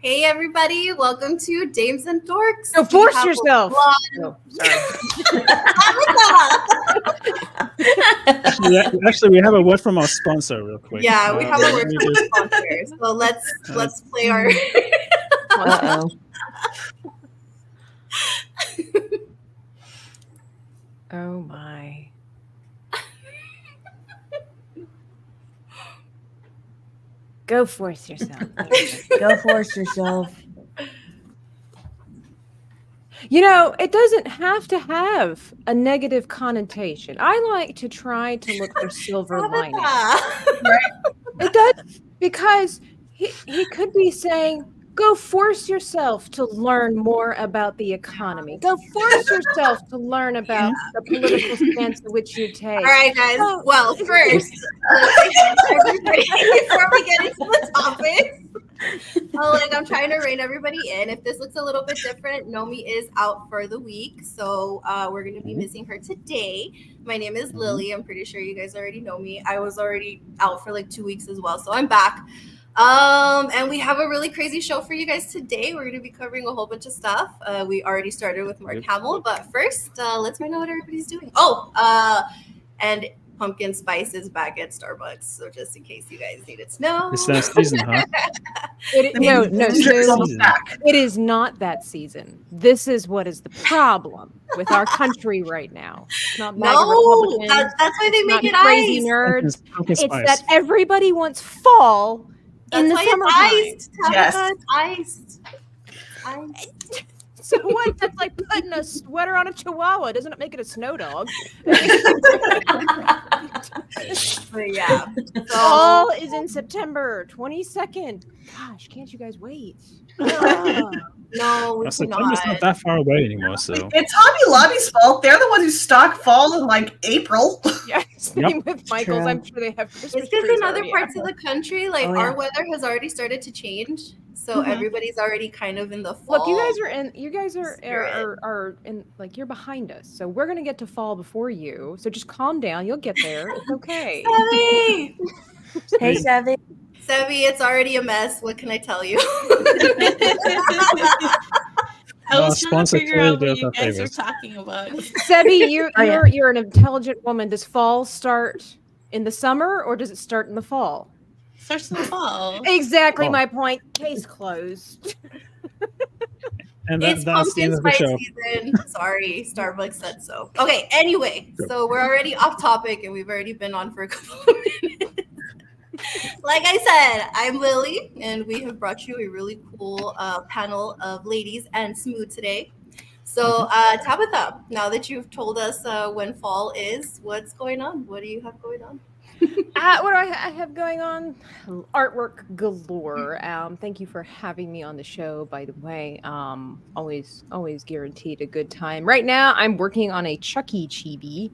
Hey everybody, welcome to Dames and Dorks. So force yourself. Oh, sorry. Actually, we have a word from our sponsor real quick. Yeah, we have a word from our sponsor. So let's play our Uh-oh. Oh my. Go force yourself. Go force yourself. You know, it doesn't have to have a negative connotation. I like to try to look for silver linings. It does, because he could be saying, go force yourself to learn more about the economy. Go force yourself to learn about the political stance in which you take. All right, guys. Well, first, before we get into the topics, I'm trying to rein everybody in. If this looks a little bit different, Nomi is out for the week, so we're going to be missing her today. My name is Lily. I'm pretty sure you guys already know me. I was already out for like 2 weeks as well, so I'm back. And we have a really crazy show for you guys today. We're going to be covering a whole bunch of stuff. We already started with Mark Hamill, but first, let's find out what everybody's doing. And pumpkin spice is back at Starbucks. So just in case you guys needed to know. It's that season, huh? No, it is not that season. This is what is the problem with our country right now. It's not MAGA Republicans. That's why they make it crazy iced. Nerds. Pumpkin It's spice. that everybody wants fall in the summertime. It's iced. Iced. So what? That's like putting a sweater on a chihuahua. Doesn't it make it a snow dog? But yeah. Fall is in September 22nd. Gosh, can't you guys wait? No, we September's not that far away anymore, so. It's Hobby Lobby's fault. They're the ones who stock fall in like April. Yeah, same with Michael's. True. I'm sure they have Christmas It's because trees in other already parts out. of the country, our weather has already started to change. So everybody's already kind of in the fall. Look, you guys are in, like, you're behind us. So we're gonna get to fall before you. So just calm down. You'll get there. It's okay. Sevvy! Hey, Sevvy. Sevvy, it's already a mess. What can I tell you? I was trying to figure out what you our guys are favorites. talking about. Sevvy, you're an intelligent woman. Does fall start in the summer or does it start in the fall? Starts in the fall. Exactly Oh. my point. Case closed. And It's that's the pumpkin end of the spice show. season. Sorry, Starbucks said so. Okay, anyway, so we're already off topic and we've already been on for a couple of minutes. Like I said, I'm Lily, and we have brought you a really cool panel of ladies and Smu today. So, Tabitha, now that you've told us when fall is, what's going on? What do you have going on? What do I have going on? Artwork galore. Thank you for having me on the show, by the way. Always guaranteed a good time. Right now, I'm working on a Chucky chibi,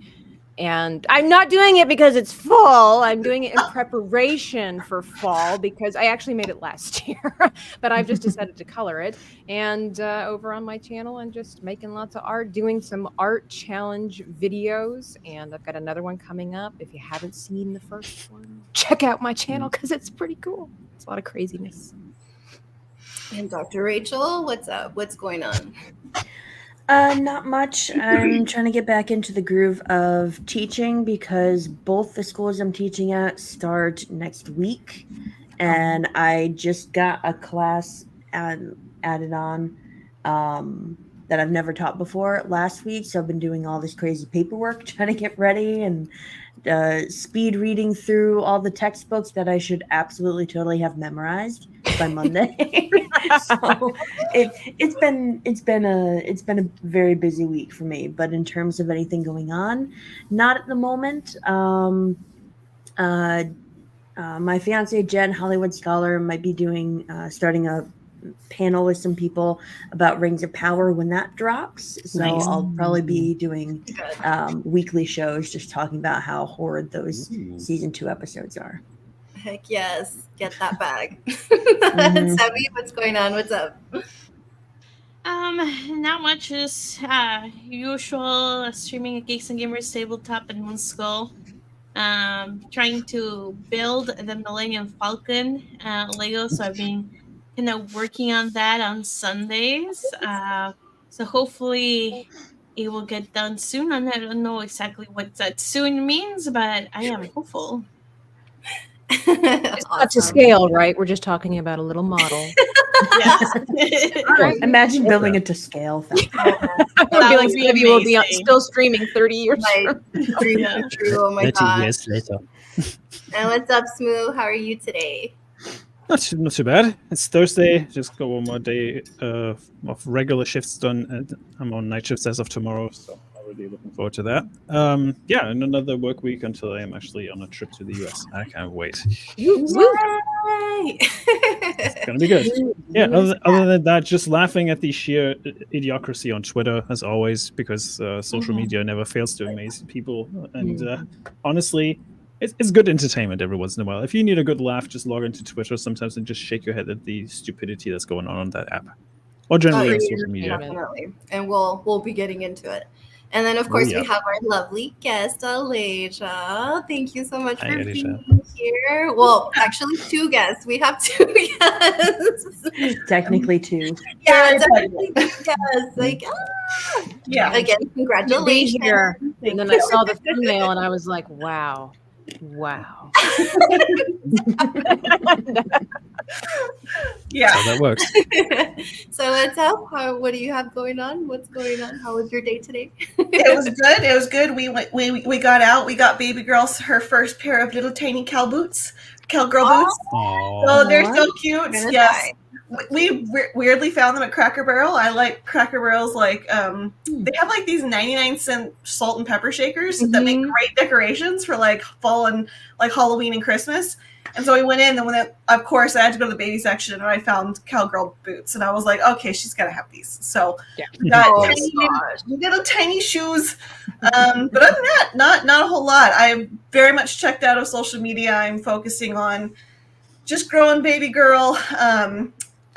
and I'm not doing it because it's fall. I'm doing it in preparation for fall because I actually made it last year, but I've just decided to color it. And over on my channel, I'm just making lots of art, doing some art challenge videos, and I've got another one coming up. If you haven't seen the first one, check out my channel because it's pretty cool. It's a lot of craziness. And Dr. Rachel, what's up? What's going on? Not much. I'm trying to get back into the groove of teaching because both the schools I'm teaching at start next week, and I just got a class added on that I've never taught before last week. So I've been doing all this crazy paperwork, trying to get ready and speed reading through all the textbooks that I should absolutely totally have memorized by Monday. So it's been a very busy week for me. But in terms of anything going on, not at the moment. My fiance Jen, Hollywood Scholar, might be starting a panel with some people about Rings of Power when that drops. So Nice. I'll probably be doing weekly shows just talking about how horrid those season 2 episodes are. Heck yes, get that bag. Sevvy, what's going on? What's up? Not much. Just usual streaming at Geeks and Gamers Tabletop and MoonSkull. Trying to build the Millennium Falcon Lego. So I've been kind of working on that on Sundays. So hopefully it will get done soon. And I don't know exactly what that soon means, but I am hopeful. It's not to scale, right? We're just talking about a little model. Yes. Imagine building it to scale. It would be like Sevvy will be amazing. still streaming 30 years. My dream come true. Oh my 30 god. years later. And what's up, Smu? How are you today? Not too bad. It's Thursday. Just got one more day of regular shifts done. And I'm on night shifts as of tomorrow, so I'm really looking forward to that. Yeah, and another work week until I am actually on a trip to the US. I can't wait. Yay! It's gonna be good. Yeah. Other than that, just laughing at the sheer idiocracy on Twitter as always, because social media never fails to amaze people. And honestly, it's good entertainment every once in a while. If you need a good laugh, just log into Twitter sometimes and just shake your head at the stupidity that's going on that app, or generally on social media. Definitely. And we'll be getting into it. And then, of course, we have our lovely guest, Aleja. Thank you so much for being here. Well, actually, 2 guests. We have 2 guests. Technically 2. Yeah, technically 2 guests. Like, Yeah. Again, congratulations. Here. And then I saw the thumbnail and I was like, wow. Wow. Yeah. So that works. So what's up? What do you have going on? What's going on? How was your day today? It was good. It was good. We got out. We got baby girl her first pair of little tiny cowgirl boots. Aww. So they're so cute. Gonna Yes. die. We weirdly found them at Cracker Barrel. I like Cracker Barrel's they have like these 99-cent salt and pepper shakers that make great decorations for like fall and like Halloween and Christmas. And so we went in, and of course I had to go to the baby section, and I found cowgirl boots, and I was like, okay, she's gotta have these. So we got little tiny shoes. But other than that, not a whole lot. I'm very much checked out of social media. I'm focusing on just growing baby girl.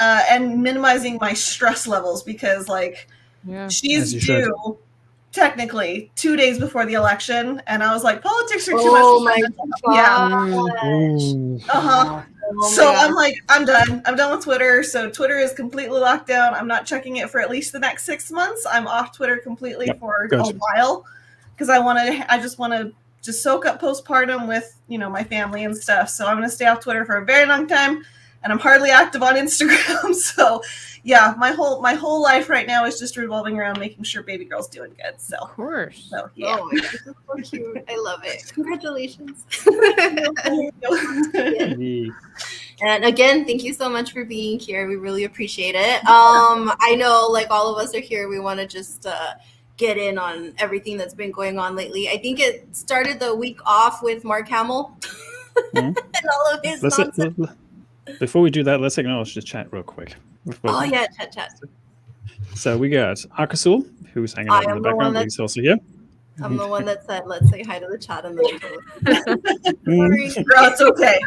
And minimizing my stress levels because, she's due technically 2 days before the election, and I was like, politics are too much. Oh my gosh! So I'm like, I'm done. I'm done with Twitter. So Twitter is completely locked down. I'm not checking it for at least the next 6 months. I'm off Twitter completely for a while because I just want to soak up postpartum with my family and stuff. So I'm going to stay off Twitter for a very long time. And I'm hardly active on Instagram, so yeah, my whole life right now is just revolving around making sure baby girl's doing good. So of course. So yeah. Oh my gosh, this is so cute. I love it. Congratulations. And again, thank you so much for being here. We really appreciate it. I know, like all of us are here. We want to just get in on everything that's been going on lately. I think it started the week off with Mark Hamill and all of his nonsense. Before we do that, let's acknowledge the chat real quick. Oh yeah, chat. So we got Akasul, who's hanging out in the background, but he's also here. I'm the one that said, let's say hi to the chat. And then Girl, it's okay.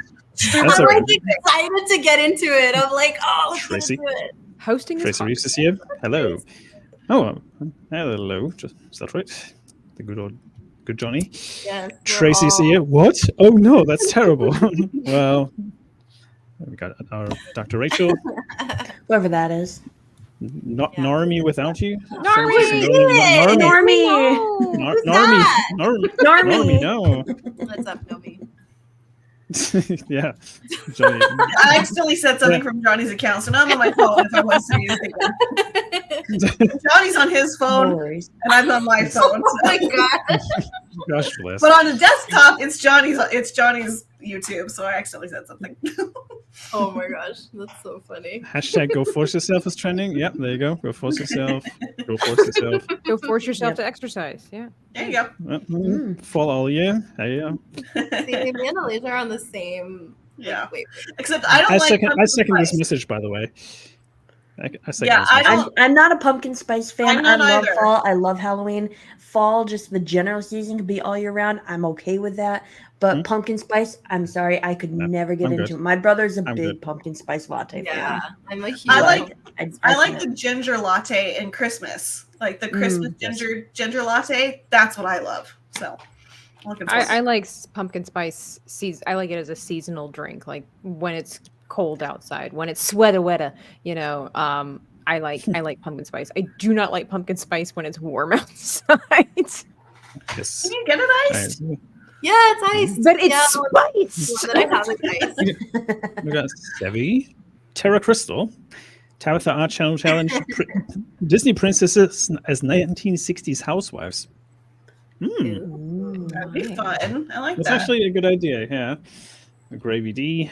I'm like excited to get into it. I'm like, let's Tracy. get into it. Hosting Tracy Reeves is here. Hello. Oh, hello. Is that right? The good Johnny. Yes. Tracy's here. What? Oh no, that's terrible. Well, we got our Dr. Rachel. Whoever that is. Nomiwithoutyou. Normie. Normie. No. What's up, Nomi? Yeah. Johnny. I accidentally said something from Johnny's account, so now I'm on my phone if I want to say anything. Johnny's on his phone, and I'm on my phone. Oh my gosh. Gosh bless. But on the desktop, it's Johnny's YouTube, so I accidentally said something. Oh my gosh, that's so funny. Hashtag go force yourself is trending. Yep, there you go. Go force yourself. Go force yourself. Go force yourself to exercise. Yeah. There you go. Fall all year. Hey, yeah. See, me and Aleja are on the same. Yeah. Wait. Except I don't I second this message, by the way. I second this message. I'm not a pumpkin spice fan. I love either. fall. I love Halloween. Fall, just the general season, could be all year round. I'm okay with that. But pumpkin spice, I'm sorry, I could never get into it. My brother's a big pumpkin spice latte fan. I'm a huge. I like the ginger latte in Christmas, like the Christmas ginger latte. That's what I love. So, I like pumpkin spice. I like it as a seasonal drink, like when it's cold outside, when it's sweater weather, you know, I like pumpkin spice. I do not like pumpkin spice when it's warm outside. Yes. Can you get it iced? Yeah, it's iced. But it's yeah, spice. that I have it iced. We got Sevvy, Terra Crystal, Tabitha Art Channel Challenge, Disney Princesses as 1960s Housewives. That'd be fun. I like That's that. actually a good idea, yeah. Gravy D,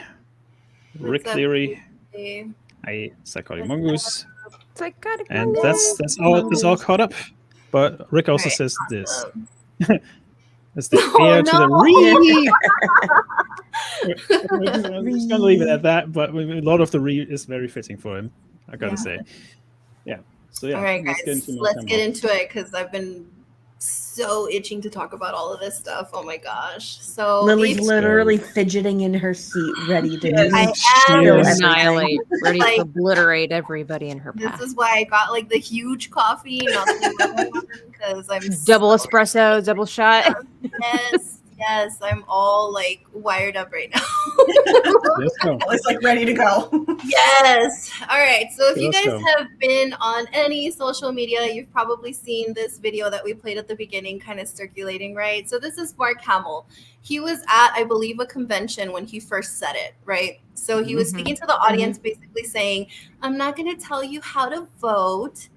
Rick What's up, Leary, Gravy? Psychotic Mongoose, Psychotic and mongoose. that's all caught up. But Rick also Right. says this. Awesome. That's the Oh, heir to the no. re. I'm just gonna leave it at that. But a lot of the re is very fitting for him. I gotta say, yeah. So yeah. All right, guys, let's get into into it because I've been so itching to talk about all of this stuff. Oh my gosh! So Lily's each- literally fidgeting in her seat, ready to Yes. I am. kill Yes. Annihilate, ready Like- to obliterate everybody in her This path. is why I got like the huge coffee, not the little one, because I'm Double so- espresso, double shot. Yes, I'm all like wired up right now. Let's go. It's like ready to go. Yes. All right. So if you Let's guys go. have been on any social media, you've probably seen this video that we played at the beginning kind of circulating, right? So this is Mark Hamill. He was at, I believe, a convention when he first said it, right? So he was speaking to the audience basically saying, I'm not going to tell you how to vote,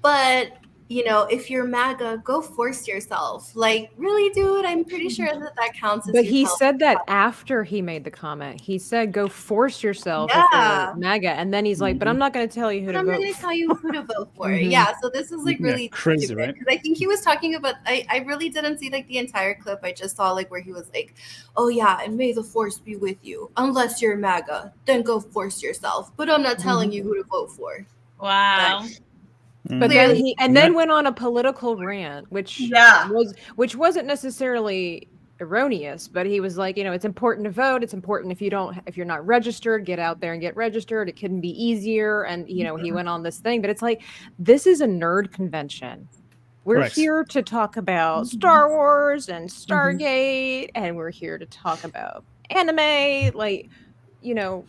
but you know, if you're MAGA, go force yourself. Like, really, dude? I'm pretty sure that counts as But you he tell- said that after he made the comment. He said, "Go force yourself if Yeah. you're MAGA," and then he's like, "But I'm not going to tell you who But to I'm not vote." going to tell you who to vote for. Mhm. Yeah, so this is like Yeah, really crazy, stupid, right? 'cause I think he was talking about, I really didn't see like the entire clip. I just saw like where he was like, oh yeah, and may the force be with you. Unless you're MAGA, then go force yourself. But I'm not telling you who to vote for. Wow. But Clearly- then then went on a political rant, which Yeah. wasn't necessarily erroneous, but he was like, you know, it's important to vote. It's important if you're not registered, get out there and get registered. It couldn't be easier. And you know, he went on this thing, but it's like, this is a nerd convention. We're Correct. here to talk about Star Wars and Stargate, and we're here to talk about anime. Like, you know,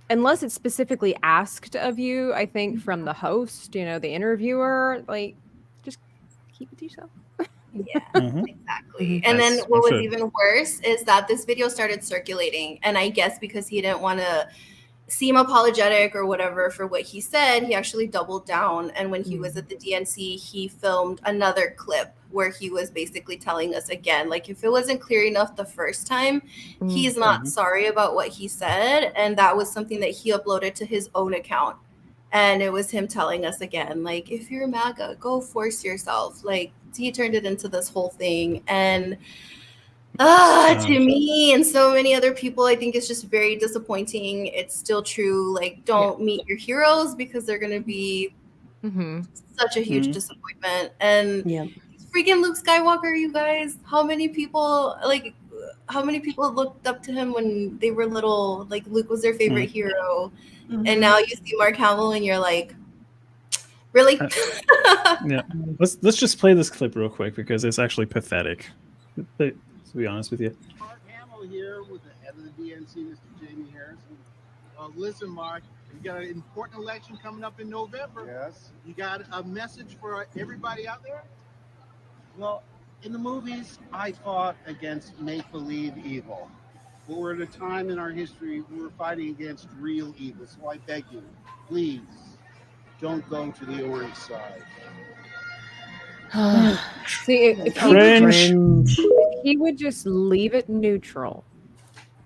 unless it's specifically asked of you, I think from the host, you know, the interviewer, like, just keep it to yourself. Yeah, Mhm. exactly. And then Yes, what was absolutely. even worse is that this video started circulating. And I guess because he didn't want to seem apologetic or whatever for what he said, he actually doubled down. And when he was at the DNC, he filmed another clip where he was basically telling us again, like, if it wasn't clear enough the first time, he's not sorry about what he said. And that was something that he uploaded to his own account. And it was him telling us again, like, if you're MAGA, go force yourself. Like, he turned it into this whole thing. And to me and so many other people, I think it's just very disappointing. It's still true. Like, don't meet your heroes because they're going to be such a huge disappointment. And freaking Luke Skywalker, you guys, how many people looked up to him when they were little? Like, Luke was their favorite hero. And now you see Mark Hamill and you're like, really? Yeah, let's just play this clip real quick because it's actually pathetic. To be honest with you. Mark Hamill here with the head of the DNC, Mr. Jamie Harrison. Listen, Mark, you got an important election coming up in November. Yes. You got a message for everybody out there? Well, in the movies, I fought against make-believe evil. But we're at a time in our history where we're fighting against real evil. So I beg you, please, don't go to the orange side. See, if he would just leave it neutral,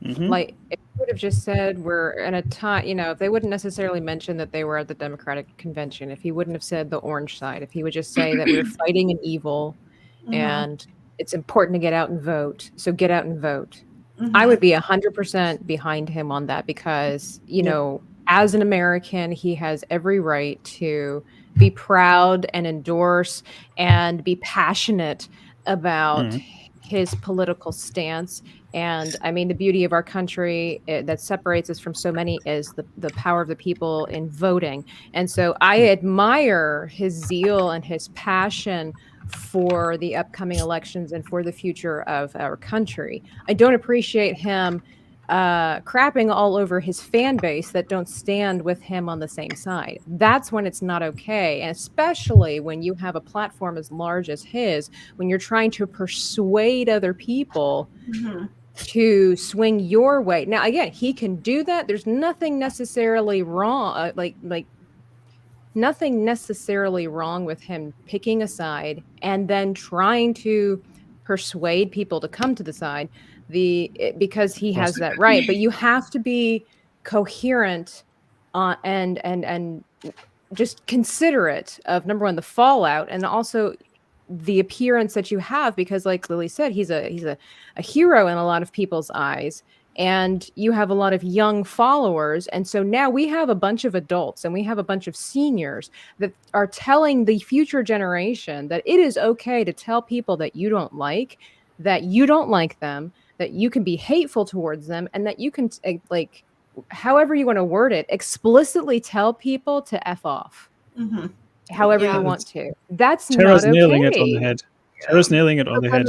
like if he would have just said we're in a time, you know, if they wouldn't necessarily mention that they were at the Democratic convention, if he wouldn't have said the orange side, if he would just say that we're fighting an evil and it's important to get out and vote, so get out and vote. I would be 100% behind him on that because, you know, as an American, he has every right to be proud and endorse and be passionate about his political stance. And I mean, the beauty of our country that separates us from so many is the power of the people in voting. And so I admire his zeal and his passion for the upcoming elections and for the future of our country. I don't appreciate him crapping all over his fan base that don't stand with him on the same side. That's when it's not okay. And especially when you have a platform as large as his, when you're trying to persuade other people to swing your way. Now, again, he can do that. There's nothing necessarily wrong, nothing necessarily wrong with him picking a side and then trying to persuade people to come to the side because he has that right. But you have to be coherent and just considerate of, number one, the fallout, and also the appearance that you have, because like Lily said, he's a hero in a lot of people's eyes, and you have a lot of young followers. And so now we have a bunch of adults and we have a bunch of seniors that are telling the future generation that it is okay to tell people that you don't like them, that you can be hateful towards them, and that you can like, however you want to word it, explicitly tell people to F off. However you want to. That's Tara's not okay. nailing it on the head. Tara's nailing it on the head.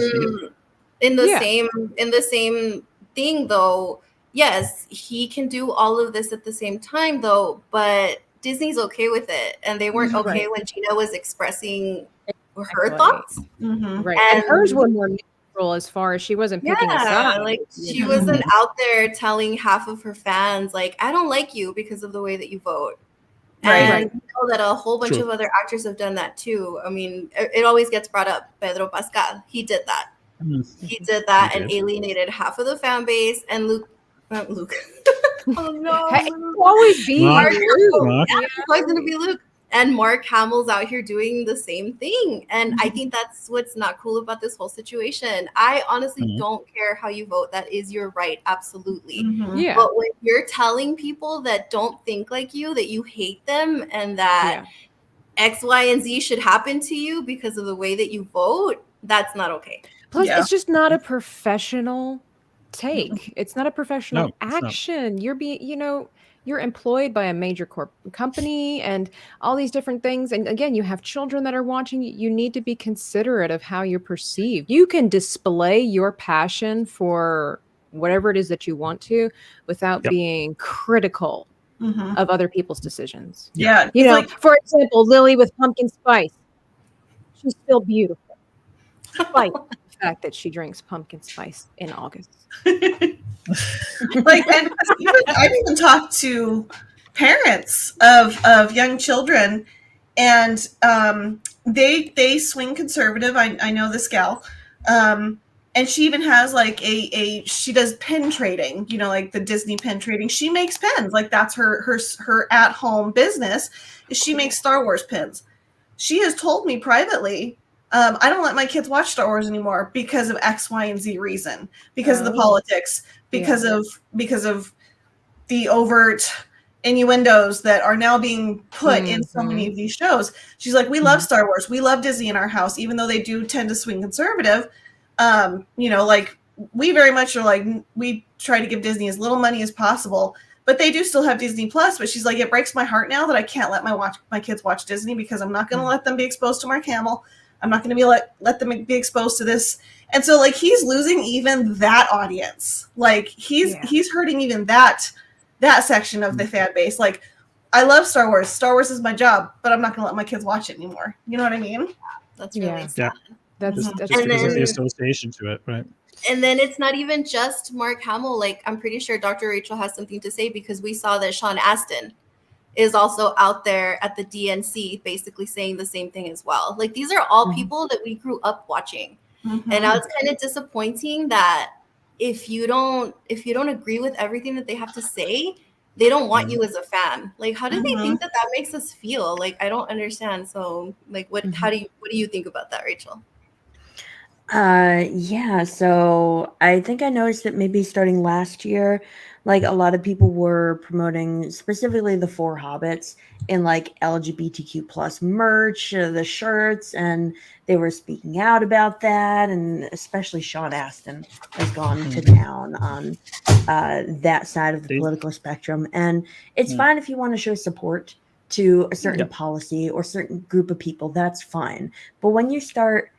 In the same thing though, yes, he can do all of this at the same time though, but Disney's okay with it, and they weren't okay when Gina was expressing her thoughts. Right. And hers were more neutral as far as she wasn't picking a side. Like she wasn't out there telling half of her fans like, I don't like you because of the way that you vote. And you know that a whole bunch of other actors have done that too. I mean, it always gets brought up. Pedro Pascal, he did that. He did that and alienated half of the fan base. And Luke. Oh no! It'll always be Mark. Luke. Yeah, it's always gonna be Luke. And Mark Hamill's out here doing the same thing. And I think that's what's not cool about this whole situation. I honestly don't care how you vote. That is your right. Absolutely. Yeah. But when you're telling people that don't think like you, that you hate them, and that X, Y, and Z should happen to you because of the way that you vote, that's not okay. Plus, it's just not a professional take. It's not a professional action. You're being, you're employed by a major company and all these different things. And again, you have children that are watching. You need to be considerate of how you're perceived. You can display your passion for whatever it is that you want to without being critical of other people's decisions. Yeah. For example, Lily with pumpkin spice. She's still beautiful. Despite the fact that she drinks pumpkin spice in August. And I've even talked to parents of young children, and they swing conservative. I know this gal, and she even has like she does pen trading, like the Disney pen trading. She makes pens, like that's her at home business. Is she makes Star Wars pens. She has told me privately, I don't let my kids watch Star Wars anymore because of X, Y, and Z reason, because of the politics, because of the overt innuendos that are now being put in so many of these shows. She's like, we love Star Wars. We love Disney in our house, even though they do tend to swing conservative. Like we very much are like, we try to give Disney as little money as possible, but they do still have Disney Plus. But she's like, it breaks my heart now that I can't let my kids watch Disney because I'm not going to let them be exposed to Mark Hamill. I'm not going to be let them be exposed to this. And so like he's losing even that audience. Like he's hurting even that section of the fan base. Like, I love Star Wars. Star Wars is my job, but I'm not going to let my kids watch it anymore. You know what I mean? That's really sad. That's just because of the association to it, right? And then it's not even just Mark Hamill. Like, I'm pretty sure Dr. Rachel has something to say, because we saw that Sean Astin is also out there at the DNC basically saying the same thing as well. Like, these are all people that we grew up watching. And now it's kind of disappointing that if you don't agree with everything that they have to say, they don't want you as a fan. Like, how do they think that makes us feel? Like, I don't understand. So like, what do you think about that, Rachel? So I think I noticed that maybe starting last year, like a lot of people were promoting specifically the 4 Hobbits in like LGBTQ plus merch, the shirts, and they were speaking out about that. And especially Sean Astin has gone to town on that side of the political spectrum. And it's fine if you want to show support to a certain policy or certain group of people, that's fine. But when you start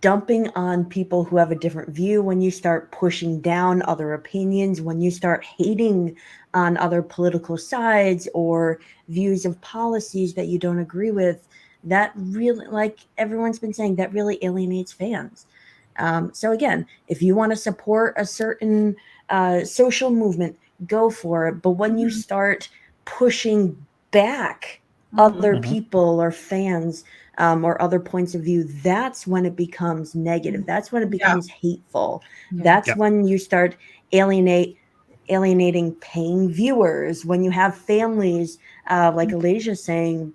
dumping on people who have a different view, when you start pushing down other opinions, when you start hating on other political sides or views of policies that you don't agree with, that really, like everyone's been saying, that really alienates fans. So again, if you want to support a certain social movement, go for it. But when you start pushing back other people or fans or other points of view, that's when it becomes negative. That's when it becomes hateful. That's when you start alienating paying viewers, when you have families like Aleja saying,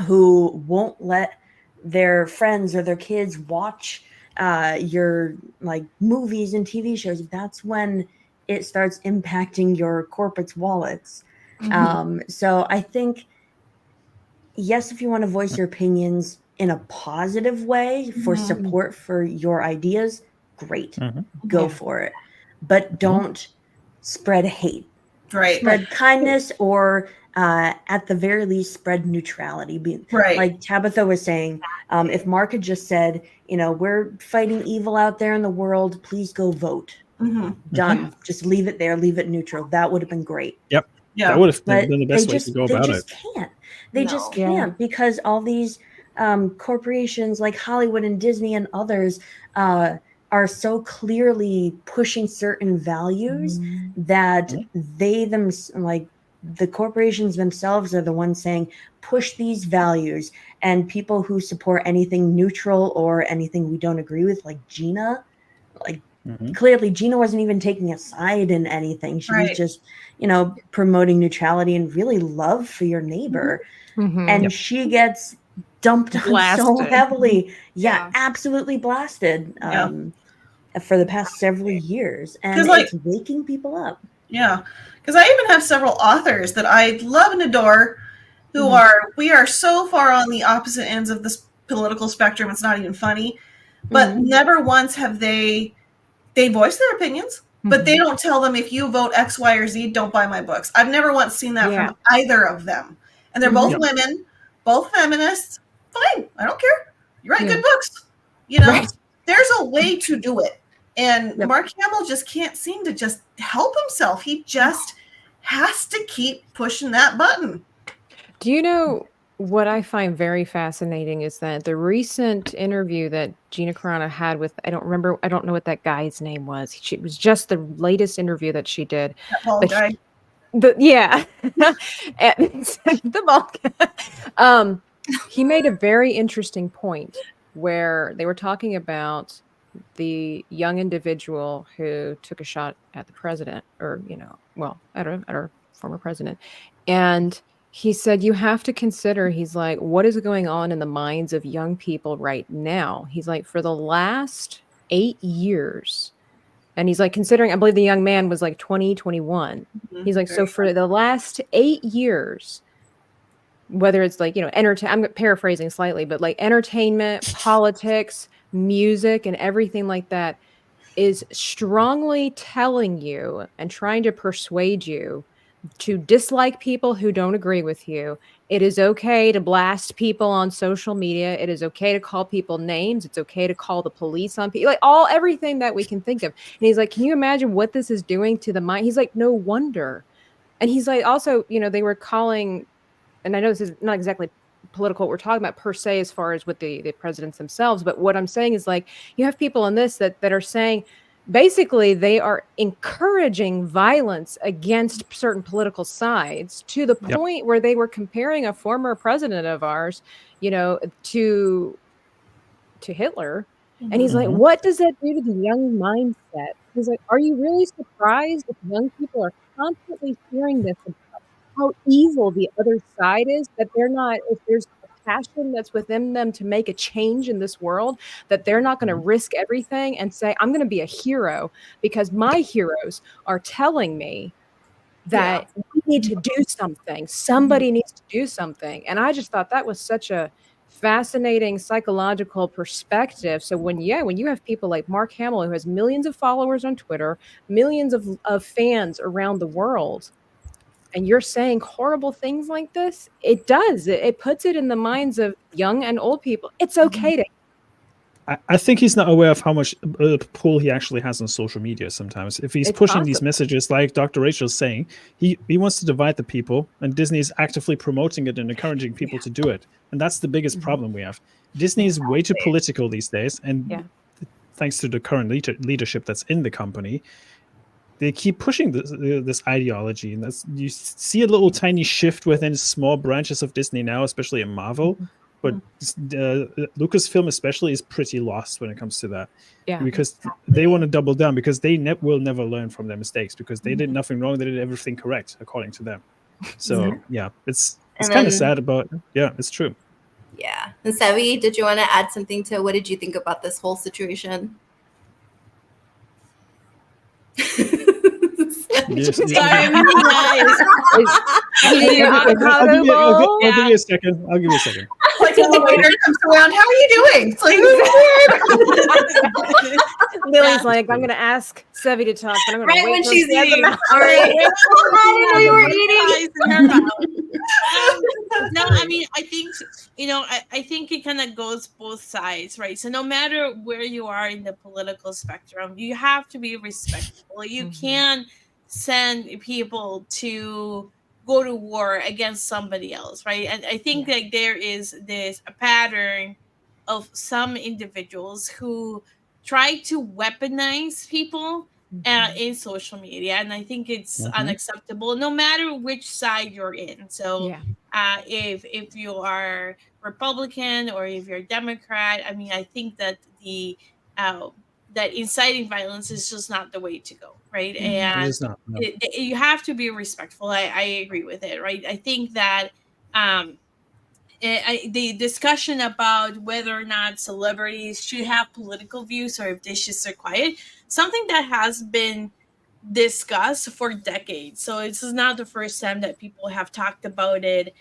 who won't let their friends or their kids watch your like movies and TV shows. That's when it starts impacting your corporate's wallets. So I think, yes, if you want to voice your opinions in a positive way for support for your ideas, great, go for it. But don't spread hate. Right. Spread kindness, or at the very least, spread neutrality. Like Tabitha was saying, if Mark had just said, we're fighting evil out there in the world, please go vote. Done. Just leave it there. Leave it neutral. That would have been great. Yep. Yeah. That would have been the best way to go about it. They just can't. They just can't, because all these corporations like Hollywood and Disney and others are so clearly pushing certain values that the corporations themselves are the ones saying, push these values, and people who support anything neutral or anything we don't agree with, like Gina, clearly Gina wasn't even taking a side in anything. She was just, promoting neutrality and really love for your neighbor. And she gets dumped on so heavily. Absolutely blasted. For the past several years, and it's waking people up. Yeah, because I even have several authors that I love and adore who we are so far on the opposite ends of this political spectrum, it's not even funny. But never once have they voice their opinions, but they don't tell them, if you vote X, Y, or Z, don't buy my books. I've never once seen that from either of them. And they're both women, both feminists. Fine, I don't care. You write good books. There's a way to do it. And Mark Hamill just can't seem to just help himself. He just has to keep pushing that button. Do you know what I find very fascinating is that the recent interview that Gina Carano had with, I don't know what that guy's name was. It was just the latest interview that she did. That bald guy. The bald guy. He made a very interesting point where they were talking about the young individual who took a shot at the president, or at our former president, and he said, you have to consider, he's like, what is going on in the minds of young people right now? He's like, for the last 8 years, and he's like, considering, I believe the young man was like 20, 21. He's like, so for the last 8 years, whether it's like, I'm paraphrasing slightly, but like entertainment, politics, music, and everything like that is strongly telling you and trying to persuade you to dislike people who don't agree with you. It is okay to blast people on social media. It is okay to call people names. It's okay to call the police on people, like everything that we can think of. And he's like, can you imagine what this is doing to the mind? He's like, no wonder. And he's like, also, they were calling, and I know this is not exactly political what we're talking about per se as far as with the presidents themselves, but what I'm saying is, like, you have people in this that are saying basically they are encouraging violence against certain political sides, to the point where they were comparing a former president of ours, to Hitler. And he's like, what does that do to the young mindset? He's like, are you really surprised if young people are constantly hearing this about how evil the other side is, that they're not, if there's a passion that's within them to make a change in this world, that they're not going to risk everything and say, I'm going to be a hero because my heroes are telling me that we need to do something. Somebody needs to do something. And I just thought that was such a fascinating psychological perspective. So when you have people like Mark Hamill, who has millions of followers on Twitter, millions of fans around the world, and you're saying horrible things like this, it puts it in the minds of young and old people. It's okay to. I think he's not aware of how much pull he actually has on social media sometimes. If he's pushing these messages like Dr. Rachel's saying, he wants to divide the people, and Disney is actively promoting it and encouraging people to do it. And that's the biggest problem we have. Disney is way too political these days, and thanks to the current leadership that's in the company, they keep pushing this ideology. And you see a little tiny shift within small branches of Disney now, especially in Marvel. But Lucasfilm especially is pretty lost when it comes to that. Yeah. Because they want to double down, because they will never learn from their mistakes, because they did nothing wrong. They did everything correct, according to them. So, it's kind of sad about, it's true. Yeah. And Sevvy, did you want to add something to what did you think about this whole situation? I'll give you a second. Like when the waiter comes around, how are you doing? It's like, Lily's like, I'm going to ask Sevvy to talk, but I'm going to right wait when till she's she has eating. a mouth. All right. I didn't know you were eating. No, I mean, I think, I think it kind of goes both sides, right? So no matter where you are in the political spectrum, you have to be respectful. You can't send people to go to war against somebody else, right? And I think that there is a pattern of some individuals who try to weaponize people in social media, and I think it's unacceptable, no matter which side you're in. So if you are Republican or if you're Democrat, I mean, I think that that inciting violence is just not the way to go, right? And it is not, no. You have to be respectful. I agree with it, right? I think that the discussion about whether or not celebrities should have political views or if they should stay quiet, something that has been discussed for decades. So this is not the first time that people have talked about it,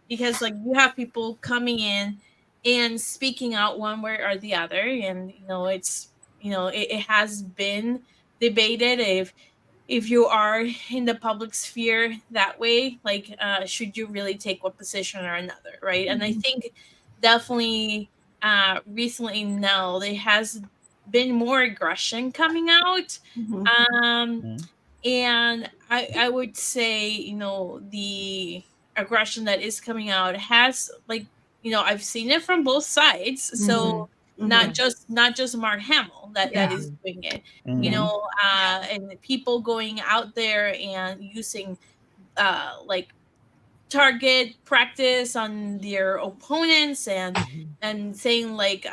because like you have people coming in and speaking out one way or the other, and it has been debated if you are in the public sphere that way, like should you really take one position or another, right? And I think definitely recently now there has been more aggression coming out, and I would say the aggression that is coming out has, like, I've seen it from both sides. So not just Mark Hamill that is doing it, and people going out there and using like target practice on their opponents and saying like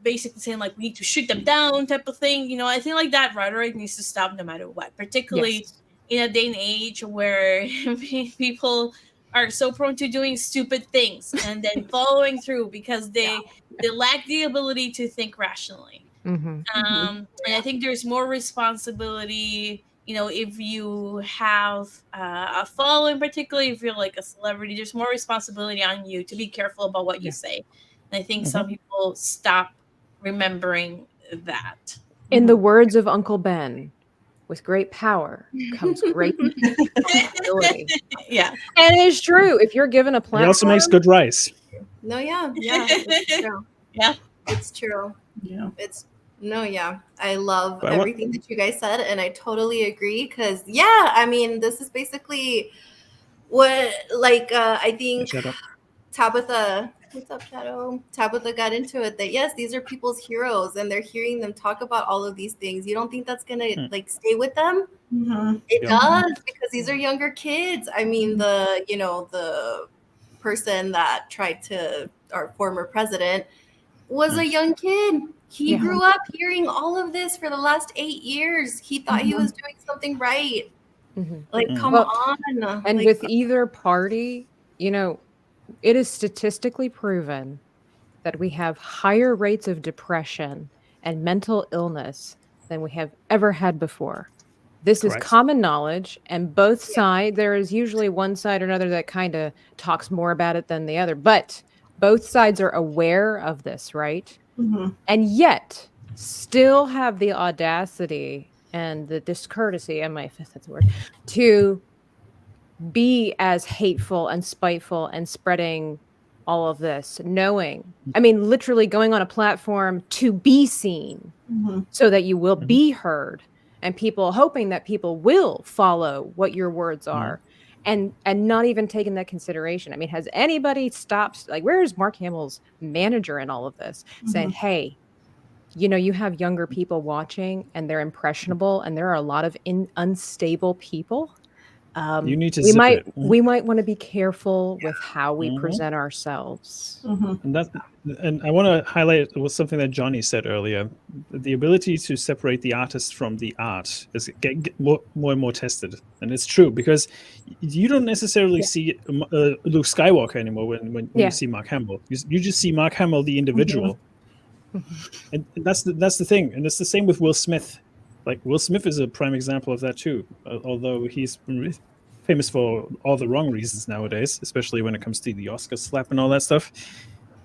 basically saying like we need to shoot them down type of thing. I think like that rhetoric needs to stop no matter what, particularly in a day and age where people are so prone to doing stupid things and then following through because they lack the ability to think rationally. And I think there's more responsibility, if you have a following, particularly if you're like a celebrity, there's more responsibility on you to be careful about what you say. And I think some people stop remembering that. In the words of Uncle Ben, with great power comes great responsibility. Yeah. And it is true. If you're given a platform. He also makes good rice. No, it's true. Yeah. It's true. Yeah. I love everything that you guys said, and I totally agree, because I mean, this is basically what, like, I think Tabitha, what's up, Shadow? Tabitha got into it, that yes, these are people's heroes and they're hearing them talk about all of these things. You don't think that's gonna like stay with them? It does, because these are younger kids. I mean, the person that tried to, our former president, was a young kid. He grew up hearing all of this for the last 8 years. He thought he was doing something right. Like, come on. And like, with either party, it is statistically proven that we have higher rates of depression and mental illness than we have ever had before. This is common knowledge, and both sides, there is usually one side or another that kind of talks more about it than the other, but both sides are aware of this, right? And yet still have the audacity and the discourtesy, if that's the word, to be as hateful and spiteful and spreading all of this, knowing, I mean, literally going on a platform to be seen so that you will be heard, and people hoping that people will follow what your words are, and not even taking that consideration. I mean, has anybody stopped, like, where is Mark Hamill's manager in all of this, saying, hey, you know, you have younger people watching and they're impressionable, and there are a lot of unstable people. You need to zip it. We might want to be careful with how we present ourselves. And I want to highlight was something that Johnny said earlier. The ability to separate the artist from the art is get more and more tested, and it's true because you don't necessarily see Luke Skywalker anymore when you see Mark Hamill. You just see Mark Hamill, the individual, and that's the thing. And it's the same with Will Smith. Like, Will Smith is a prime example of that too, although he's famous for all the wrong reasons nowadays, especially when it comes to the Oscar slap and all that stuff.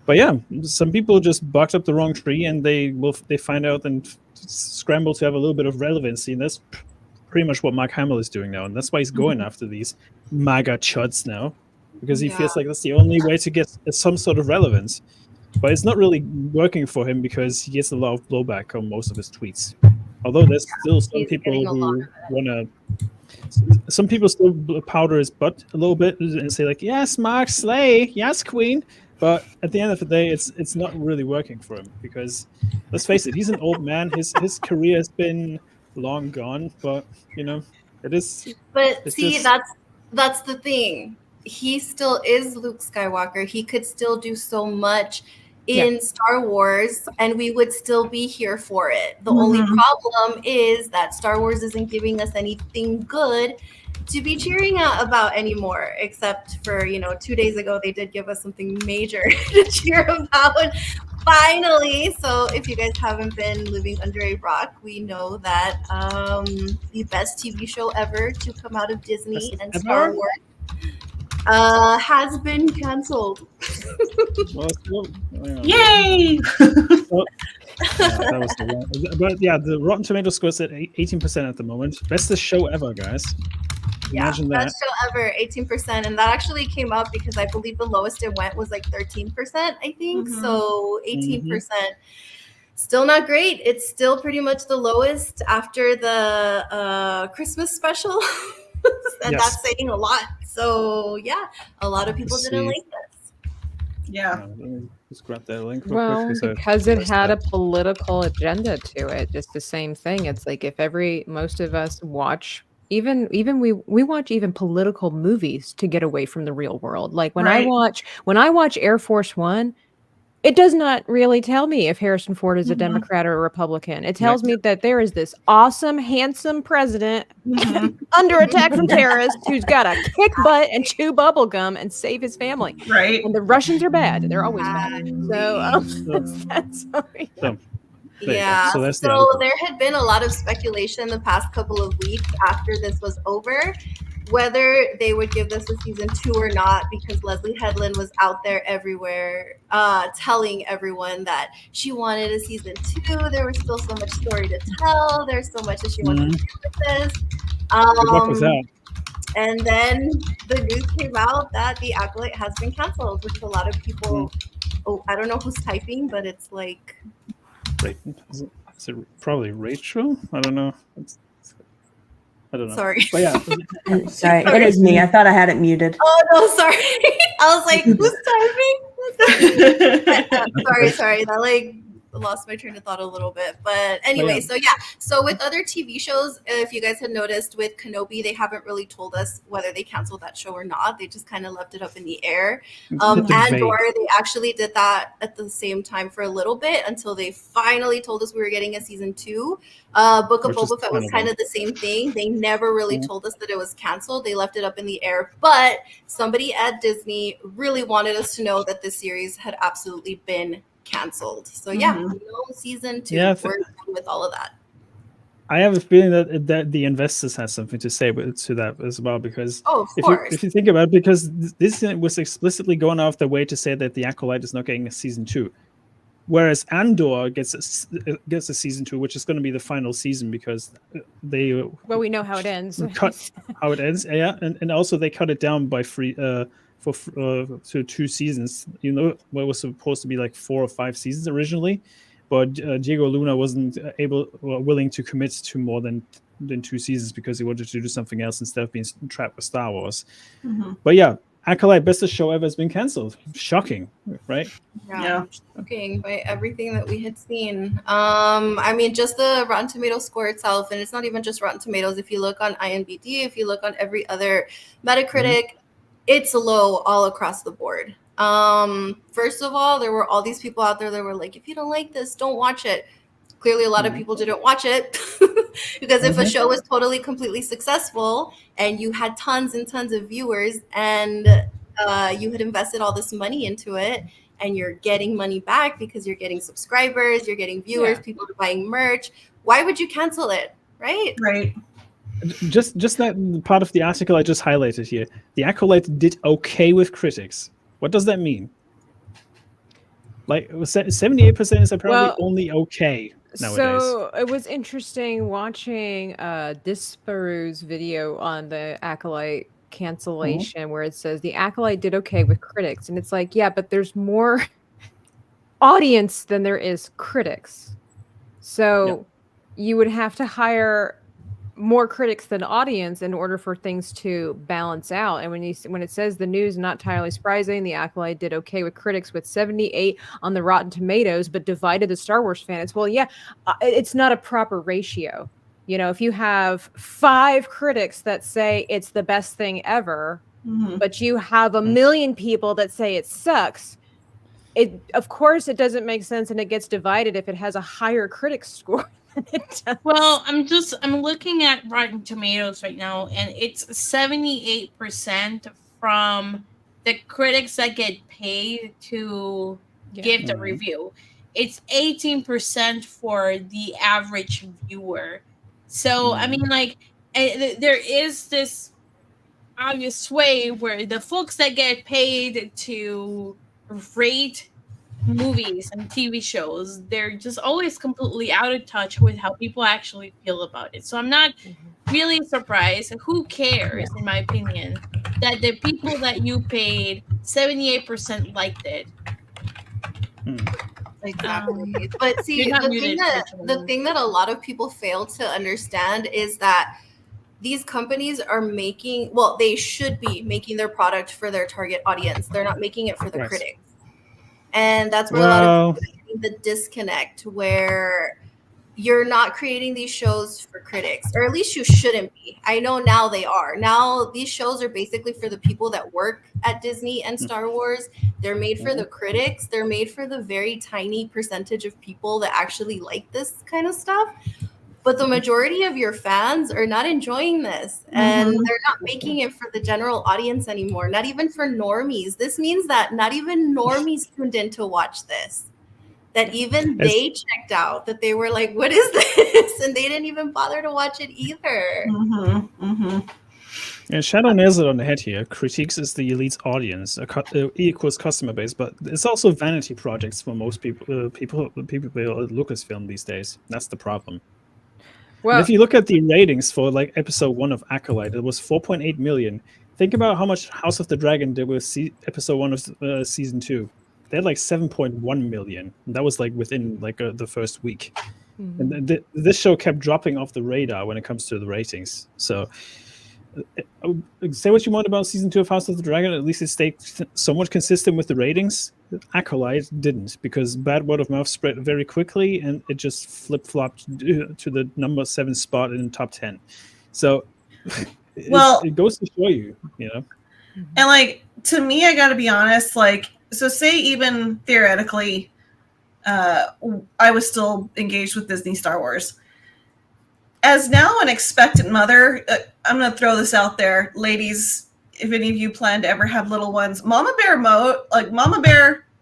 But yeah, some people just barked up the wrong tree, and they find out and scramble to have a little bit of relevancy, and that's pretty much what Mark Hamill is doing now, and that's why he's going after these MAGA chuds now, because he feels like that's the only way to get some sort of relevance. But it's not really working for him because he gets a lot of blowback on most of his tweets. Although there's still some people who want to, some people still powder his butt a little bit and say like, yes, Mark, slay, yes, queen. But at the end of the day, it's not really working for him because, let's face it, he's an old man. His career has been long gone. But you know, it is. But see, that's the thing. He still is Luke Skywalker. He could still do so much in Star Wars, and we would still be here for it. The only problem is that Star Wars isn't giving us anything good to be cheering about anymore, except for, 2 days ago they did give us something major to cheer about finally. So if you guys haven't been living under a rock, we know that the best TV show ever to come out of Disney and Star Wars has been canceled. Yay! That was the one. But yeah, the Rotten Tomatoes scores at 18% at the moment. Bestest show ever, guys. Imagine that. Best show ever, 18%, and that actually came up because I believe the lowest it went was like 13%, I think. So 18%. Still not great. It's still pretty much the lowest after the Christmas special. And that's saying a lot. So yeah, a lot of people didn't like this. Yeah. Let me just grab that link real Well, quick. because it had a political agenda to it. Just the same thing. It's like if most of us watch, even we watch even political movies to get away from the real world. Like when I watch Air Force One, it does not really tell me if Harrison Ford is a Democrat or a Republican. It tells me that there is this awesome, handsome president under attack from terrorists who's got to kick butt and chew bubble gum and save his family. Right. And the Russians are bad. They're always bad. So that's so there had been a lot of speculation the past couple of weeks after this was over, whether they would give this a season 2 or not, because Leslie Headland was out there everywhere telling everyone that she wanted a season 2. There was still so much story to tell. There's so much that she wanted to do with this. Good luck with that. And then the news came out that the Acolyte has been canceled, which a lot of people, I don't know who's typing, but it's like... Is it probably Rachel? I don't know. I don't know. Sorry. But yeah. Sorry, it is me. I thought I had it muted. Oh, no, sorry. I was like, who's typing? Sorry. That lost my train of thought a little bit. But anyway, so with other TV shows, if you guys had noticed with Kenobi, they haven't really told us whether they canceled that show or not. They just kind of left it up in the air. Andor, they actually did that at the same time for a little bit until they finally told us we were getting a season 2. Book of Boba Fett was kind of the same thing. They never really told us that it was canceled. They left it up in the air. But somebody at Disney really wanted us to know that this series had absolutely been canceled. So no season 2. We're done with all of that. I have a feeling that the investors has something to say to that as well, because if you think about it, because this was explicitly going out of their way to say that the Acolyte is not getting a season 2, whereas Andor gets a season 2, which is going to be the final season because we know how it ends. Cut how it ends, and also they cut it down by for to 2 seasons. You know, what was supposed to be like 4 or 5 seasons originally, but Diego Luna wasn't willing to commit to more than 2 seasons because he wanted to do something else instead of being trapped with Star Wars. But yeah, Acolyte, bestest show ever, has been canceled. Shocking, right? Yeah. Shocking by everything that we had seen. I mean, just the Rotten Tomatoes score itself, and it's not even just Rotten Tomatoes. If you look on IMDb, if you look on every other Metacritic, it's low all across the board. First of all, there were all these people out there that were like, if you don't like this, don't watch it. Clearly, a lot of people didn't watch it because if a show was totally, completely successful and you had tons and tons of viewers and you had invested all this money into it and you're getting money back because you're getting subscribers, you're getting viewers, people are buying merch, why would you cancel it? Right? Right. Just that part of the article I just highlighted here. The Acolyte did okay with critics. What does that mean? Like 78% is apparently only okay nowadays. So it was interesting watching Disparu's video on the Acolyte cancellation where it says the Acolyte did okay with critics. And it's like, yeah, but there's more audience than there is critics. So you would have to hire more critics than audience in order for things to balance out. And when it says the news, not entirely surprising, the Acolyte did okay with critics with 78 on the Rotten Tomatoes, but divided the Star Wars fans. Well, yeah, it's not a proper ratio. You know, if you have 5 critics that say it's the best thing ever, but you have 1 million people that say it sucks, of course it doesn't make sense, and it gets divided if it has a higher critic score. Well, I'm looking at Rotten Tomatoes right now, and it's 78% from the critics that get paid to give the review. It's 18% for the average viewer. So I mean, like, there is this obvious way where the folks that get paid to rate movies and TV shows, they're just always completely out of touch with how people actually feel about it. So I'm not really surprised. Who cares, in my opinion, that the people that you paid 78% liked it. Exactly. But see, the thing that a lot of people fail to understand is that these companies are making, well, they should be making their product for their target audience. They're not making it for the critics. And that's where a lot of people are getting the disconnect, where you're not creating these shows for critics, or at least you shouldn't be. I know now they are. Now these shows are basically for the people that work at Disney and Star Wars. They're made for the critics. They're made for the very tiny percentage of people that actually like this kind of stuff. But the majority of your fans are not enjoying this, and they're not making it for the general audience anymore, not even for normies. This means that not even normies tuned in to watch this, that even they checked out, that they were like, what is this? And they didn't even bother to watch it either. And Shadow nails it on the head here. Critiques is the elite audience, equals customer base, but it's also vanity projects for most people. People at Lucasfilm these days. That's the problem. Well, and if you look at the ratings for like episode 1 of Acolyte, it was 4.8 million. Think about how much House of the Dragon did with episode 1 of season 2. They had like 7.1 million. And that was like within like the first week. And this show kept dropping off the radar when it comes to the ratings. So say what you want about season 2 of House of the Dragon, at least it stayed somewhat consistent with the ratings. Acolyte didn't, because bad word of mouth spread very quickly, and it just flip-flopped to the number 7 spot in the top 10. So it goes to show you, you know. And like, to me, I gotta be honest, like, so say even theoretically I was still engaged with Disney Star Wars. As now an expectant mother, I'm going to throw this out there. Ladies, if any of you plan to ever have little ones, Mama Bear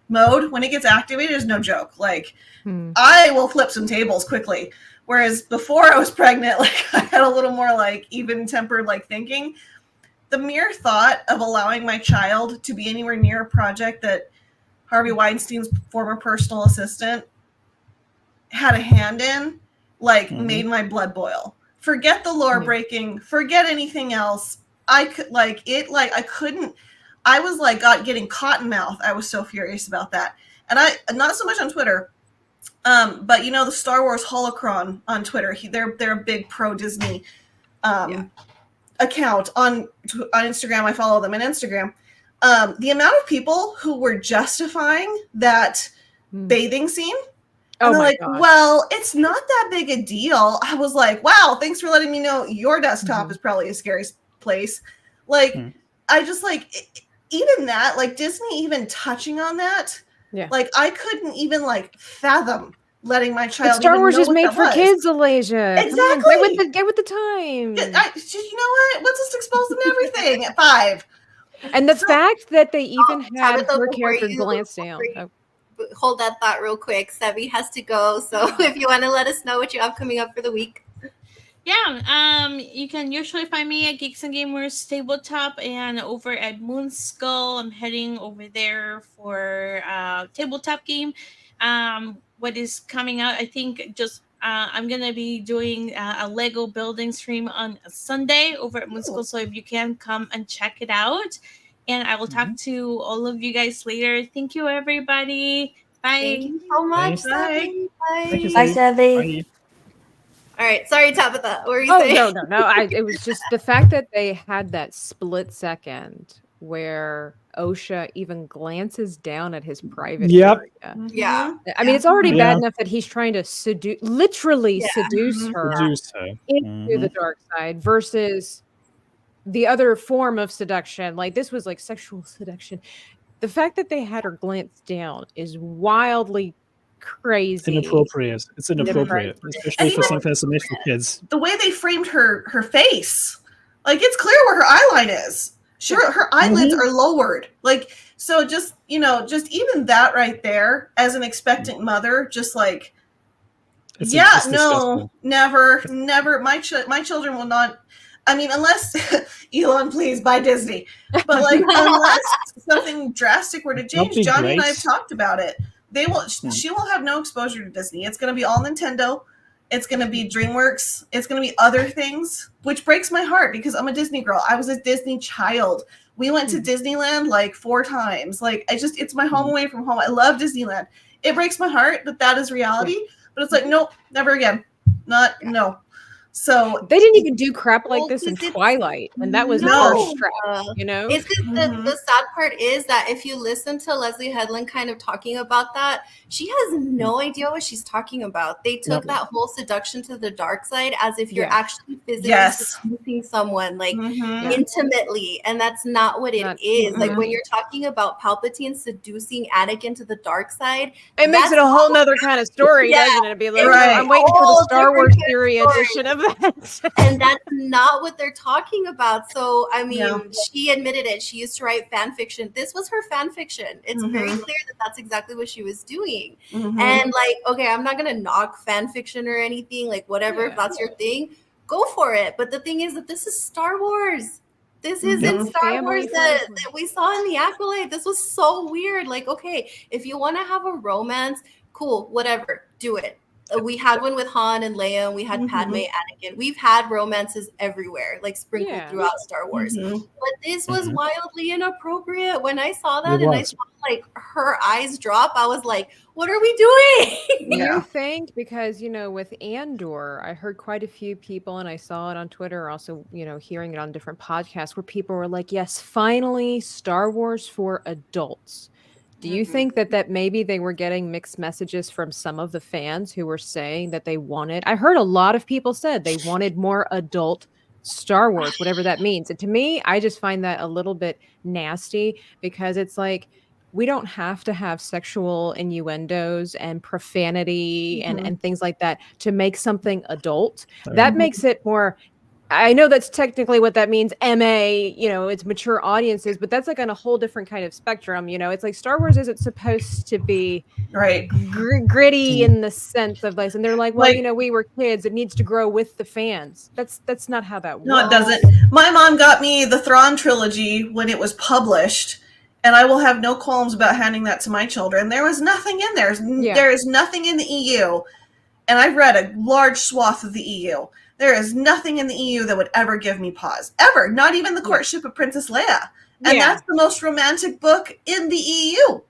mode, when it gets activated, is no joke. Like, I will flip some tables quickly. Whereas before I was pregnant, like, I had a little more like even-tempered like thinking. The mere thought of allowing my child to be anywhere near a project that Harvey Weinstein's former personal assistant had a hand in, like, made my blood boil. Forget the lore breaking, forget anything else. I couldn't, I was like getting cotton mouth. I was so furious about that. And I, not so much on Twitter, but you know, the Star Wars Holocron on Twitter, they're a big pro Disney account on Instagram. I follow them on Instagram. The amount of people who were justifying that bathing scene, and they're like, gosh. well, it's not that big a deal. I was like, wow, thanks for letting me know your desktop is probably a scary place. Like, I just like, even that, like Disney even touching on that, like I couldn't even like fathom letting my child. But Star Wars is made for was. Kids, Aleja. Exactly. Get with the time. You know what? Let's just expose them to everything at 5. And the fact that they even had Tabitha, her before character you- glance down. Hold that thought real quick. Sevvy has to go. So if you want to let us know what you have coming up for the week. Yeah, you can usually find me at Geeks and Gamers Tabletop and over at MoonSkull. I'm heading over there for tabletop game. What is coming out, I think just I'm going to be doing a Lego building stream on Sunday over at MoonSkull. So if you can come and check it out. And I will talk to all of you guys later. Thank you, everybody. Bye. Thank you so much. Bye. Bye. Bye, Sevvy. All right. Sorry, Tabitha. What were you Oh, saying? no. It was just the fact that they had that split second where Osha even glances down at his private area. Yeah. I mean, it's already bad enough that he's trying to seduce her into the dark side versus the other form of seduction. Like this was like sexual seduction. The fact that they had her glance down is wildly crazy. Inappropriate. It's inappropriate, especially for something that's made for kids. The way they framed her face, like it's clear where her eyeline is. Sure, her eyelids are lowered. Like, so just, just even that right there as an expectant mother, just like, It's no, never. My children will not. I mean, unless Elon, please buy Disney. But like, unless something drastic were to change, Johnny and I have talked about it. They will. She will have no exposure to Disney. It's going to be all Nintendo. It's going to be DreamWorks. It's going to be other things, which breaks my heart because I'm a Disney girl. I was a Disney child. We went to Disneyland like 4 times. Like, it's my home away from home. I love Disneyland. It breaks my heart that is reality. But it's like, nope, never again. No. So they didn't even do crap like this in Twilight, and that was our stretch, It's because the sad part is that if you listen to Leslie Headland kind of talking about that, she has no idea what she's talking about. They took that whole seduction to the dark side as if you're actually physically seducing someone like intimately, and that's not what it is. Like when you're talking about Palpatine seducing Anakin to the dark side, it makes it a whole nother kind of story, doesn't it? Be like, I'm waiting for the Star Wars theory edition of and that's not what they're talking about. So I mean, she admitted it. She used to write fan fiction. This was her fan fiction. It's very clear that that's exactly what she was doing. And like, okay, I'm not gonna knock fan fiction or anything. Like, whatever, if that's your thing, go for it. But the thing is that this is Star Wars. This isn't Star Wars that we saw in the Acolyte. This was so weird. Like, okay, if you want to have a romance, cool, whatever, do it. We had one with Han and Leia, and we had Padme, Anakin. We've had romances everywhere, like sprinkled throughout Star Wars. But this was wildly inappropriate. When I saw that and I saw like her eyes drop, I was like, what are we doing? You think, because with Andor, I heard quite a few people, and I saw it on Twitter, also hearing it on different podcasts, where people were like, yes, finally Star Wars for adults. Do you think that maybe they were getting mixed messages from some of the fans who were saying that they wanted? I heard a lot of people said they wanted more adult Star Wars, whatever that means. And to me, I just find that a little bit nasty because it's like, we don't have to have sexual innuendos and profanity and things like that to make something adult. That makes it more... I know that's technically what that means, MA, it's mature audiences, but that's like on a whole different kind of spectrum. It's like Star Wars isn't supposed to be gritty in the sense of like, and they're like, well, we were kids. It needs to grow with the fans. That's not how that works. No, it doesn't. My mom got me the Thrawn trilogy when it was published, and I will have no qualms about handing that to my children. There was nothing in there. There is nothing in the EU, and I've read a large swath of the EU. There is nothing in the EU that would ever give me pause. Ever. Not even the courtship of Princess Leia. And that's the most romantic book in the EU.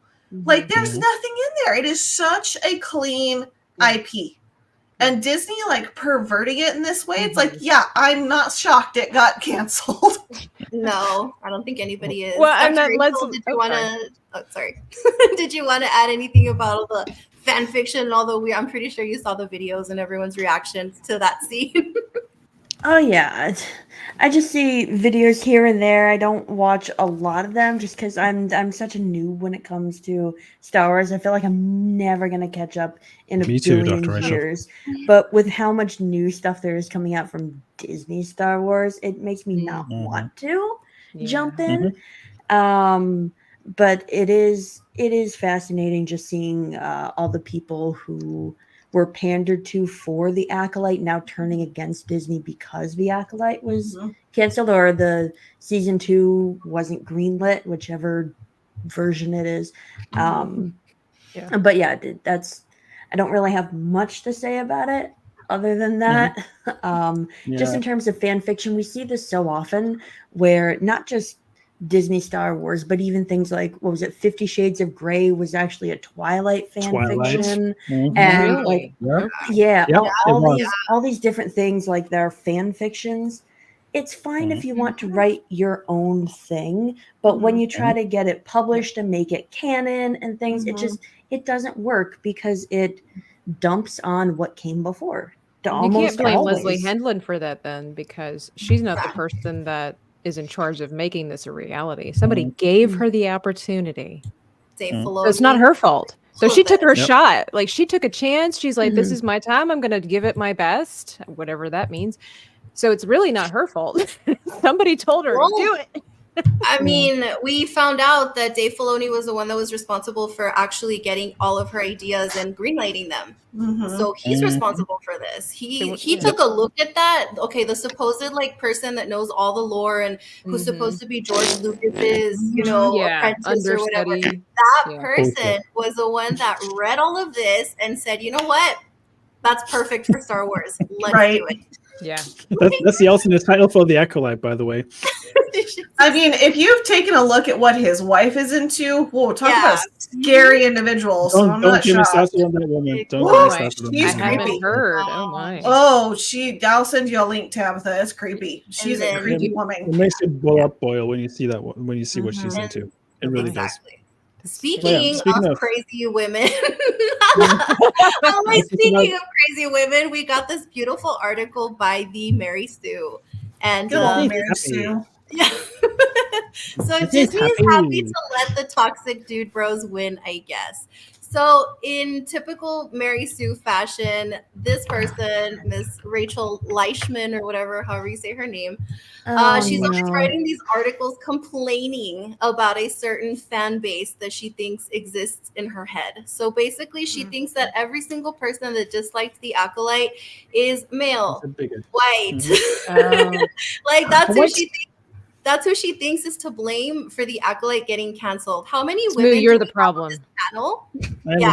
Like, there's nothing in there. It is such a clean IP. And Disney, like, perverting it in this way, it's like, yeah, I'm not shocked it got canceled. No, I don't think anybody is. Well, and Dr. then Rachel, did you want to? Oh, sorry. Did you want to add anything about all the fan fiction? Although I'm pretty sure you saw the videos and everyone's reactions to that scene. Oh yeah, I just see videos here and there. I don't watch a lot of them just because I'm such a noob when it comes to Star Wars. I feel like I'm never gonna catch up in a billion years. But with how much new stuff there is coming out from Disney Star Wars, it makes me not want to jump in. But it is fascinating just seeing all the people who were pandered to for the Acolyte now turning against Disney because the Acolyte was canceled or the season 2 wasn't greenlit, whichever version it is. But yeah, I don't really have much to say about it other than that. Just in terms of fan fiction, we see this so often where not just Disney Star Wars, but even things like, what was it, 50 Shades of Grey was actually a Twilight fan fiction. And like all these different things, like there are fan fictions. It's fine if you want to write your own thing, but when you try to get it published and make it canon and things, it doesn't work because it dumps on what came before. You can't blame Leslie Hendlin for that then, because she's not the person that is in charge of making this a reality. Somebody gave her the opportunity. So it's not her fault. So she took her shot. Like, she took a chance. She's like, this is my time. I'm going to give it my best, whatever that means. So it's really not her fault. Somebody told her to do it. I mean, we found out that Dave Filoni was the one that was responsible for actually getting all of her ideas and greenlighting them. So he's responsible for this. He took a look at that. Okay, the supposed like person that knows all the lore and who's supposed to be George Lucas's, apprentice or whatever. That person was the one that read all of this and said, you know what? That's perfect for Star Wars. Let's do it. Yeah, that's the alternate title for the Acolyte, by the way. I mean, if you've taken a look at what his wife is into, whoa, talk about a scary individual. So I'm not give me shocked. on that woman. Don't give me on She's that creepy. Haven't heard. Oh my. Oh, I'll send you a link, Tabitha. It's creepy. She's a creepy woman. It makes it boil when you see that. When you see what she's into, it really does. Speaking of crazy women, speaking of crazy women, we got this beautiful article by the Mary Sue. And Mary Sue. Yeah. So Disney is happy to let the toxic dude bros win, I guess. So in typical Mary Sue fashion, this person, Miss Rachel Leishman or whatever, however you say her name, she's always writing these articles complaining about a certain fan base that she thinks exists in her head. So basically, she thinks that every single person that disliked the Acolyte is male, white. Like that's who she thinks. That's who she thinks is to blame for the Acolyte getting canceled. How many women? You're the problem. On this panel?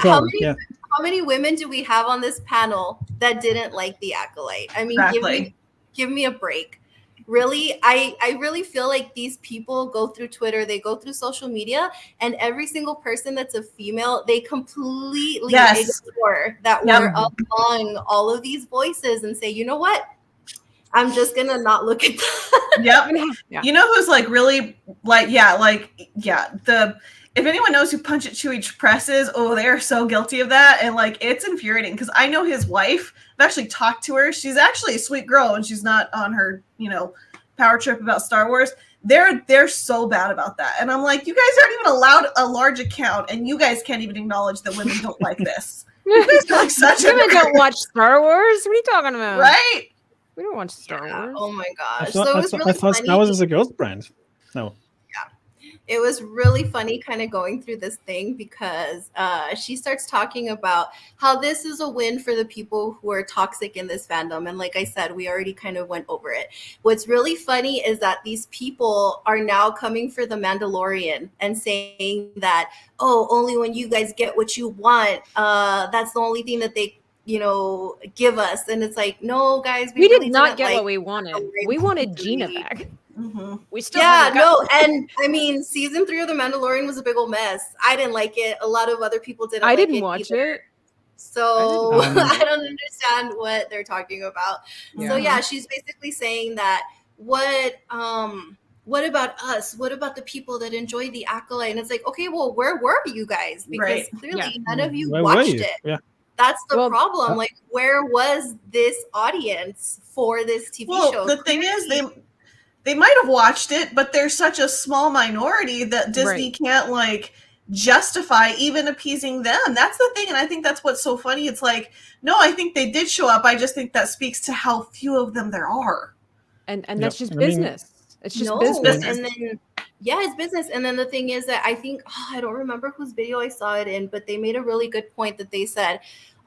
How many women do we have on this panel that didn't like the Acolyte? I mean, give me a break. Really, I really feel like these people go through Twitter, they go through social media, and every single person that's a female, they completely ignore that we're among all of these voices and say, you know what? I'm just gonna not look at that. You know who's like really if anyone knows who Punch It Chewy Press is, they are so guilty of that, and like it's infuriating because I know his wife. I've actually talked to her. She's actually a sweet girl, and she's not on her power trip about Star Wars. They're so bad about that, and I'm like, you guys aren't even allowed a large account, and you guys can't even acknowledge that women don't like this. You guys are like such women don't watch Star Wars. What are you talking about? Right? We don't watch Star Wars. Oh my gosh. I thought Star Wars is a girl's brand. No. Yeah. It was really funny kind of going through this thing because she starts talking about how this is a win for the people who are toxic in this fandom. And like I said, we already kind of went over it. What's really funny is that these people are now coming for the Mandalorian and saying that, only when you guys get what you want, that's the only thing that they give us. And it's like, no guys, we did not get what we wanted. We wanted Gina back. We still Yeah, haven't got- no, and I mean, season 3 of The Mandalorian was a big old mess. I didn't like it. A lot of other people didn't. I like didn't it watch either. it. So I I don't understand what they're talking about. So yeah, she's basically saying that what about us? What about the people that enjoy the Acolyte? And it's like, okay, well, where were you guys? Because clearly none of you Where were watched you? it. Yeah. That's the Well, problem. Like, where was this audience for this TV show? The thing is, they might have watched it, but they're such a small minority that Disney can't like justify even appeasing them. That's the thing, and I think that's what's so funny. It's like, no, I think they did show up. I just think that speaks to how few of them there are. And that's just I mean, business. It's just No, business. and then it's business. And then the thing is that I think I don't remember whose video I saw it in, but they made a really good point that they said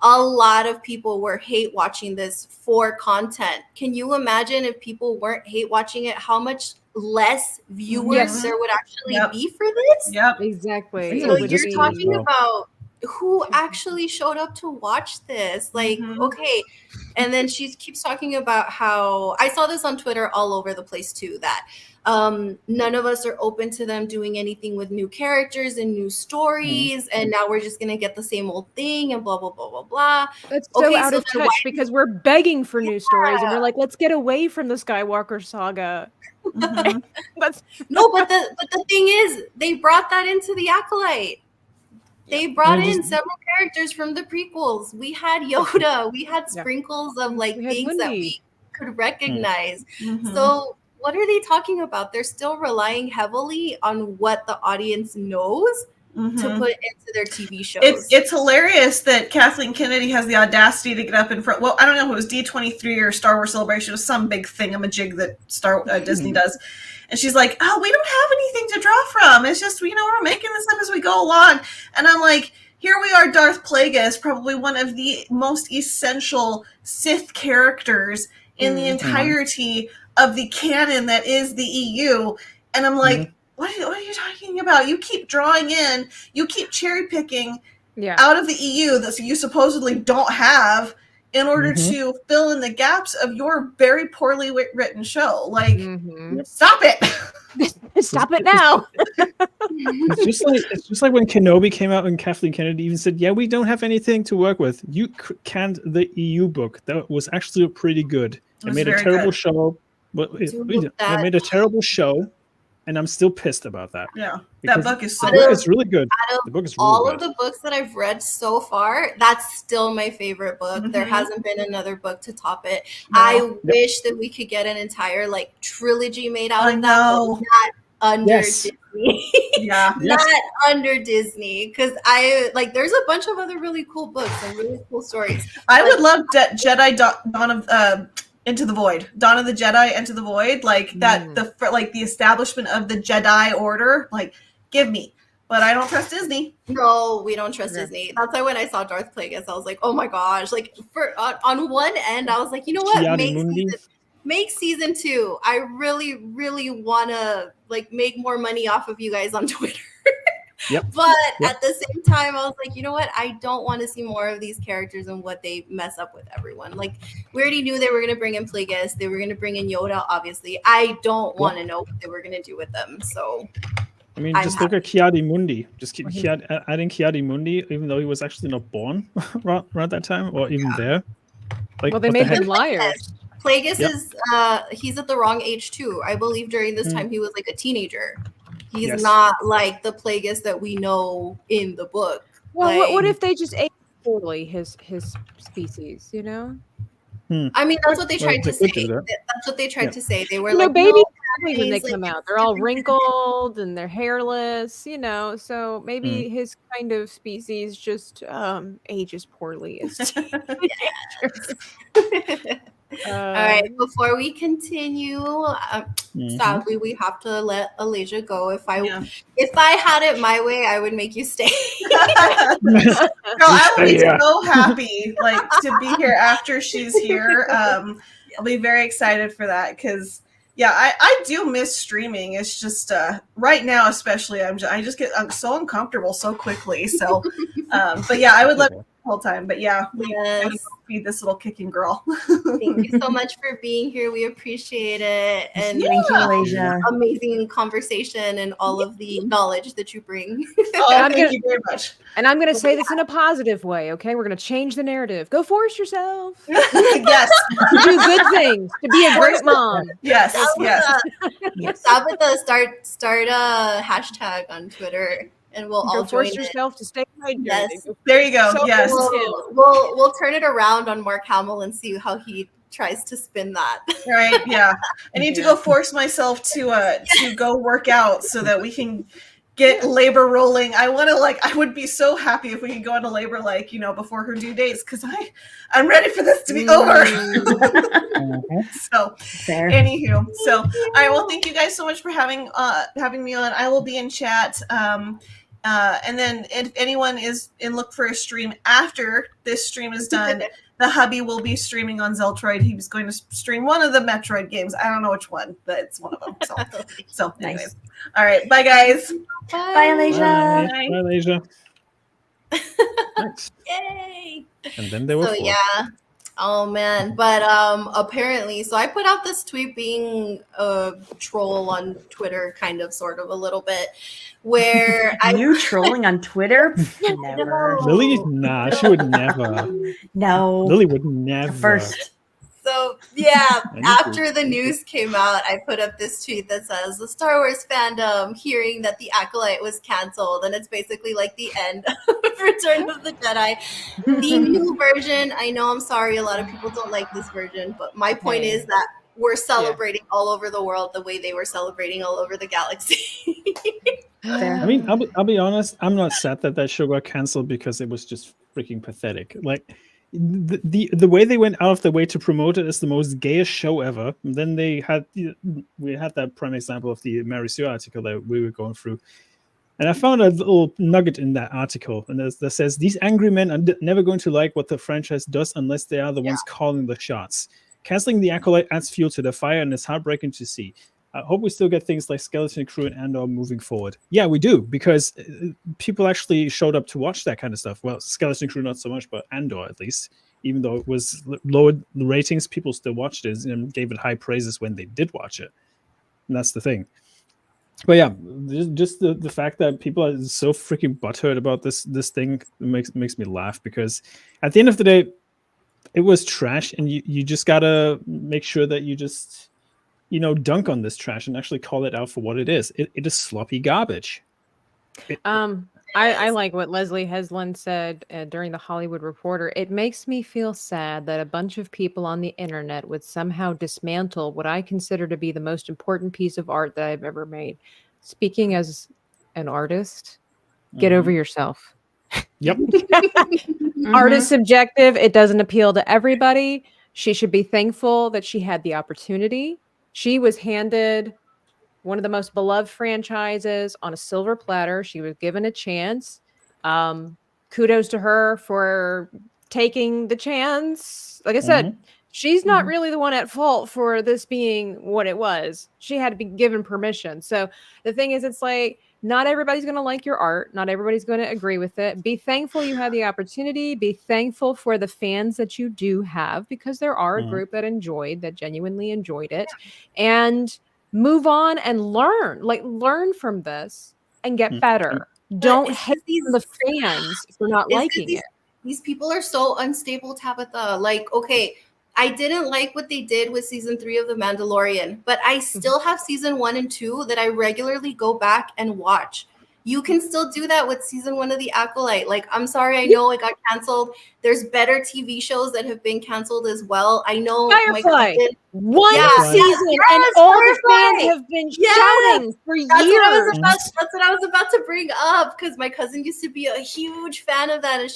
a lot of people were hate watching this for content. Can you imagine if people weren't hate watching it, how much less viewers there would actually be for this? Yep, exactly. So you're talking about who actually showed up to watch this. Like, okay. And then she keeps talking about how I saw this on Twitter all over the place too, that none of us are open to them doing anything with new characters and new stories. And now we're just going to get the same old thing and blah, blah, blah, blah, blah. That's so out of touch because we're begging for new stories and we're like, let's get away from the Skywalker saga. But the thing is, they brought that into the Acolyte. They brought in several characters from the prequels. We had Yoda. We had sprinkles of like things that we could recognize. So what are they talking about? They're still relying heavily on what the audience knows to put into their TV shows. It's hilarious that Kathleen Kennedy has the audacity to get up in front. Well, I don't know if it was D23 or Star Wars Celebration. It was some big thingamajig that Disney does. And she's like, oh, we don't have anything to draw from. It's just, we're making this up as we go along. And I'm like, here we are, Darth Plagueis, probably one of the most essential Sith characters in the entirety of the canon that is the EU. And I'm like, what are you talking about? You keep drawing in, you keep cherry picking out of the EU that you supposedly don't have in order to fill in the gaps of your very poorly written show. Like, stop it. Stop it now. It's just like when Kenobi came out and Kathleen Kennedy even said, yeah, we don't have anything to work with. You canned the EU book. That was actually pretty good. It made a terrible show. But it made a terrible show. And I'm still pissed about that. Yeah, that book is so good. It's really good. The book is really all good. of the books that I've read so far, that's still my favorite book. There hasn't been another book to top it. No. I wish that we could get an entire like trilogy made out of that book, not under Disney. Not under Disney, because I like. There's a bunch of other really cool books and really cool stories. I would love Jedi Dawn of. Into the Void, Dawn of the Jedi, Into the Void, like that, the establishment of the Jedi Order, like, give me. But I don't trust Disney. No, we don't trust Disney. That's why when I saw Darth Plagueis, I was like, oh my gosh! Like, on one end, I was like, you know what? Make season 2. I really, really want to like make more money off of you guys on Twitter. But at the same time, I was like, you know what? I don't want to see more of these characters and what they mess up with everyone. Like, we already knew they were going to bring in Plagueis. They were going to bring in Yoda, obviously. I don't want to know what they were going to do with them. So, I mean, just look at Ki-Adi-Mundi. Just keep adding Ki-Adi-Mundi, even though he was actually not born around that time or even there. Like, well, they made him liars. Plagueis is, he's at the wrong age too. I believe during this time he was like a teenager. He's not like the Plagueis that we know in the book. Well, like, what if they just ate poorly his species, you know? I mean, that's what they tried to say. That's what they tried to say. They were like, babies when they come out, they're all wrinkled and they're hairless, you know. So maybe his kind of species just ages poorly as teenagers. All right, before we continue, sadly we have to let Aleja go. If I had it my way, I would make you stay. Girl, I would be so happy like to be here after she's here. I'll be very excited for that because I do miss streaming. It's just right now especially I'm so uncomfortable so quickly. So but yeah, I would love whole time. But yeah, we gotta go feed this little kicking girl. Thank you so much for being here. We appreciate it. And Thank you, Aleja. amazing conversation and all of the knowledge that you bring. Oh, thank you very much. And I'm going to say this in a positive way, okay? We're going to change the narrative. Go force yourself. Yes. To do good things. To be a great mom. Yes. Yes. Yes. Tabitha, start a hashtag on Twitter, and we'll all Go force join it. yourself to stay hydrated. Yes. There you go. Yes. We'll turn it around on Mark Hamill and see how he tries to spin that. Right. Yeah. I need to go force myself to go work out so that we can get labor rolling. I would be so happy if we could go into labor before her due dates, because I'm ready for this to be over. So Fair. anywho, so all right, well, thank you guys so much for having me on. I will be in chat. And then if anyone is in look for a stream after this stream is done, the hubby will be streaming on Zeltroid. He was going to stream one of the Metroid games. I don't know which one, but it's one of them. So anyways. Nice. All right. Bye, guys. Bye, Aleja. Bye, Aleja. Nice. Yay! And then there were So four. yeah. Oh man. But apparently, so I put out this tweet being a troll on Twitter, kind of, sort of, a little bit, where You trolling on Twitter? Never. Lily, nah, she would never. No. Lily would never. First. So yeah, Thank after you. the news came out, I put up this tweet that says the Star Wars fandom hearing that the Acolyte was canceled, and it's basically like the end of Return of the Jedi. The new version, I know, I'm sorry, a lot of people don't like this version, but my point is that we're celebrating all over the world the way they were celebrating all over the galaxy. Fair. I mean, I'll be honest. I'm not sad that show got canceled because it was just freaking pathetic. Like the way they went out of the way to promote it is the most gayest show ever. And then we had that prime example of the Mary Sue article that we were going through. And I found a little nugget in that article, and that says these angry men are never going to like what the franchise does unless they are the ones calling the shots. Canceling the Acolyte adds fuel to the fire, and it's heartbreaking to see. I hope we still get things like Skeleton Crew and Andor moving forward. Yeah, we do, because people actually showed up to watch that kind of stuff. Well, Skeleton Crew not so much, but Andor at least. Even though it was lowered the ratings, people still watched it and gave it high praises when they did watch it. And that's the thing. But yeah, just the fact that people are so freaking butthurt about this thing makes me laugh, because at the end of the day, it was trash, and you just gotta make sure that you just dunk on this trash and actually call it out for what it is. It is sloppy garbage. I like what Leslie Heslin said during the Hollywood Reporter. It makes me feel sad that a bunch of people on the internet would somehow dismantle what I consider to be the most important piece of art that I've ever made. Speaking as an artist, get over yourself. Yep. Art is subjective. It doesn't appeal to everybody. She should be thankful that she had the opportunity. She was handed one of the most beloved franchises on a silver platter. She was given a chance. Kudos to her for taking the chance. Like I said, she's not really the one at fault for this being what it was. She had to be given permission. So the thing is, it's like, not everybody's going to like your art. Not everybody's going to agree with it. Be thankful you had the opportunity. Be thankful for the fans that you do have, because there are a group that genuinely enjoyed it. And move on and learn from this and get better. Don't hate the fans for not liking it. These people are so unstable, Tabitha. Like, okay, I didn't like what they did with season 3 of The Mandalorian, but I still have season 1 and 2 that I regularly go back and watch. You can still do that with season 1 of The Acolyte. Like, I'm sorry, I know it got canceled. There's better TV shows that have been canceled as well. I know Firefly. One season, and all the fans have been shouting for years. That's what I was about to bring up, because my cousin used to be a huge fan of that, and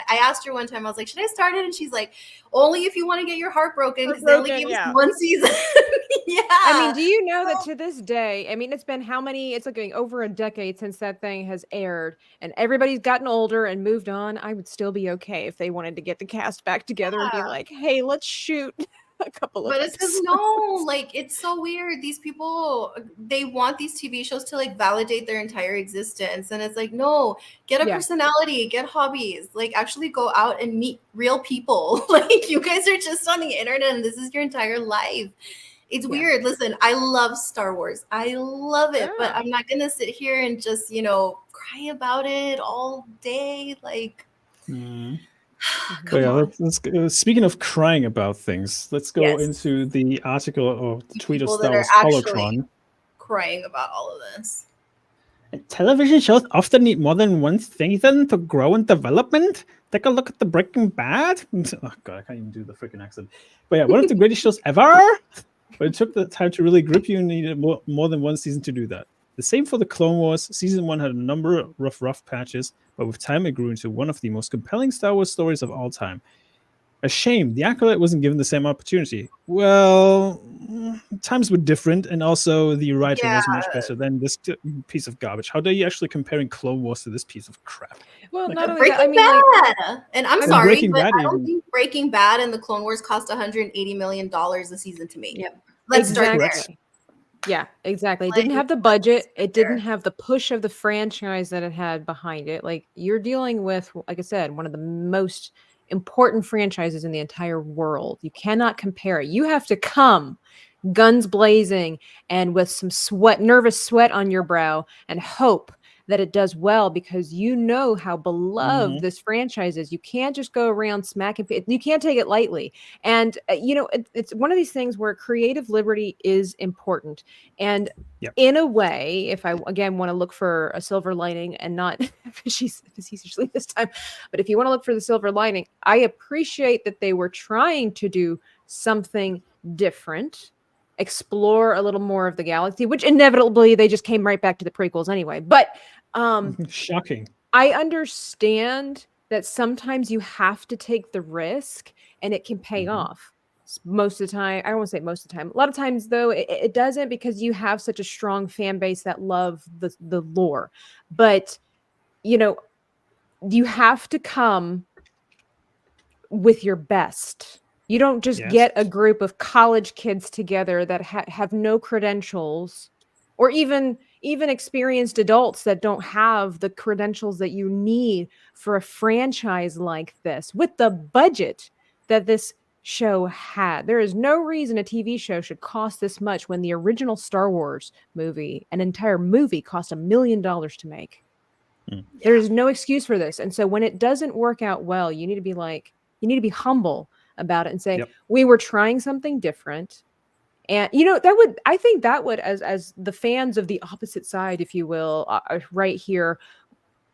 I asked her one time, I was like, should I start it? And she's like, only if you want to get your heart broken, because they only gave us one season. I mean, do you know that to this day, I mean, it's been it's like over a decade since that thing has aired, and everybody's gotten older and moved on. I would still be okay if they wanted to get the cast back together and be like, hey, let's shoot a couple of But it's because no, like it's so weird. These people, they want these TV shows to like validate their entire existence, and it's like, no, get a personality, get hobbies, like actually go out and meet real people. Like you guys are just on the internet, and this is your entire life. It's weird. Listen, I love Star Wars. I love it, but I'm not gonna sit here and just cry about it all day. Like. But yeah, speaking of crying about things, let's go into the article or the tweet of Star Wars Holocron. Crying about all of this. Television shows often need more than one season to grow in development. Take a look at the Breaking Bad. Oh god, I can't even do the freaking accent. But yeah, one of the greatest shows ever. But it took the time to really grip you and needed more than one season to do that. The same for the Clone Wars. Season 1 had a number of rough patches, but with time it grew into one of the most compelling Star Wars stories of all time. A shame the Acolyte wasn't given the same opportunity. Well, times were different, and also the writing was much better than this piece of garbage. How dare you actually comparing Clone Wars to this piece of crap? Well, like, not only Breaking that, I mean, Bad. And I'm sorry, Breaking but Bad I don't think Breaking Bad and the Clone Wars cost $180 million a season to make. Yep. Let's start there. Yeah, exactly. It didn't have the budget. It didn't have the push of the franchise that it had behind it. Like you're dealing with, like I said, one of the most important franchises in the entire world. You cannot compare it. You have to come guns blazing and with some nervous sweat on your brow and hope that it does well because you know how beloved this franchise is. You can't just go around smacking. You can't take it lightly. And, it's one of these things where creative liberty is important. And in a way, if I, again, want to look for a silver lining and not facetiously this time, but if you want to look for the silver lining, I appreciate that they were trying to do something different, explore a little more of the galaxy, which inevitably they just came right back to the prequels anyway. But shocking. I understand that sometimes you have to take the risk and it can pay off. Most of the time, I won't say most of the time. A lot of times, though, it doesn't because you have such a strong fan base that love the lore. But, you have to come with your best. You don't just get a group of college kids together that have no credentials or even experienced adults that don't have the credentials that you need for a franchise like this with the budget that this show had. There is no reason a TV show should cost this much when the original Star Wars movie, an entire movie, cost $1 million to make. There's no excuse for this. And so when it doesn't work out well, you need to be humble about it and say, we were trying something different. And, I think that would, as the fans of the opposite side, if you will, right here,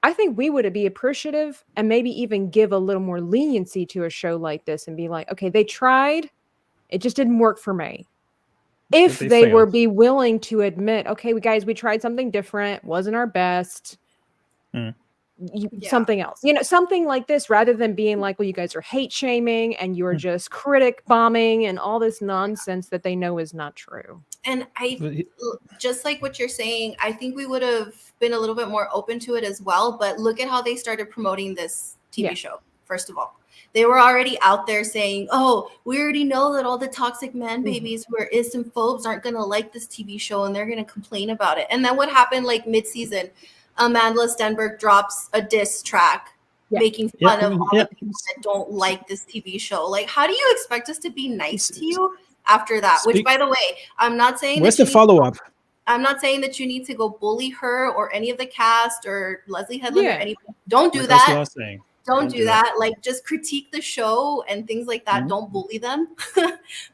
I think we would be appreciative and maybe even give a little more leniency to a show like this and be like, okay, they tried, it just didn't work for me. If they were be willing to admit, okay, we tried something different, wasn't our best. Something else, something like this, rather than being like, well, you guys are hate shaming and you're just critic bombing and all this nonsense that they know is not true. And I just like what you're saying, I think we would have been a little bit more open to it as well. But look at how they started promoting this TV show. First of all, they were already out there saying, oh, we already know that all the toxic man babies who are islamphobes aren't going to like this TV show and they're going to complain about it. And then what happened like mid-season? Amanda Stenberg drops a diss track making fun of all the people that don't like this TV show. Like, how do you expect us to be nice to you after that? Which, by the way, I'm not saying where's the follow-up? I'm not saying that you need to go bully her or any of the cast or Leslie Headland or anybody. Don't do that. That's what I'm saying. Don't do that. Like, just critique the show and things like that. Don't bully them.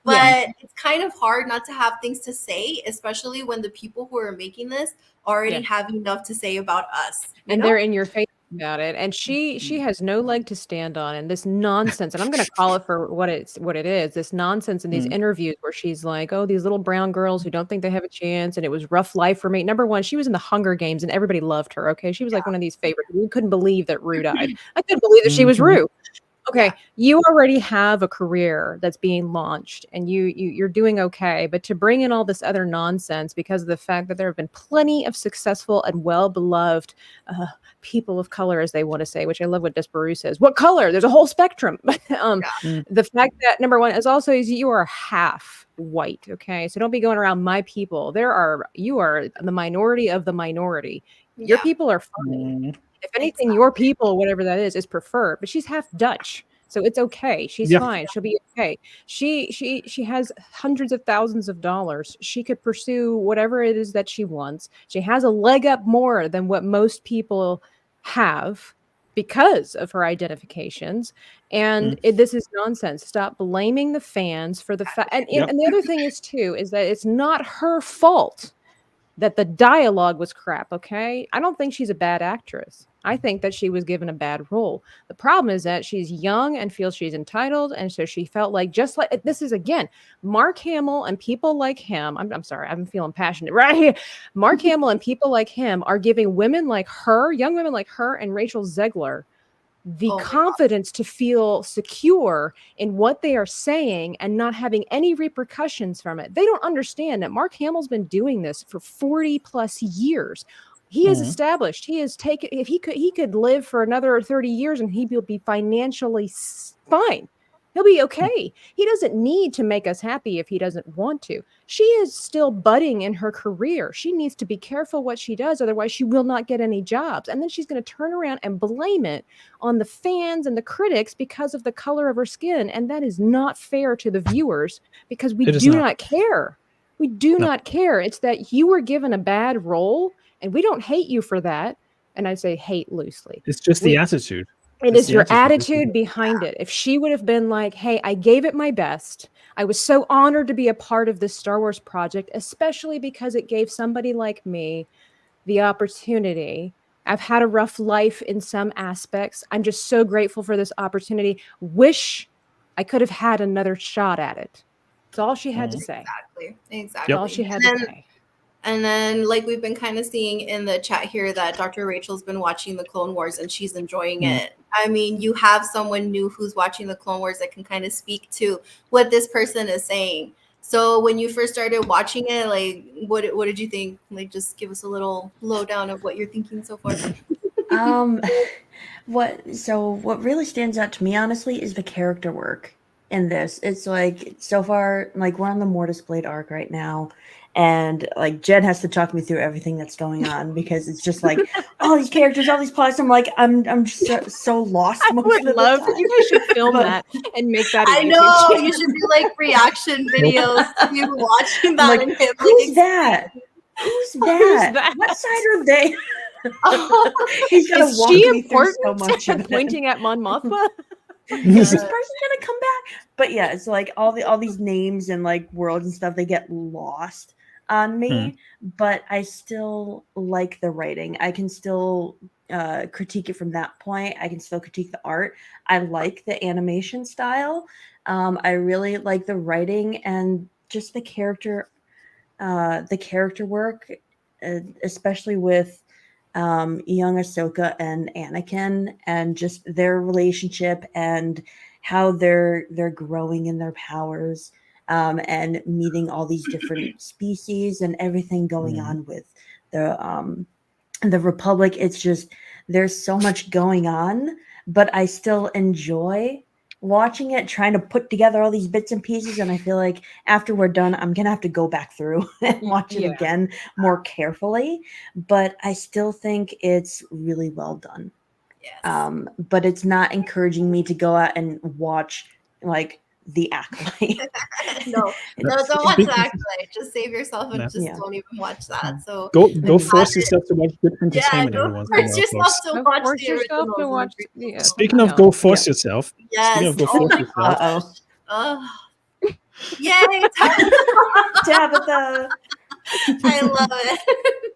But it's kind of hard not to have things to say, especially when the people who are making this already have enough to say about us. And they're in your face about it. And she has no leg to stand on. And this nonsense, and I'm going to call it for what it is, this nonsense in these interviews where she's like, oh, these little brown girls who don't think they have a chance. And it was rough life for me. Number one, she was in the Hunger Games and everybody loved her. Okay. She was like one of these favorites. We couldn't believe that Rue died. I couldn't believe that she was Rue. Okay, you already have a career that's being launched, and you're doing okay. But to bring in all this other nonsense because of the fact that there have been plenty of successful and well-beloved people of color, as they want to say, which I love what Desperu says. What color? There's a whole spectrum. The fact that number one is also is you are half white. Okay, so don't be going around my people. You are the minority of the minority. Your people are fine. If anything, your people, whatever that is preferred. But she's half Dutch, so it's okay. She's fine. She'll be okay. She has hundreds of thousands of dollars. She could pursue whatever it is that she wants. She has a leg up more than what most people have because of her identifications. And this is nonsense. Stop blaming the fans for the fact. And the other thing is too is that it's not her fault that the dialogue was crap, okay? I don't think she's a bad actress. I think that she was given a bad role. The problem is that she's young and feels she's entitled, and so she felt like, just like, this is, again, Mark Hamill and people like him, I'm sorry, I'm feeling passionate right here. Mark Hamill and people like him are giving women like her, young women like her and Rachel Zegler, the confidence to feel secure in what they are saying and not having any repercussions from it. They don't understand that Mark Hamill's been doing this for 40 plus years. He is established. He has taken, if he could live for another 30 years and he will be financially fine. He'll be okay. He doesn't need to make us happy if he doesn't want to. She is still budding in her career. She needs to be careful what she does. Otherwise, she will not get any jobs. And then she's going to turn around and blame it on the fans and the critics because of the color of her skin. And that is not fair to the viewers because we do not care. We do not care. It's that you were given a bad role and we don't hate you for that. And I say hate loosely. It's just the attitude. It is your attitude behind it. If she would have been like, hey, I gave it my best. I was so honored to be a part of this Star Wars project, especially because it gave somebody like me the opportunity. I've had a rough life in some aspects. I'm just so grateful for this opportunity. Wish I could have had another shot at it. That's all she had to say. Exactly. That's all she had to say. And then, like we've been kind of seeing in the chat here that Dr. Rachel's been watching the Clone Wars and she's enjoying it. I mean, you have someone new who's watching the Clone Wars that can kind of speak to what this person is saying. So when you first started watching it, like, what did you think? Like, just give us a little lowdown of what you're thinking so far. What really stands out to me, honestly, is the character work in this. It's like, so far, like, we're on the Mortis Blade arc right now. And like Jen has to talk me through everything that's going on because it's just like all these characters, all these plots. I'm like, I'm just so lost. I would love you guys should film that and make that. I know you should do like reaction videos of you watching that. Like, and him, who's that? Who's that? What side are they? He's gonna walk me through so much. Pointing at Mon Mothma. Is this person gonna come back? But yeah, it's like all these names and like worlds and stuff, they get lost on me, but I still like the writing. I can still critique it from that point. I can still critique the art. I like the animation style. I really like the writing and just the character work, especially with young Ahsoka and Anakin, and just their relationship and how they're growing in their powers. And meeting all these different species and everything going on with the Republic. It's just, there's so much going on, but I still enjoy watching it, trying to put together all these bits and pieces. And I feel like after we're done, I'm going to have to go back through and watch it again more carefully, but I still think it's really well done. Yes. But it's not encouraging me to go out and watch like the Acolyte. No, don't watch the Acolyte. Just save yourself and just don't even watch that. So go force yourself to watch good entertainment every once in a while. Force yourself to watch the originals. Speaking of go force yourself. Yes. Speaking of go force yourself. Yay, Tabitha. I love it.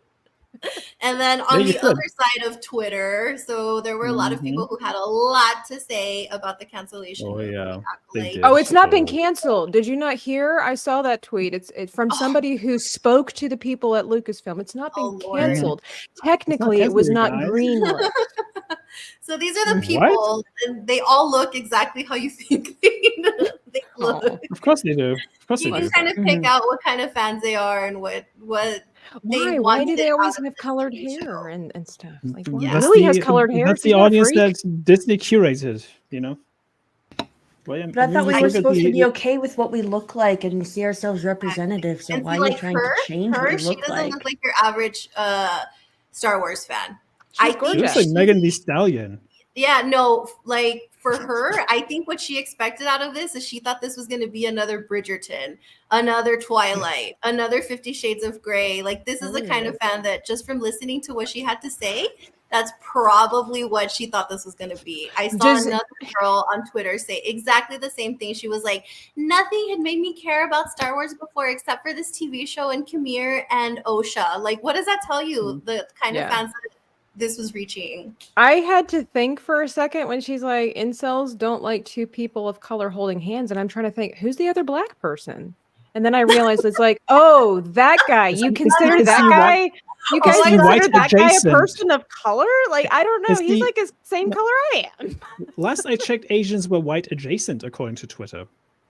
And then on the other side of Twitter, so there were a lot of people who had a lot to say about the cancellation. Oh yeah. Oh, it's not been canceled. Did you not hear? I saw that tweet. It's from somebody who spoke to the people at Lucasfilm. It's not been canceled. Technically, it was not greenlit. So these are the people, and they all look exactly how you think they look. Oh. Of course they do. Of course You they can do. kind of pick out what kind of fans they are and what Why? they Why do wanted they always out of have this colored TV show. hair and stuff? Like, why? Yeah. Lily has colored hair. That's She's the not a audience freak. that Disney curated, you know. Well, But I thought we really were look at supposed to the- be okay with what we look like and see ourselves representative. So And why see, are you like trying to change what we she look doesn't like? look like your average Star Wars fan. She's I She gorgeous. looks like Megan Thee Stallion. Yeah, no, like for her, I think what she expected out of this is she thought this was going to be another Bridgerton, another Twilight, another 50 Shades of Grey. Like, this is the kind of fan that just from listening to what she had to say, that's probably what she thought this was going to be. I saw another girl on Twitter say exactly the same thing. She was like, nothing had made me care about Star Wars before except for this TV show and Kamir and Osha. Like, what does that tell you? The kind of fans that this was reaching. I had to think for a second when she's like, incels don't like two people of color holding hands. And I'm trying to think, who's the other black person? And then I realized it's like, oh, that guy. You consider that guy? You guys consider that guy a person of color? Like, I don't know. He's like the same color I am. Last I checked, Asians were white adjacent, according to Twitter.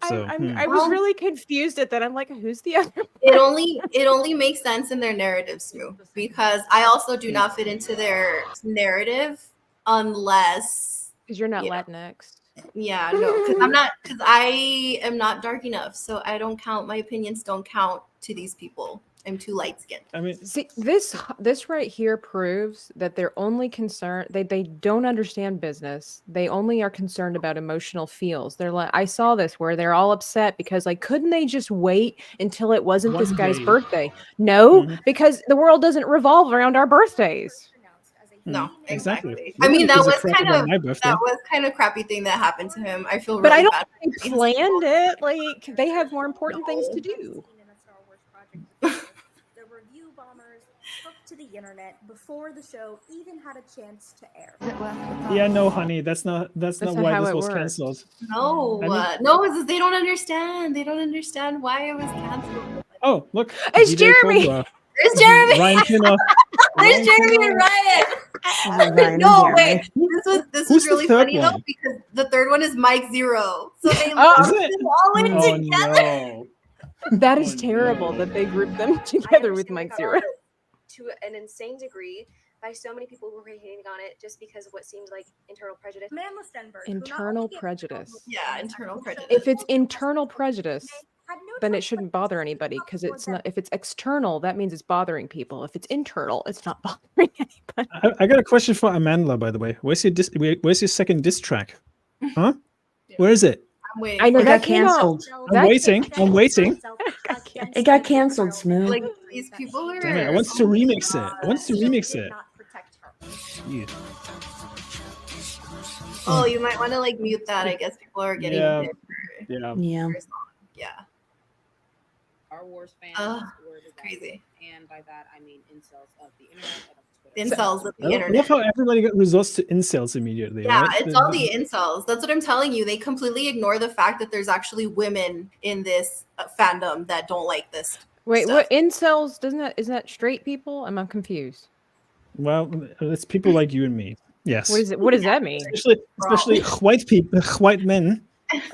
So I was really confused at that. I'm like, who's the other? It only makes sense in their narrative, Smu, because I also do not fit into their narrative unless because you're not Latinx. Yeah, no, because I am not dark enough, so I don't count. My opinions don't count to these people. I'm too light skinned. I mean, see, this right here proves that they're only concerned. They don't understand business. They only are concerned about emotional feels. They're like, I saw this where they're all upset because like, couldn't they just wait until it wasn't this guy's birthday? No, because the world doesn't revolve around our birthdays. No, exactly. I mean, that was kind of crappy thing that happened to him. I feel really but I don't bad. think they planned it. Like they have more important things to do. To the internet before the show even had a chance to air. Yeah, no, honey, that's not why this was canceled. No, no, it's just they don't understand. They don't understand why it was canceled. Oh, look, it's Jeremy. There's Jeremy. Ryan Kinna. There's Jeremy and Ryan. No, wait. This was really funny though because the third one is Mike Zero. So they lumped them all in together. No. That is terrible that they grouped them together with Mike Zero. To an insane degree by so many people who were hating on it just because of what seemed like internal prejudice. Internal prejudice. Yeah, internal prejudice. If it's internal prejudice, then it shouldn't bother anybody because it's not. If it's external, that means it's bothering people. If it's internal, it's not bothering anybody. I got a question for Amanda, by the way. Where's your second diss track? Huh? Where is it? I'm waiting. I know it got canceled. I'm waiting. It got canceled, Smu. Like these people are. Damn it, I want to remix it. Yeah. Oh, you might want to like mute that. I guess people are getting. Yeah. Star Wars fans. Crazy. And by that I mean incels of the internet. Incels of the I internet. love how everybody got resorts to incels immediately. Yeah, right? it's all the incels. That's what I'm telling you. They completely ignore the fact that there's actually women in this fandom that don't like this. Wait, stuff. what incels? Isn't that straight people? I'm confused. Well, it's people like you and me. Yes. What is it? What does that mean? Especially white people, white men.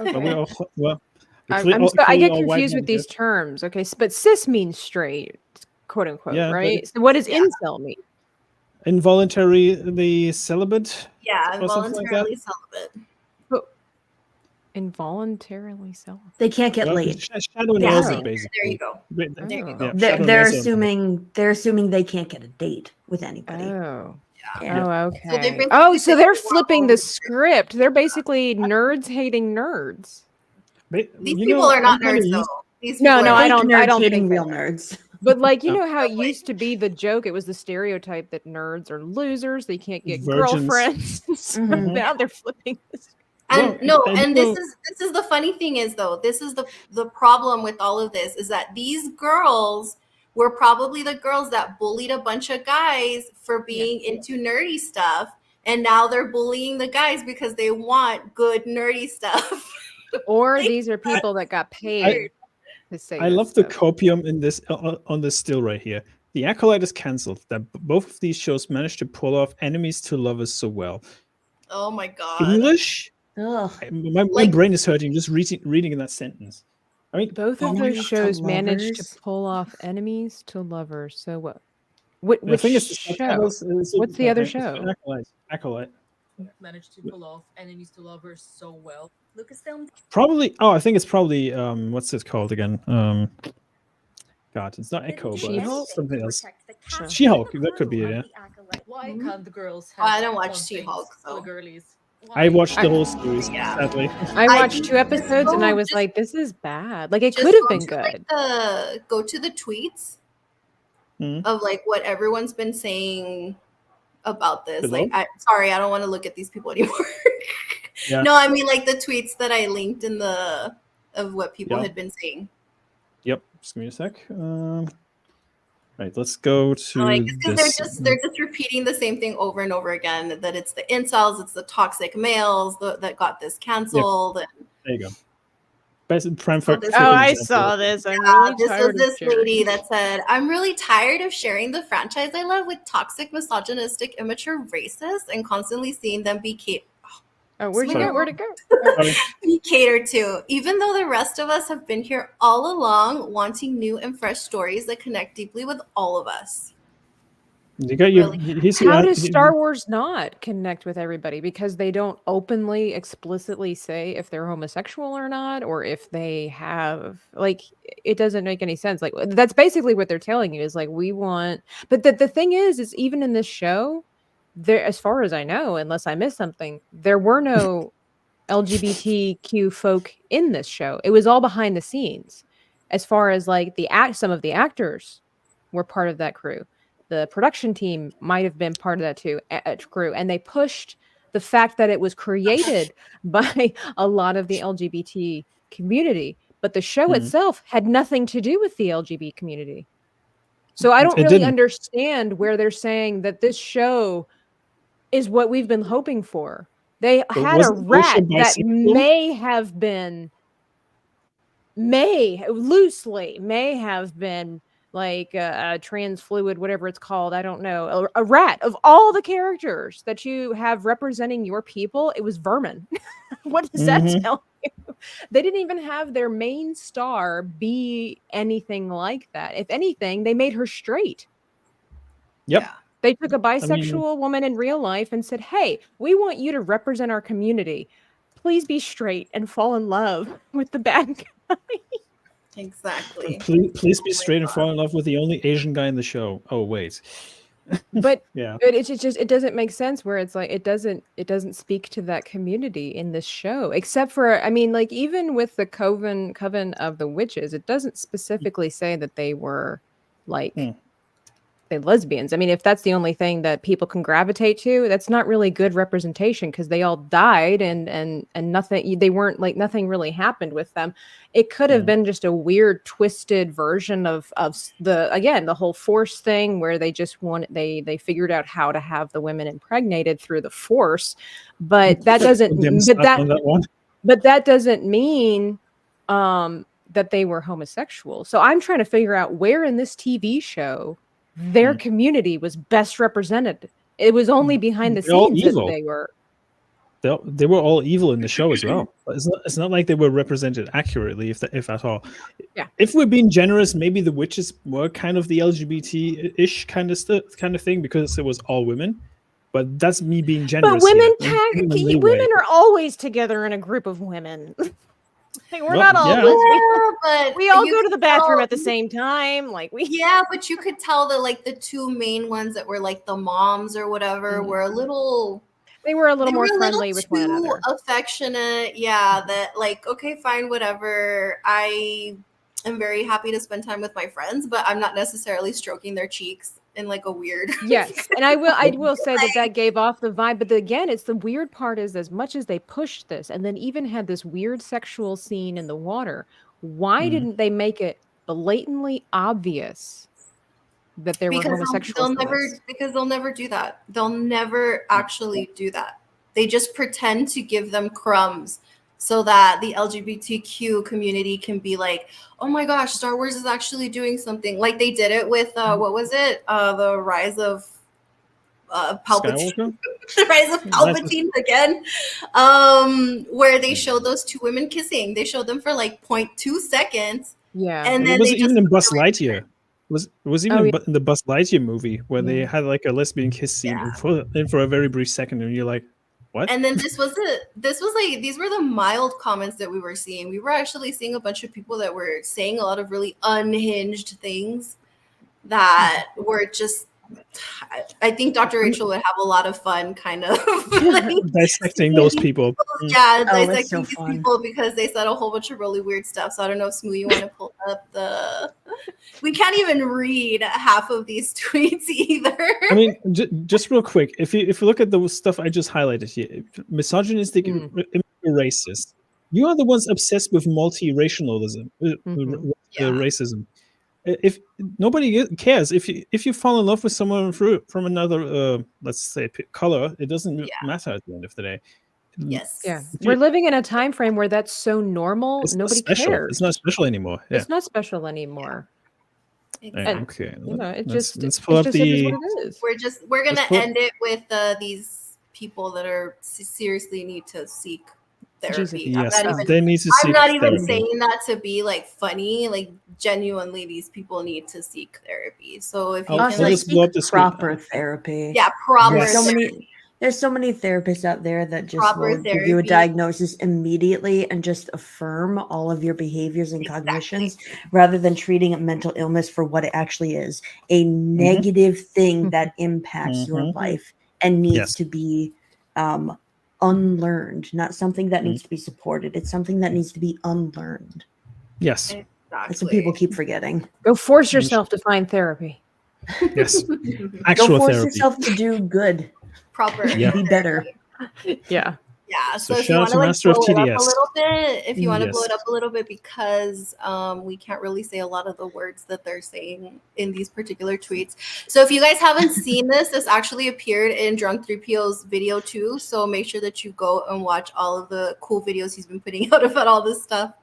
Okay. I get confused with these terms. Okay, but cis means straight, quote unquote, right? So what does incel mean? Involuntarily celibate? Yeah, involuntarily celibate. Involuntarily celibate. They can't get laid. Shadow basically. There you go. Yeah, they're assuming they can't get a date with anybody. Oh. Yeah. Oh, okay. So they're flipping the script. They're basically nerds hating nerds. These people are not nerds, though. No, I don't think real nerds. But like, you know how it used to be the joke, it was the stereotype that nerds are losers, they can't get girlfriends. So now they're flipping this. And this is the funny thing is though, this is the problem with all of this is that these girls were probably the girls that bullied a bunch of guys for being into nerdy stuff, and now they're bullying the guys because they want good nerdy stuff. Or these are people that got paid. I love the copium in this on this still right here. The Acolyte is cancelled. That both of these shows managed to pull off enemies to lovers so well. Oh my god. English? Ugh. My brain is hurting just reading in that sentence. I mean, Both of those Enemies to shows managed to lovers? pull off enemies to lovers. So what? I Which think it's the show? subtitles. What's the other It's show? Acolyte. Managed to pull off enemies to lovers so well. Lucasfilm Probably. Oh, I think it's probably. What's it called again? God, it's not didn't Echo, do but anything it's something to else. protect the cast She-Hulk. or That could be it. crew Yeah. of the Acolyte. Why Mhm. can't the girls Oh, I have don't watch fun She-Hulk, things for so. the girlies? I watched the I- whole series. Yeah. Sadly. I watched just 2 episodes and I was just- like, this is bad. Like, it just could have go been to, good. like, go to the tweets of like what everyone's been saying about this. Below? Like, sorry, I don't want to look at these people anymore. Yeah. No, I mean like the tweets that I linked in of what people Yeah. had been saying. Yep. Just give me a sec. Right. Let's go to Like, because this. they're just repeating the same thing over and over again. That it's the incels, it's the toxic males that got this canceled. And There you go. Best prime So for. this- Oh, I saw this. I'm really this was tired of this sharing. lady that said, "I'm really tired of sharing the franchise I love with toxic, misogynistic, immature racists, and constantly seeing them be Oh, where'd you Sorry. go? Where'd it go? be catered to. Even though the rest of us have been here all along, wanting new and fresh stories that connect deeply with all of us." You got your. Really? How does Star Wars not connect with everybody? Because they don't openly, explicitly say if they're homosexual or not, or if they have, like, it doesn't make any sense. Like, that's basically what they're telling you is like, we want, but the thing is even in this show, there, as far as I know, unless I missed something, there were no LGBTQ folk in this show. It was all behind the scenes. As far as like some of the actors were part of that crew. The production team might have been part of that too, crew, and they pushed the fact that it was created by a lot of the LGBT community, but the show itself had nothing to do with the LGBT community. So I don't really understand where they're saying that this show is what we've been hoping for. They had a rat that may have been like a trans fluid, whatever it's called. I don't know. A rat. Of all the characters that you have representing your people, it was vermin. What does that tell you? They didn't even have their main star be anything like that. If anything, they made her straight. Yep. Yeah. They took a bisexual woman in real life and said, hey, we want you to represent our community. Please be straight and fall in love with the bad guy. Exactly. Please be straight and fall in love with the only Asian guy in the show. Oh wait. But yeah, it doesn't make sense where it's like it doesn't speak to that community in this show, except for, I mean, like even with the Coven of the Witches, it doesn't specifically say that they were like they lesbians. I mean, if that's the only thing that people can gravitate to, that's not really good representation because they all died and nothing, they weren't like, nothing really happened with them. It could have been just a weird twisted version of the whole Force thing where they just they figured out how to have the women impregnated through the Force, but that doesn't but that doesn't mean that they were homosexual. So I'm trying to figure out where in this TV show their community was best represented. It was only behind the scenes that they were. They were all evil in the show as well. It's not like they were represented accurately, if at all. Yeah. If we're being generous, maybe the witches were kind of the LGBT-ish kind of thing because it was all women. But that's me being generous. But women are always together in a group of women. We're not all but we all go to the bathroom at the same time. Like but you could tell that like the two main ones that were like the moms or whatever were a little. They were a little more friendly with one another. Affectionate, that like okay, fine, whatever. I am very happy to spend time with my friends, but I'm not necessarily stroking their cheeks in like a weird. Yes, and I will say that gave off the vibe. But again, it's the weird part is as much as they pushed this, and then even had this weird sexual scene in the water. Why didn't they make it blatantly obvious that there were homosexuals? Because they'll never do that. They'll never actually do that. They just pretend to give them crumbs so that the LGBTQ community can be like, oh my gosh, Star Wars is actually doing something. Like they did it with what was it? The Rise of Palpatine, Skywalker? the Rise of Palpatine again, where they showed those two women kissing. They showed them for like 0.2 seconds. Yeah. And It then was they even just in Buzz Lightyear. It was even Oh, in, yeah. in the Buzz Lightyear movie where they had like a lesbian kiss scene for a very brief second, and you're like, what? And then these were the mild comments that we were seeing. We were actually seeing a bunch of people that were saying a lot of really unhinged things that were just, I think Dr. Rachel would have a lot of fun kind of like, dissecting those people. Yeah, Oh, that's dissecting so these fun. people because they said a whole bunch of really weird stuff. So I don't know if Smu, you want to pull up the... We can't even read half of these tweets either. I mean, just real quick, if you look at the stuff I just highlighted here, misogynistic, racist, you are the ones obsessed with multiracialism, racism. If nobody cares, if you fall in love with someone from another, let's say, color, it doesn't matter at the end of the day. Yes. Yeah. We're living in a time frame where that's so normal. It's Nobody not special. cares. It's not special anymore. Yeah. It's not special anymore. Exactly. Okay. You know, it let's just pull up it is what it is. We're gonna Let's pull- end it with these people that are seriously need to seek therapy. Yes, I'm they need to I'm seek not even therapy. saying that to be like funny. Like genuinely, these people need to seek therapy. So if you Also, can, like, blow up the screen. proper therapy. yeah, proper There's so therapy. many. There's so many therapists out there that just Proper will give you a therapy. diagnosis immediately and just affirm all of your behaviors and cognitions rather than treating a mental illness for what it actually is, a negative thing that impacts your life and needs to be unlearned, not something that needs to be supported. It's something that needs to be unlearned. Yes. That's what people keep forgetting. Go force yourself to find therapy. Yes. Actual Go force therapy. yourself to do good. Proper. Yeah. Be better. Yeah. Yeah, so So if you shout out want to to like Master of blow it up a TDS. little bit, if you want to blow Yes. it up a little bit, because we can't really say a lot of the words that they're saying in these particular tweets. So if you guys haven't seen this actually appeared in Drunk 3PO's video too. So make sure that you go and watch all of the cool videos he's been putting out about all this stuff.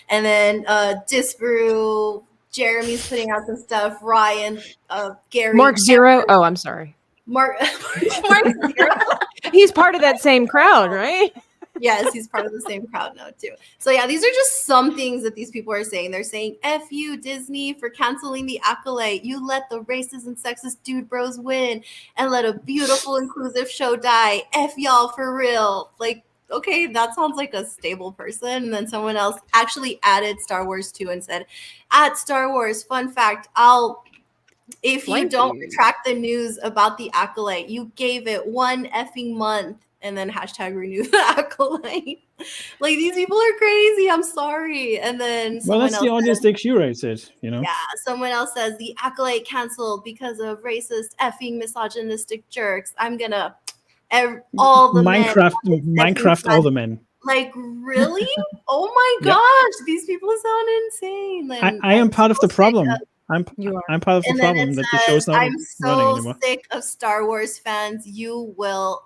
And then Disbrew, Jeremy's putting out some stuff. Ryan, Gary, Mark Zero. Oh, I'm sorry. Mark Zero. He's part of that same crowd, right? Yes, he's part of the same crowd now too. So yeah, these are just some things that these people are saying. They're saying, F you, Disney, for canceling the Acolyte. You let the racist and sexist dude bros win and let a beautiful inclusive show die. F y'all for real. Like, okay, that sounds like a stable person. And then someone else actually added Star Wars 2 and said, at Star Wars, fun fact, if you don't retract the news about the Acolyte, you gave it 1 effing month, and then hashtag renew the Acolyte. Like, these people are crazy. I'm sorry. And then Well, that's the audience they curated, you know? yeah, someone else says the Acolyte canceled because of racist, effing, misogynistic jerks. I'm gonna all the Minecraft all the men. Like, really? Oh my gosh, these people sound insane. Then I am part of the problem. I'm part of the and then problem it that the show's not I'm running so anymore. sick of Star Wars fans. You will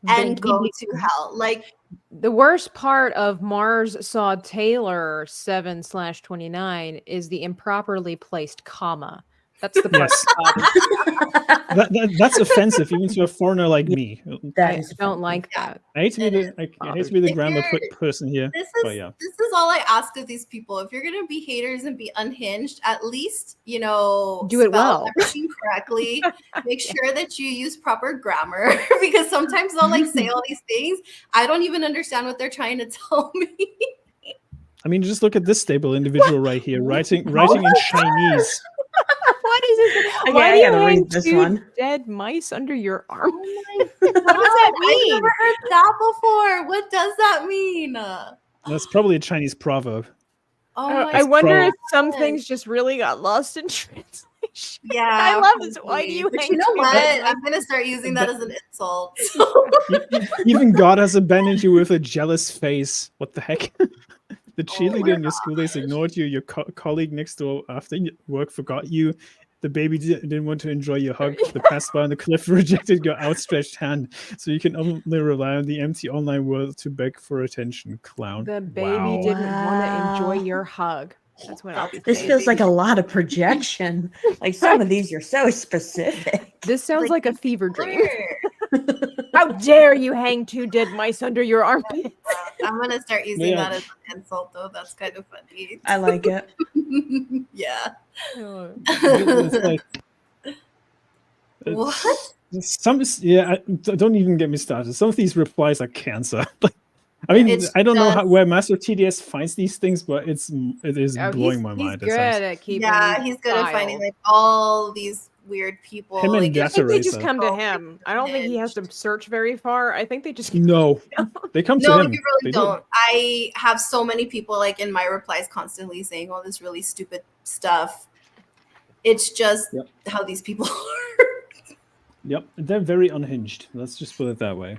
and go to hell. Like, the worst part of Mars Saw Taylor 7/29 is the improperly placed comma. That's the part. Yes. That's offensive, even to a foreigner like me. I don't like that. I hate to be the grammar person here, but yeah. This is all I ask of these people. If you're gonna be haters and be unhinged, at least do it well. Everything correctly. Make sure that you use proper grammar because sometimes they'll like say all these things. I don't even understand what they're trying to tell me. I mean, just look at this stable individual right here, writing in Chinese. What is it? Okay, Why I do you gotta hang read this two one. dead mice under your arm? Oh my God, what does that mean? I've never heard that before. What does that mean? That's probably a Chinese proverb. Oh my I wonder if some God. things just really got lost in translation. Yeah, I love this. Why do you But hang you know two what? dead mice? I'm gonna start using that as an insult. Even God has abandoned you with a jealous face. What the heck? The cheerleader in your school days ignored you. Your colleague next door after work forgot you. The baby didn't want to enjoy your hug. The passerby on the cliff rejected your outstretched hand. So you can only rely on the empty online world to beg for attention, clown. The baby didn't want to enjoy your hug. That's what I'll be This saying. feels like a lot of projection. Like some of these are so specific. This sounds like a fever dream. Sure. How dare you hang 2 dead mice under your armpit? I'm gonna start using Yeah. that as an insult, though. That's kind of funny. I like it. Yeah. It's like What? don't even get me started. Some of these replies are cancer. I mean, It's I don't know just- where Master TDS finds these things, but it is blowing my mind. He's good at keeping. Yeah, he's good at finding like all these weird people. Him and like, I think they just Racer. come to him. I don't think he has to search very far. I think they just No, they come to No, him. you really They don't. I have so many people like in my replies constantly saying all this really stupid stuff. It's just how these people are. Yep, they're very unhinged. Let's just put it that way.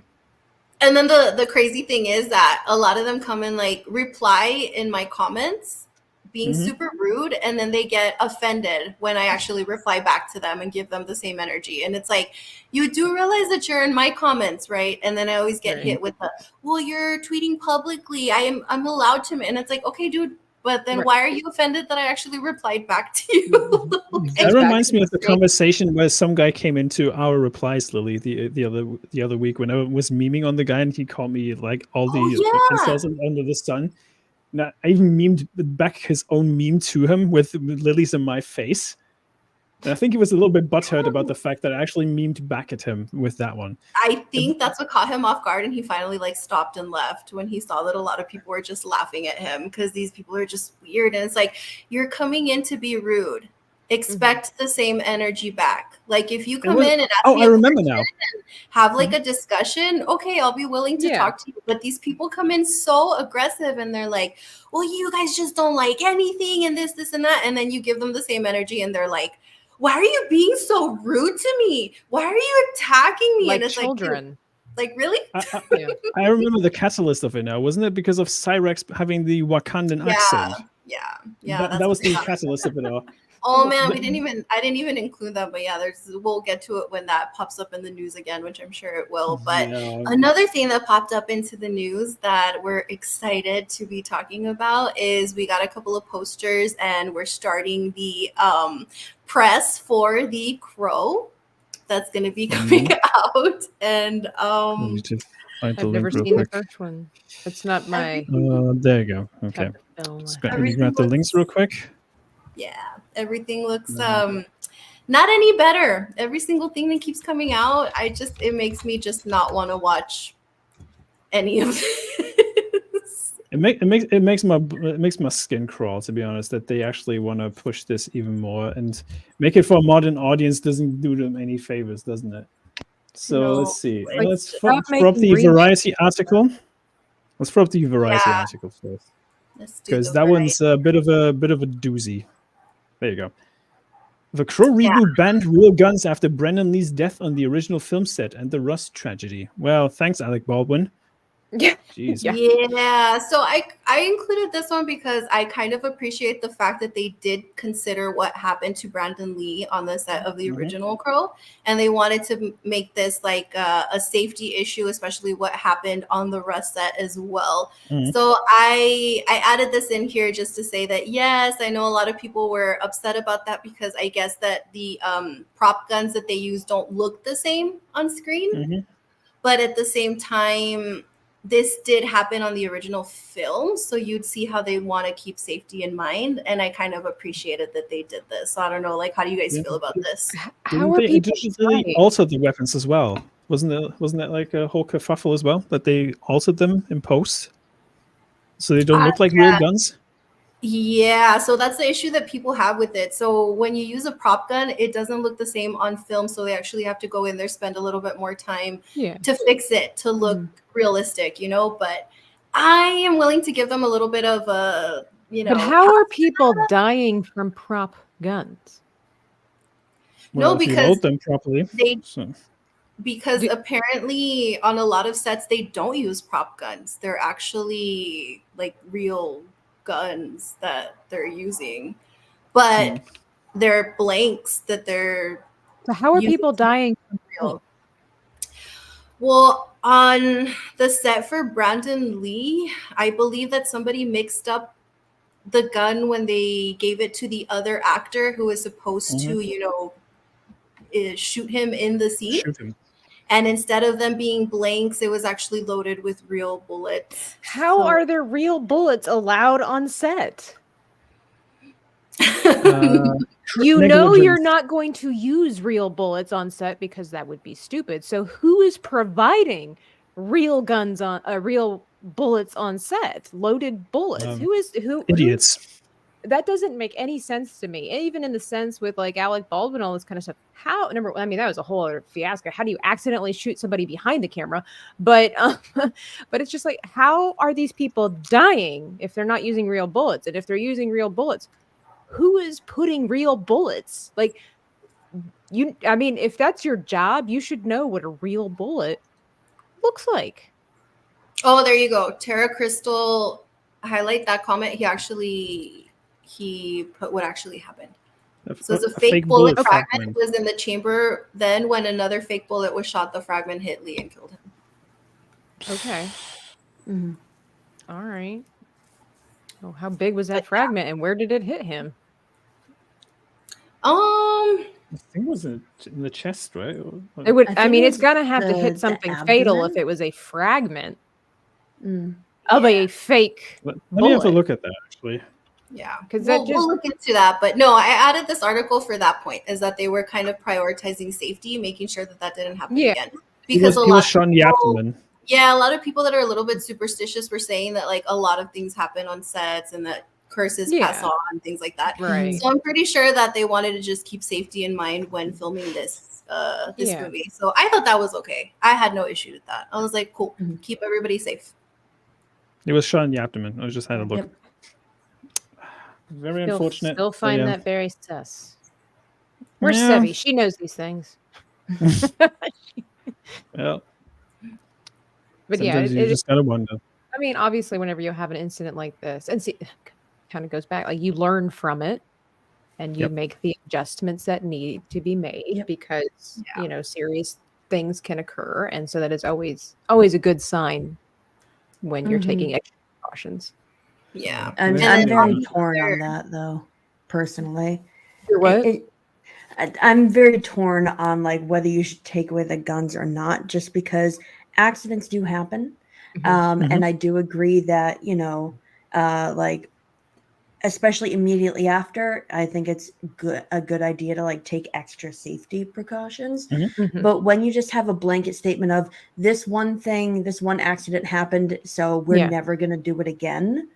And then the crazy thing is that a lot of them come and like reply in my comments being super rude, and then they get offended when I actually reply back to them and give them the same energy. And it's like, you do realize that you're in my comments, right? And then I always get hit with the, well, you're tweeting publicly. I'm allowed to. And it's like, okay, dude, but then why are you offended that I actually replied back to you? That reminds me of the conversation where some guy came into our replies, Lily, the other week when I was memeing on the guy and he called me like all the insults under the sun. Now, I even memed back his own meme to him with Lily's in my face. And I think he was a little bit butthurt about the fact that I actually memed back at him with that one. I think that's what caught him off guard, and he finally like stopped and left when he saw that a lot of people were just laughing at him because these people are just weird. And it's like, you're coming in to be rude. Expect the same energy back. Like if you come in and ask me I remember now. Have like a discussion, okay, I'll be willing to talk to you. But these people come in so aggressive and they're like, well, you guys just don't like anything and this and that. And then you give them the same energy and they're like, why are you being so rude to me? Why are you attacking me? Like and it's children. Like really? I remember the catalyst of it now. Wasn't it because of Cyrex having the Wakandan accent? Yeah. That was the catalyst of it all. Oh man, I didn't even include that, but yeah, we'll get to it when that pops up in the news again, which I'm sure it will. But another thing that popped up into the news that we're excited to be talking about is we got a couple of posters and we're starting the press for the Crow that's going to be coming out. And I've never seen the first one. It's not my. There you go. Okay. Let me grab the links real quick. Yeah, everything looks not any better. Every single thing that keeps coming out, it makes me just not want to watch any of this. It makes my skin crawl, to be honest, that they actually want to push this even more and make it for a modern audience. Doesn't do them any favors, doesn't it? So let's see. Let's throw up the Variety article. Let's throw up the Variety article first, because that one's a bit of a doozy. There you go. The Crow reboot banned real guns after Brandon Lee's death on the original film set and the Rust tragedy. Well, thanks, Alec Baldwin. Yeah. Jeez. Yeah. So I included this one because I kind of appreciate the fact that they did consider what happened to Brandon Lee on the set of the original Crow, and they wanted to make this like a safety issue, especially what happened on the Rust set as well. So I added this in here just to say that yes, I know a lot of people were upset about that because I guess that the prop guns that they use don't look the same on screen, but at the same time, this did happen on the original film, so you'd see how they want to keep safety in mind, and I kind of appreciated that they did this. So I don't know, like, how do you guys feel about this? Didn't they additionally alter the weapons as well? Wasn't that like a whole kerfuffle as well, that they altered them in post so they don't look like real guns? Yeah, so that's the issue that people have with it. So when you use a prop gun, it doesn't look the same on film, so they actually have to go in there, spend a little bit more time to fix it to look realistic, you know. But I am willing to give them a little bit of a, you know. But how are people dying from prop guns? Well, no, if because you load them properly. Because apparently on a lot of sets they don't use prop guns. They're actually like real guns that they're using, but they're blanks that they're. So how are people dying from real? Well, on the set for Brandon Lee, I believe that somebody mixed up the gun when they gave it to the other actor who was supposed to, you know, shoot him in the scene. Shoot him. And instead of them being blanks, it was actually loaded with real bullets. How are there real bullets allowed on set? You know you're not going to use real bullets on set because that would be stupid. So who is providing real guns on real bullets on set? Loaded bullets. Who? Idiots. That doesn't make any sense to me. Even in the sense with like Alec Baldwin, all this kind of stuff. How? Number one, I mean, that was a whole other fiasco. How do you accidentally shoot somebody behind the camera? But it's just like, how are these people dying if they're not using real bullets? And if they're using real bullets, who is putting real bullets? Like, I mean, if that's your job, you should know what a real bullet looks like. Oh, there you go. Tara Crystal, highlight that comment. He put what actually happened. So it's a fake bullet fragment was in the chamber. Then when another fake bullet was shot, the fragment hit Lee and killed him. Okay. All right. Oh, how big was that fragment and where did it hit him? I think it was in the chest, right? It would. I mean, it's gonna have to hit something fatal if it was a fragment of a fake. Let me have a look at that, actually. Yeah, because we'll look into that. But no, I added this article for that point, is that they were kind of prioritizing safety, making sure that didn't happen again. Because he was shot in the abdomen. Yeah, a lot of people that are a little bit superstitious were saying that like a lot of things happen on sets and that curses pass on and things like that. Right. So I'm pretty sure that they wanted to just keep safety in mind when filming this movie. So I thought that was okay. I had no issue with that. I was like, cool, keep everybody safe. It was shot in the abdomen. I just had a look. Yep. Very unfortunate. Still find that very sus. Where's Sevvy? She knows these things. Well, but sometimes you just gotta wonder. I mean, obviously, whenever you have an incident like this, and see, kind of goes back, like you learn from it, and you make the adjustments that need to be made because you know serious things can occur, and so that is always a good sign when you're taking extra precautions. Yeah, I'm very torn on that though, personally. You're what? I'm very torn on like whether you should take away the guns or not, just because accidents do happen. And I do agree that, you know, like especially immediately after, I think it's a good idea to like take extra safety precautions. But when you just have a blanket statement of this one accident happened, so we're never going to do it again.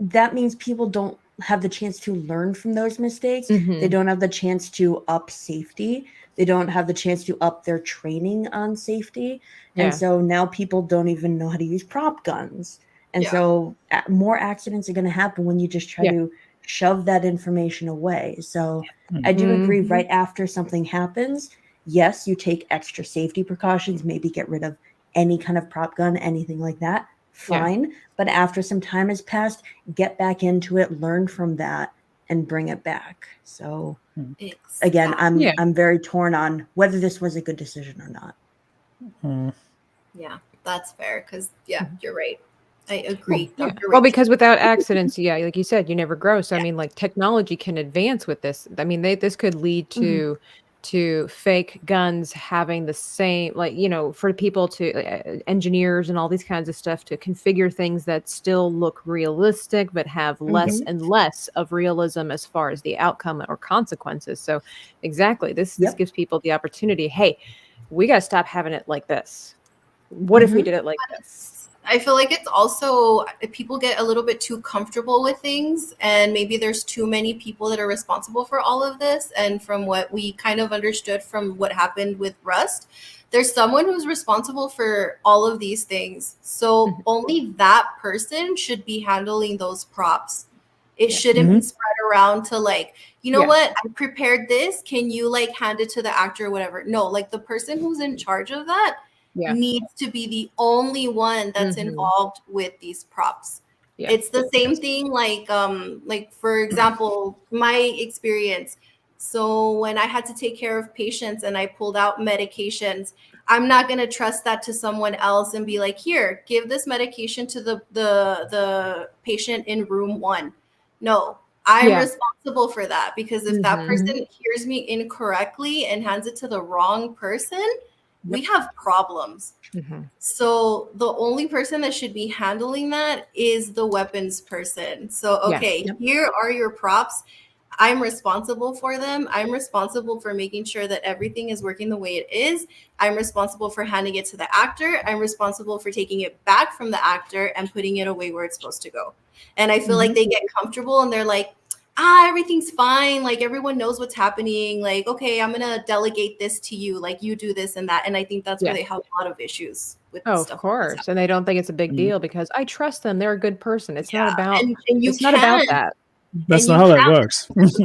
That means people don't have the chance to learn from those mistakes. They don't have the chance to up safety. They don't have the chance to up their training on safety. And so now people don't even know how to use prop guns. And so more accidents are going to happen when you just try to shove that information away. So I do agree right after something happens, yes, you take extra safety precautions, maybe get rid of any kind of prop gun, anything like that. Fine. But after some time has passed, get back into it, learn from that, and bring it back. So again, I'm very torn on whether this was a good decision or not. Yeah, that's fair. Because you're right. I agree. Well, because without accidents, like you said, you never grow. So I mean, like technology can advance with this. I mean, this could lead to fake guns having the same, like, you know, for people to engineers and all these kinds of stuff to configure things that still look realistic, but have less and less of realism as far as the outcome or consequences. So exactly, this gives people the opportunity. Hey, we got to stop having it like this. What if we did it like this? I feel like it's also people get a little bit too comfortable with things, and maybe there's too many people that are responsible for all of this. And from what we kind of understood from what happened with Rust, there's someone who's responsible for all of these things. So only that person should be handling those props. It shouldn't be spread around to like, you know what, I prepared this. Can you like hand it to the actor or whatever? No, like the person who's in charge of that needs to be the only one that's involved with these props. It's the same thing like for example, my experience, So when I had to take care of patients and I pulled out medications, I'm not going to trust that to someone else and be like, here, give this medication to the patient in room 1. No, I'm responsible for that, because if that person hears me incorrectly and hands it to the wrong person, we have problems. So the only person that should be handling that is the weapons person. So, okay, here are your props. I'm responsible for them. I'm responsible for making sure that everything is working the way it is. I'm responsible for handing it to the actor. I'm responsible for taking it back from the actor and putting it away where it's supposed to go. And I feel like they get comfortable and they're like, everything's fine. Like, everyone knows what's happening. Like, okay, I'm going to delegate this to you. Like, you do this and that. And I think that's where they have a lot of issues with stuff. Of course. And they don't think it's a big deal because I trust them. They're a good person. It's not about, it's not about that. That's not how that works. It's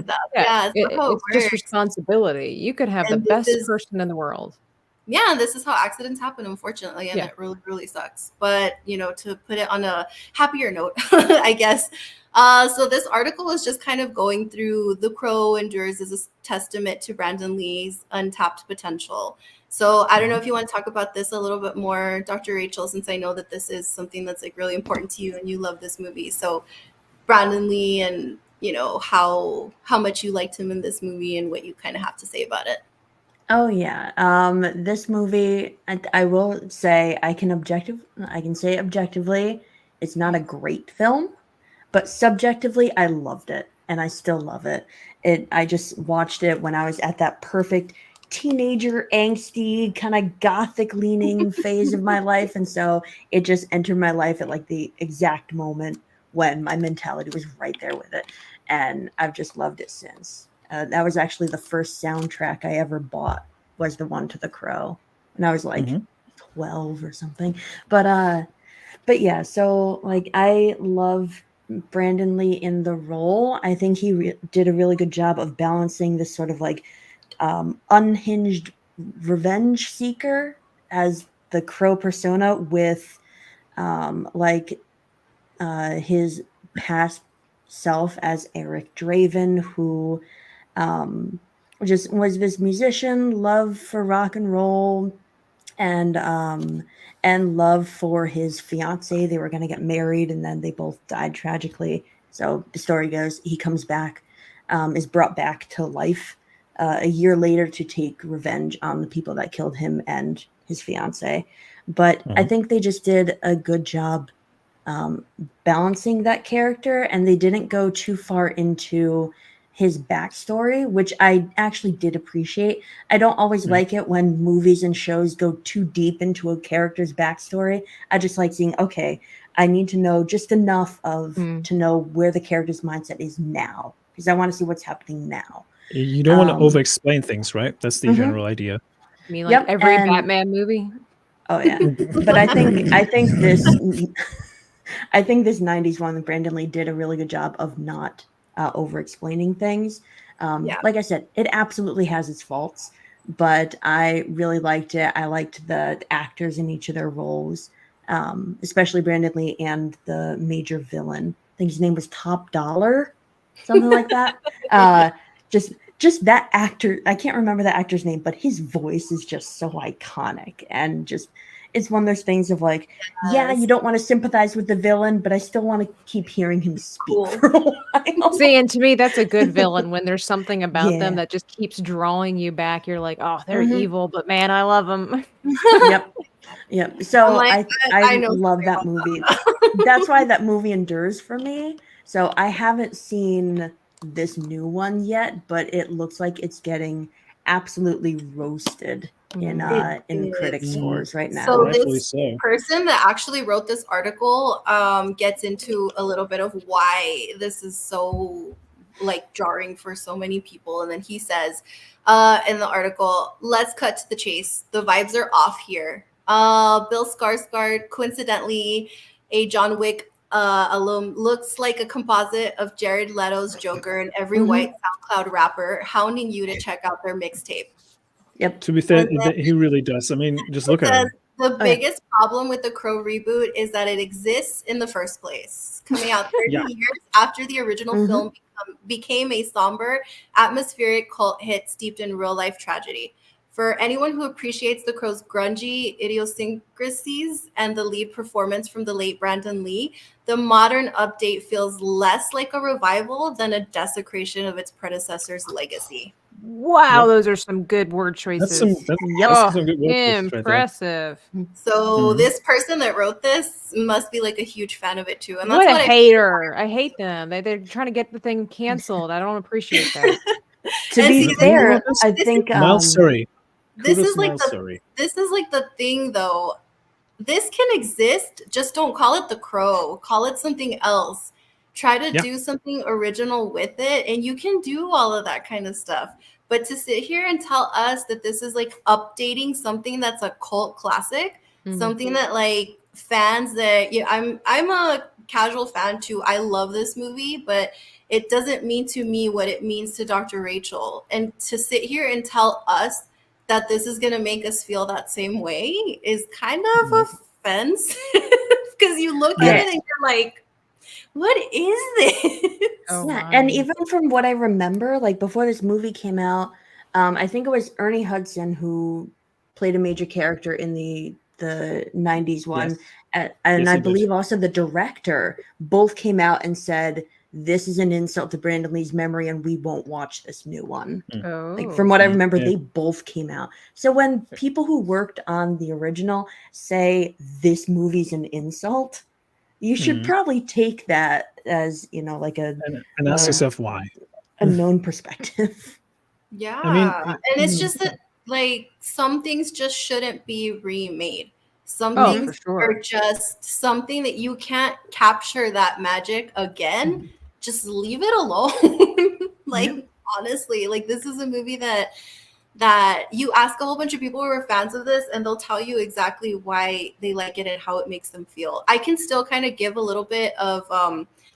just responsibility. You could have the best person in the world. Yeah, this is how accidents happen, unfortunately, and it really, really sucks. But, to put it on a happier note, I guess. So this article is just kind of going through The Crow endures as a testament to Brandon Lee's untapped potential. So I don't know if you want to talk about this a little bit more, Dr. Rachel, since I know that this is something that's like really important to you and you love this movie. So Brandon Lee and, how much you liked him in this movie and what you kind of have to say about it. Oh yeah. This movie, I will say I can say objectively, it's not a great film, but subjectively I loved it and I still love it. I just watched it when I was at that perfect teenager angsty kind of gothic leaning phase of my life, and so it just entered my life at like the exact moment when my mentality was right there with it, and I've just loved it since. That was actually the first soundtrack I ever bought, was the one to The Crow, and I was like 12 or something. But yeah, so like I love Brandon Lee in the role. I think he did a really good job of balancing this sort of like unhinged revenge seeker as the Crow persona with his past self as Eric Draven, who just was this musician, love for rock and roll, and love for his fiance. They were going to get married, and then they both died tragically. So the story goes, he comes back, is brought back to life a year later to take revenge on the people that killed him and his fiance. But I think they just did a good job balancing that character, and they didn't go too far into his backstory, which I actually did appreciate. I don't always like it when movies and shows go too deep into a character's backstory. I just like seeing, okay, I need to know just enough to know where the character's mindset is now, because I want to see what's happening now. You don't want to over-explain things, right? That's the general idea. You mean like every Batman movie? Oh yeah, but I think this 90s one, Brandon Lee did a really good job of not over-explaining things. Like I said, it absolutely has its faults, but I really liked it. I liked the actors in each of their roles, especially Brandon Lee and the major villain. I think his name was Top Dollar, something like that. Just that actor, I can't remember the actor's name, but his voice is just so iconic, and just it's one of those things of like, yeah, you don't want to sympathize with the villain, but I still want to keep hearing him speak for a while. See, and to me, that's a good villain when there's something about them that just keeps drawing you back. You're like, oh, they're evil, but man, I love them. Yep. So I love that movie. That's why that movie endures for me. So I haven't seen this new one yet, but it looks like it's getting absolutely roasted in critic scores right now. So this person that actually wrote this article gets into a little bit of why this is so like jarring for so many people, and then he says in the article, let's cut to the chase. The vibes are off here. Bill Skarsgård, coincidentally a John Wick alum, looks like a composite of Jared Leto's Joker and every white SoundCloud rapper hounding you to check out their mixtape. Yep. To be fair, he really does. I mean, just look at him. The biggest problem with the Crow reboot is that it exists in the first place, coming out 30 years after the original film became a somber, atmospheric cult hit steeped in real-life tragedy. For anyone who appreciates the Crow's grungy idiosyncrasies and the lead performance from the late Brandon Lee, the modern update feels less like a revival than a desecration of its predecessor's legacy. Wow, those are some good word choices. That's some good word choices right there. Impressive. So this person that wrote this must be like a huge fan of it too. And that's What a what hater. I hate them. They're trying to get the thing canceled. I don't appreciate that. To And be see, fair, this- I this think Miles Surrey. This Kudos is to like Miles the Surrey. this is like the thing though. This can exist, just don't call it the Crow. Call it something else. Try to do something original with it, and you can do all of that kind of stuff. But to sit here and tell us that this is like updating something that's a cult classic, something that like fans that I'm a casual fan too. I love this movie, but it doesn't mean to me what it means to Dr. Rachel. And to sit here and tell us that this is going to make us feel that same way is kind of offensive because you look at it and you're like, what is this? And even from what I remember, like before this movie came out, I think it was Ernie Hudson who played a major character in the 90s one. Yes. And Yes, I he believe did. also the director both came out and said, this is an insult to Brandon Lee's memory and we won't watch this new one. Like from what I remember, they both came out. So when people who worked on the original say this movie's an insult, you should probably take that as, you know, like And ask yourself why. a known perspective. Yeah. I mean, and it's just that like some things just shouldn't be remade. Some Oh, things for sure. are just something that you can't capture that magic again. Just leave it alone. Like honestly, like this is a movie that you ask a whole bunch of people who are fans of this and they'll tell you exactly why they like it and how it makes them feel. I can still kind of give a little bit of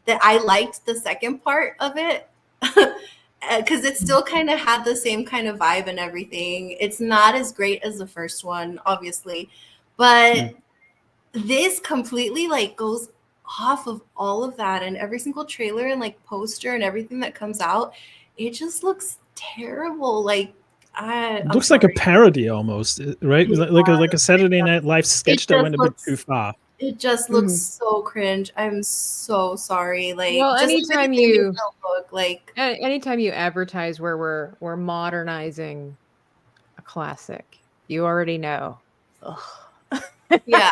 that I liked the second part of it because it still kind of had the same kind of vibe and everything. It's not as great as the first one, obviously, but this completely like goes off of all of that, and every single trailer and like poster and everything that comes out, it just looks terrible. Like It looks like a parody almost, right? Like a Saturday Night Live sketch that went a bit too far. It just looks so cringe. I'm so sorry. Like, Well, just anytime like the you Notebook, like anytime you advertise where we're modernizing a classic, you already know. Yeah.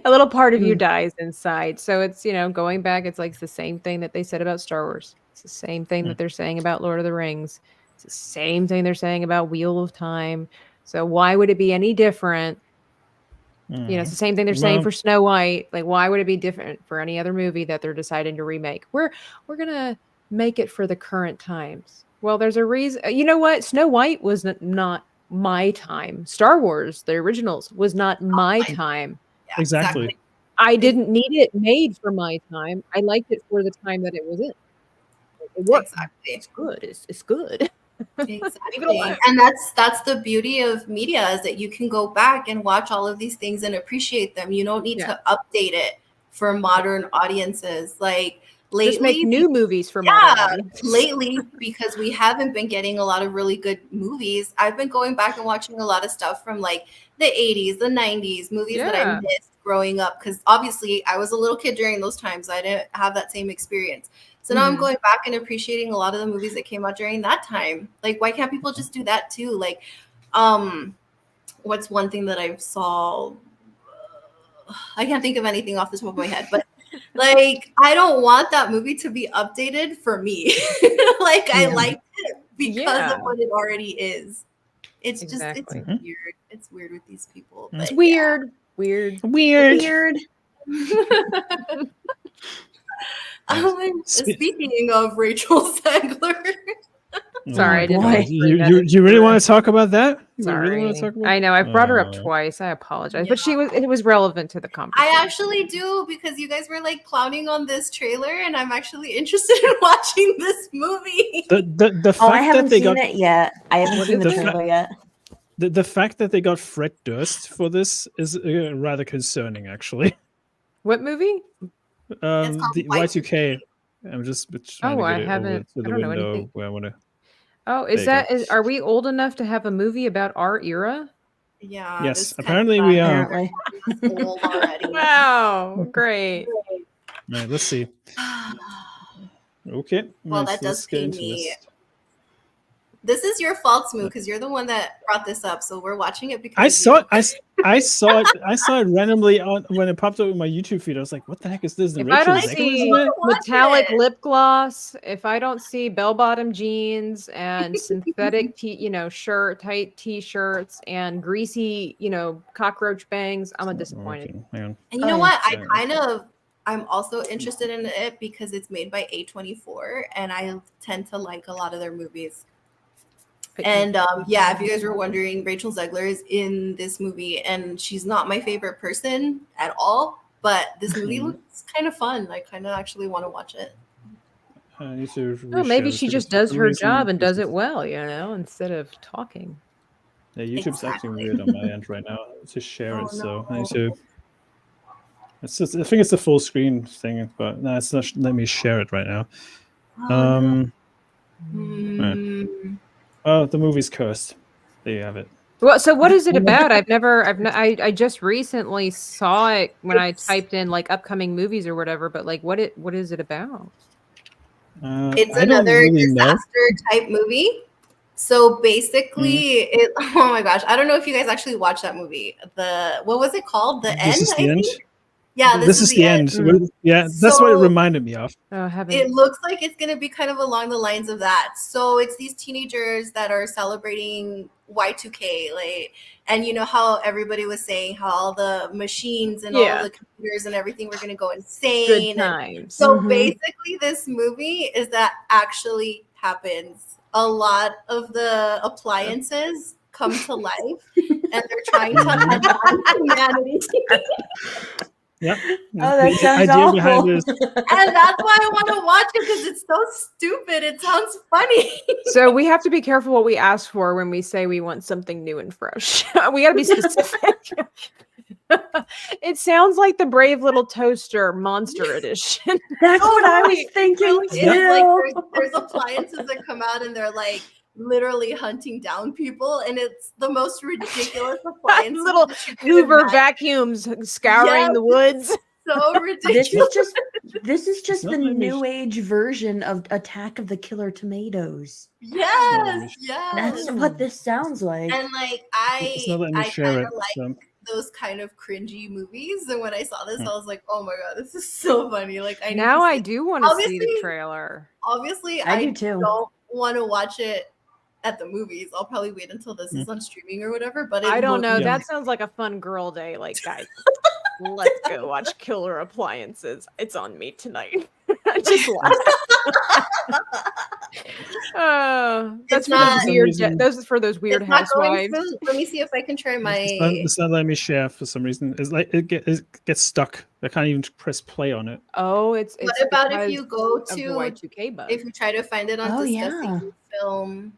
A little part of you dies inside. So it's, you know, going back, it's like the same thing that they said about Star Wars. It's the same thing that they're saying about Lord of the Rings. It's the same thing they're saying about Wheel of Time. So why would it be any different? You know, it's the same thing they're saying for Snow White. Like, why would it be different for any other movie that they're deciding to remake? We're gonna make it for the current times. Well, there's a reason. You know what? Snow White was not my time. Star Wars, the originals, was not my time. Yeah, Exactly. I didn't need it made for my time. I liked it for the time that it was in. It worked. Exactly. It's good. It's good. Exactly. And that's the beauty of media, is that you can go back and watch all of these things and appreciate them. You don't need to update it for modern audiences. Like lately, Just make new movies for modern audiences. lately, because we haven't been getting a lot of really good movies, I've been going back and watching a lot of stuff from like the 80s, the 90s, movies that I missed growing up, because obviously I was a little kid during those times. I didn't have that same experience. So now I'm going back and appreciating a lot of the movies that came out during that time. Like, why can't people just do that too? Like, what's one thing that I saw? I can't think of anything off the top of my head, but like, I don't want that movie to be updated for me. Like, I liked it because of what it already is. It's just, it's weird. It's weird with these people. It's But weird. Speaking of Rachel Zegler. Sorry, I didn't want to you really want to talk about that? Sorry. Really want to talk about I know I brought her up twice. I apologize, but it was relevant to the conversation. I actually do, because you guys were like clowning on this trailer, and I'm actually interested in watching this movie. The fact I haven't that they seen got it yet. I haven't seen the trailer yet. The fact that they got Fred Durst for this is rather concerning, actually. What movie? The Y2K. I'm just trying Oh, to I get it over haven't. to I the don't know window anything. where I want to. Oh, There you go. are we old enough to have a movie about our era? Yeah. Yes, this kind apparently of we are. Apparently. old already. Wow, great. All right, let's see. Okay. Well, let's, that does let's get pay into me. this. This is your fault, Smu, because you're the one that brought this up. So we're watching it because I saw it. I saw it. I saw it randomly when it popped up in my YouTube feed. I was like, "What the heck is this?" If I don't see Watch metallic it. lip gloss, if I don't see bell-bottom jeans and synthetic tight t-shirts and greasy, cockroach bangs, I'm disappointed. Okay, hang on. And you know what? Yeah. I'm also interested in it because it's made by A24, and I tend to like a lot of their movies. And yeah, if you guys were wondering, Rachel Zegler is in this movie, and she's not my favorite person at all. But this movie looks kind of fun. I kind of actually want to watch it. I need to. Oh, maybe reshare she this just because does for some her reason job and this does is- it well, instead of talking. Yeah, YouTube's acting weird on my end right now to share it, so I need to. It's just, I think it's a full screen thing, but no, it's not. Let me share it right now. Right. Oh, the movie's cursed. There you have it. Well, so what is it about? I just recently saw it when I typed in like upcoming movies or whatever, but like what is it about? It's I don't another really know. disaster type movie. So basically, oh my gosh, I don't know if you guys actually watched that movie. What was it called? The End. This is the end. Yeah, this is the end. Yeah, that's what it reminded me of. Oh, it looks like it's going to be kind of along the lines of that. So it's these teenagers that are celebrating Y2K, like, and you know how everybody was saying how all the machines and all the computers and everything were going to go insane. Good times. So basically, this movie is that actually happens. A lot of the appliances come to life, and they're trying to hunt down humanity. Yeah. Oh, that sounds idea behind awful. this. And that's why I want to watch it, because it's so stupid. It sounds funny. So we have to be careful what we ask for when we say we want something new and fresh. We got to be specific. It sounds like the Brave Little Toaster Monster Edition. That's what I was thinking It's too. like there's appliances that come out and they're like literally hunting down people, and it's the most ridiculous appliance. Little Hoover vacuums scouring the woods. So ridiculous. This is just the new age version of Attack of the Killer Tomatoes. Yes. That's what this sounds like. And like It's not letting me share it. like those kind of cringy movies, and when I saw this, I was like, "Oh my god, this is so funny!" Like, I do want to see the trailer. Obviously, I do too. Don't want to watch it at the movies. I'll probably wait until this is on streaming or whatever. But I don't know. That sounds like a fun girl day. Like, guys, let's go watch Killer Appliances. It's on me tonight. Just laugh. That's for those weird. Those is for those weird housewives. Let me see if I can try my. It's not letting me share for some reason. It's like it gets stuck. I can't even press play on it. Oh, it's. What about if you go to Y2K bug? If you try to find it on Discussing Film?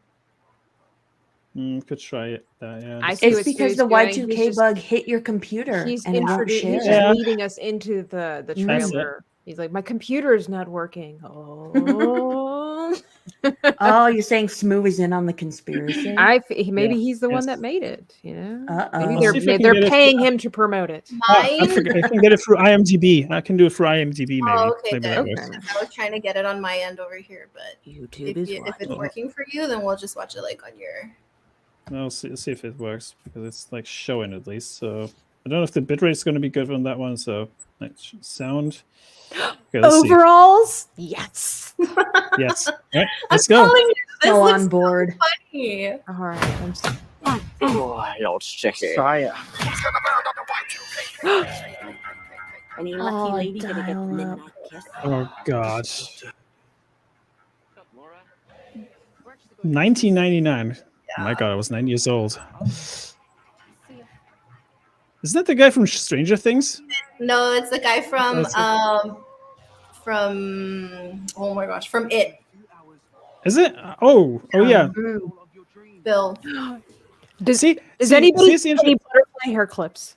Could try it. Yeah. It's because the Y2K bug hit your computer. He's and it won't introducing, share. he's leading us into the trailer. He's like, my computer is not working. Oh, oh, you're saying Smu is in on the conspiracy? Maybe he's the one that made it. You know, maybe Maybe they're paying him to promote it. I can get it through IMDb. I can do it through IMDb. Maybe. Oh, okay, maybe then. that works. I was trying to get it on my end over here, but YouTube if it's working for you, then we'll just watch it like on your. I'll see if it works because it's like showing at least. So I don't know if the bitrate is going to be good on that one. So sound. Okay, Overalls, yes. Yes. All right, let's go. Go on board. So funny. All right. Let's check it. Any lucky lady gonna get the midnight kiss? Oh God. 1999. Oh my God, I was 9 years old. Isn't that the guy from Stranger Things? No, it's the guy from oh my gosh, from It. Is it? Oh yeah. Bill. Does anybody see any butterfly hair clips?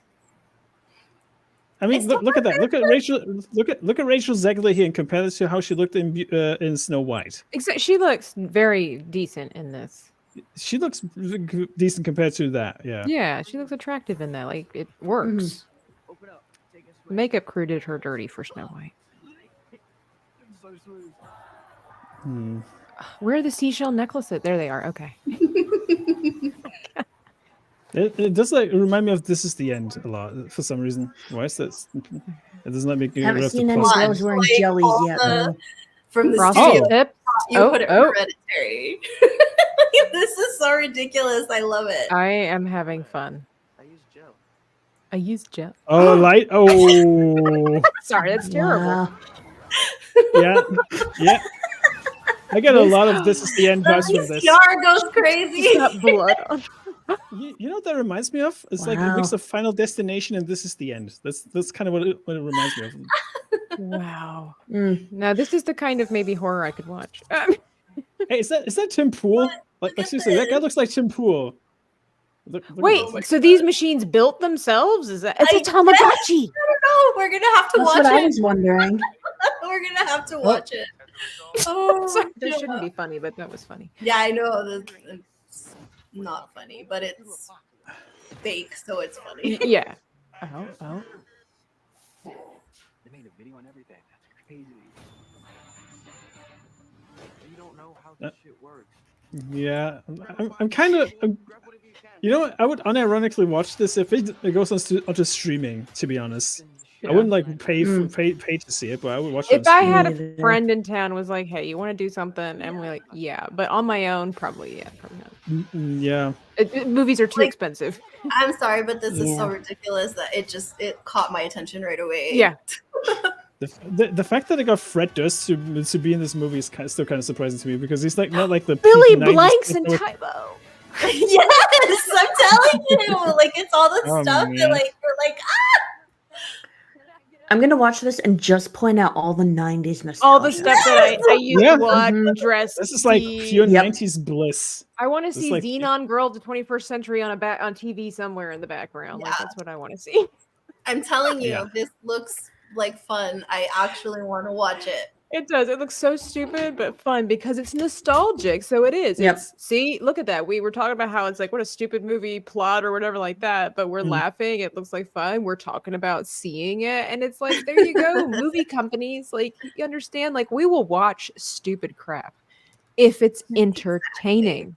I mean, look at that. Look at Rachel. Look at Rachel Zegler here and compare this to how she looked in Snow White. Except she looks very decent in this. She looks decent compared to that. Yeah. Yeah, she looks attractive in that. Like it works. The makeup crew did her dirty for Snow White. Where are the seashell necklaces? There they are. Okay. It does like remind me of This Is the End a lot for some reason. Why is that? It doesn't let me. I haven't seen any girls wearing jellies yet. Though. From the Frosty Tip. You put it Hereditary. This is so ridiculous. I love it. I am having fun. I use gel. Oh, light. Oh. Sorry, that's terrible. Wow. Yeah. I get a lot of This Is the End vibes from this. Yar goes crazy. It's got blood on. You know what that reminds me of? It's like a mix of Final Destination and This Is the End. That's kind of what it reminds me of. Wow. Now this is the kind of maybe horror I could watch. Hey, is that Tim Pool? Like seriously, that guy looks like Tim Pool. Look Wait, so these machines built themselves? Is that? It's a Tamagotchi. I don't know. We're gonna have to That's watch what it. I was wondering. We're gonna have to watch it. Oh, Sorry, that shouldn't be funny, but that was funny. Yeah, I know. It's not funny, but it's fake, so it's funny. Yeah. Oh. They made a video on everything. That's crazy. You don't know how this shit works. Yeah, I'm kind of. You know what? I would unironically watch this if it goes onto streaming. To be honest, I wouldn't like pay to see it, but I would watch it. If I had a friend in town was like, "Hey, you want to do something?" and we're like, "Yeah," but on my own, probably not. Yeah. Movies are too expensive. I'm sorry, but this is so ridiculous that it caught my attention right away. Yeah. The fact that they got Fred Durst to be in this movie is still kind of surprising to me because he's like not like the Billy peak 90s Blanks and Tybo. Yes, I'm telling you, like it's all the stuff man. that like we're like I'm gonna watch this and just point out all the '90s nostalgia. All the stuff that I used to watch, dress. This is like pure 90s bliss. I want to see like, Xenon Girl of the 21st Century on TV somewhere in the background. Like that's what I want to see. I'm telling you, this looks like fun. I actually want to watch it. It does. It looks so stupid but fun because it's nostalgic. So it is. Yep. See, look at that. We were talking about how it's like what a stupid movie plot or whatever like that, but we're laughing. It looks like fun. We're talking about seeing it, and it's like there you go. Movie companies, like you understand, like we will watch stupid crap if it's entertaining.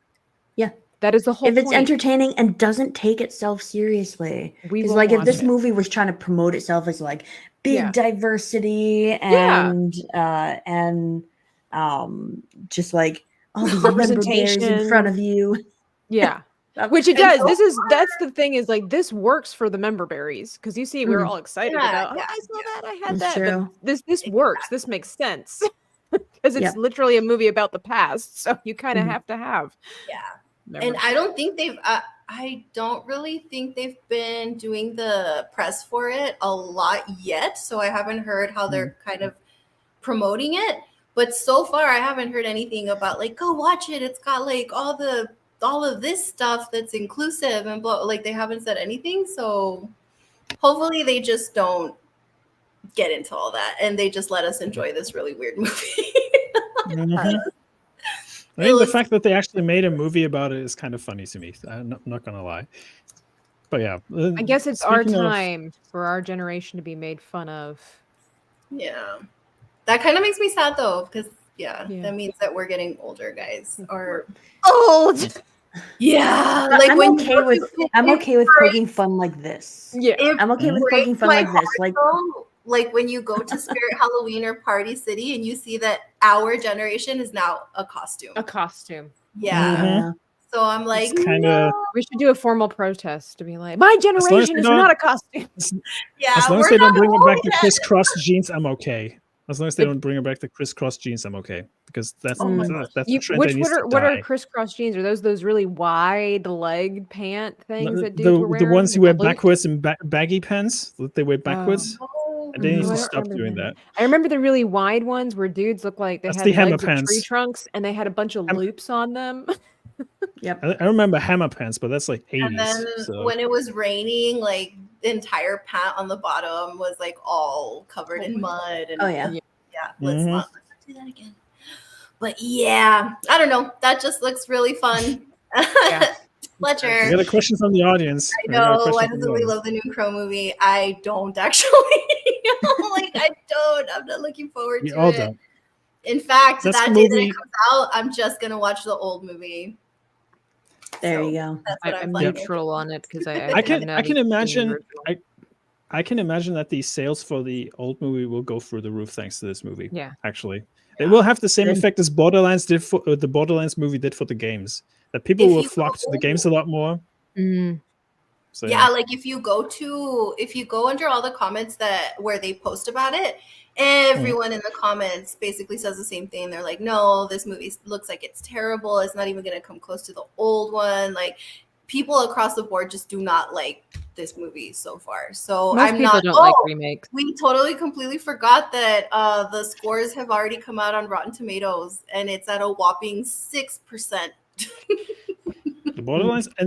Yeah. That is the whole If it's point. entertaining and doesn't take itself seriously. We Because will like if watch this it. movie was trying to promote itself as like big diversity and just like all these member bears in front of you. Yeah. Which it does. That's the thing is like this works for the member berries because you see we were all excited about. I saw that. I had That's that. true. But this works. This makes sense because it's literally a movie about the past. So you kind of have to have. Yeah. Member. And I don't think I don't really think they've been doing the press for it a lot yet. So I haven't heard how they're kind of promoting it. But so far, I haven't heard anything about like, go watch it. It's got like all of this stuff that's inclusive and blah. Like they haven't said anything. So hopefully they just don't get into all that and they just let us enjoy this really weird movie. I think the fact that they actually made a movie about it is kind of funny to me. I'm not gonna lie. But yeah. I guess it's our time for our generation to be made fun of. Yeah. That kind of makes me sad though, because that means that we're getting older, guys. Or old. Yeah. Like I'm okay with poking fun like this. Yeah. I'm okay with poking fun like this. Like when you go to Spirit Halloween or Party City and you see that our generation is now a costume. A costume. Yeah. So I'm like, we should do a formal protest to be like, my generation is not a costume. Yeah. As long as they don't bring it back to crisscross jeans, I'm okay. As long as they don't bring it back to crisscross jeans, I'm okay. Because that's the trend that needs to die. What are crisscross jeans? Are those really wide leg pant things that dudes were wearing? The ones you wear backwards in baggy pants that they wear backwards. And they need to stop doing that. I remember the really wide ones where dudes looked like they had legs of tree trunks and they had a bunch of loops on them. Yep. I remember hammer pants, but that's like 80s. And then when it was raining, like entire pant on the bottom was like all covered in mud. And let's not do that again. But yeah, I don't know. That just looks really fun. Fletcher. We got a question from the audience. I know. Why doesn't we love the new Crow movie? I don't actually. I'm not looking forward to it. Don't. In fact, That's that the day that movie- it comes out, I'm just gonna watch the old movie. There you go. That's what I'm planning. neutral on it because I can imagine I can imagine that the sales for the old movie will go through the roof thanks to this movie. Yeah. Actually. It will have the same effect as Borderlands did for the Borderlands movie did for the games. That people will flock to the games a lot more. So, yeah, like if you go under all the comments where they post about it, everyone in the comments basically says the same thing. They're like, no, this movie looks like it's terrible. It's not even going to come close to the old one. Like people across the board just do not like this movie so far. So Most people don't like remakes. We totally completely forgot that the scores have already come out on Rotten Tomatoes and it's at a whopping 6%. The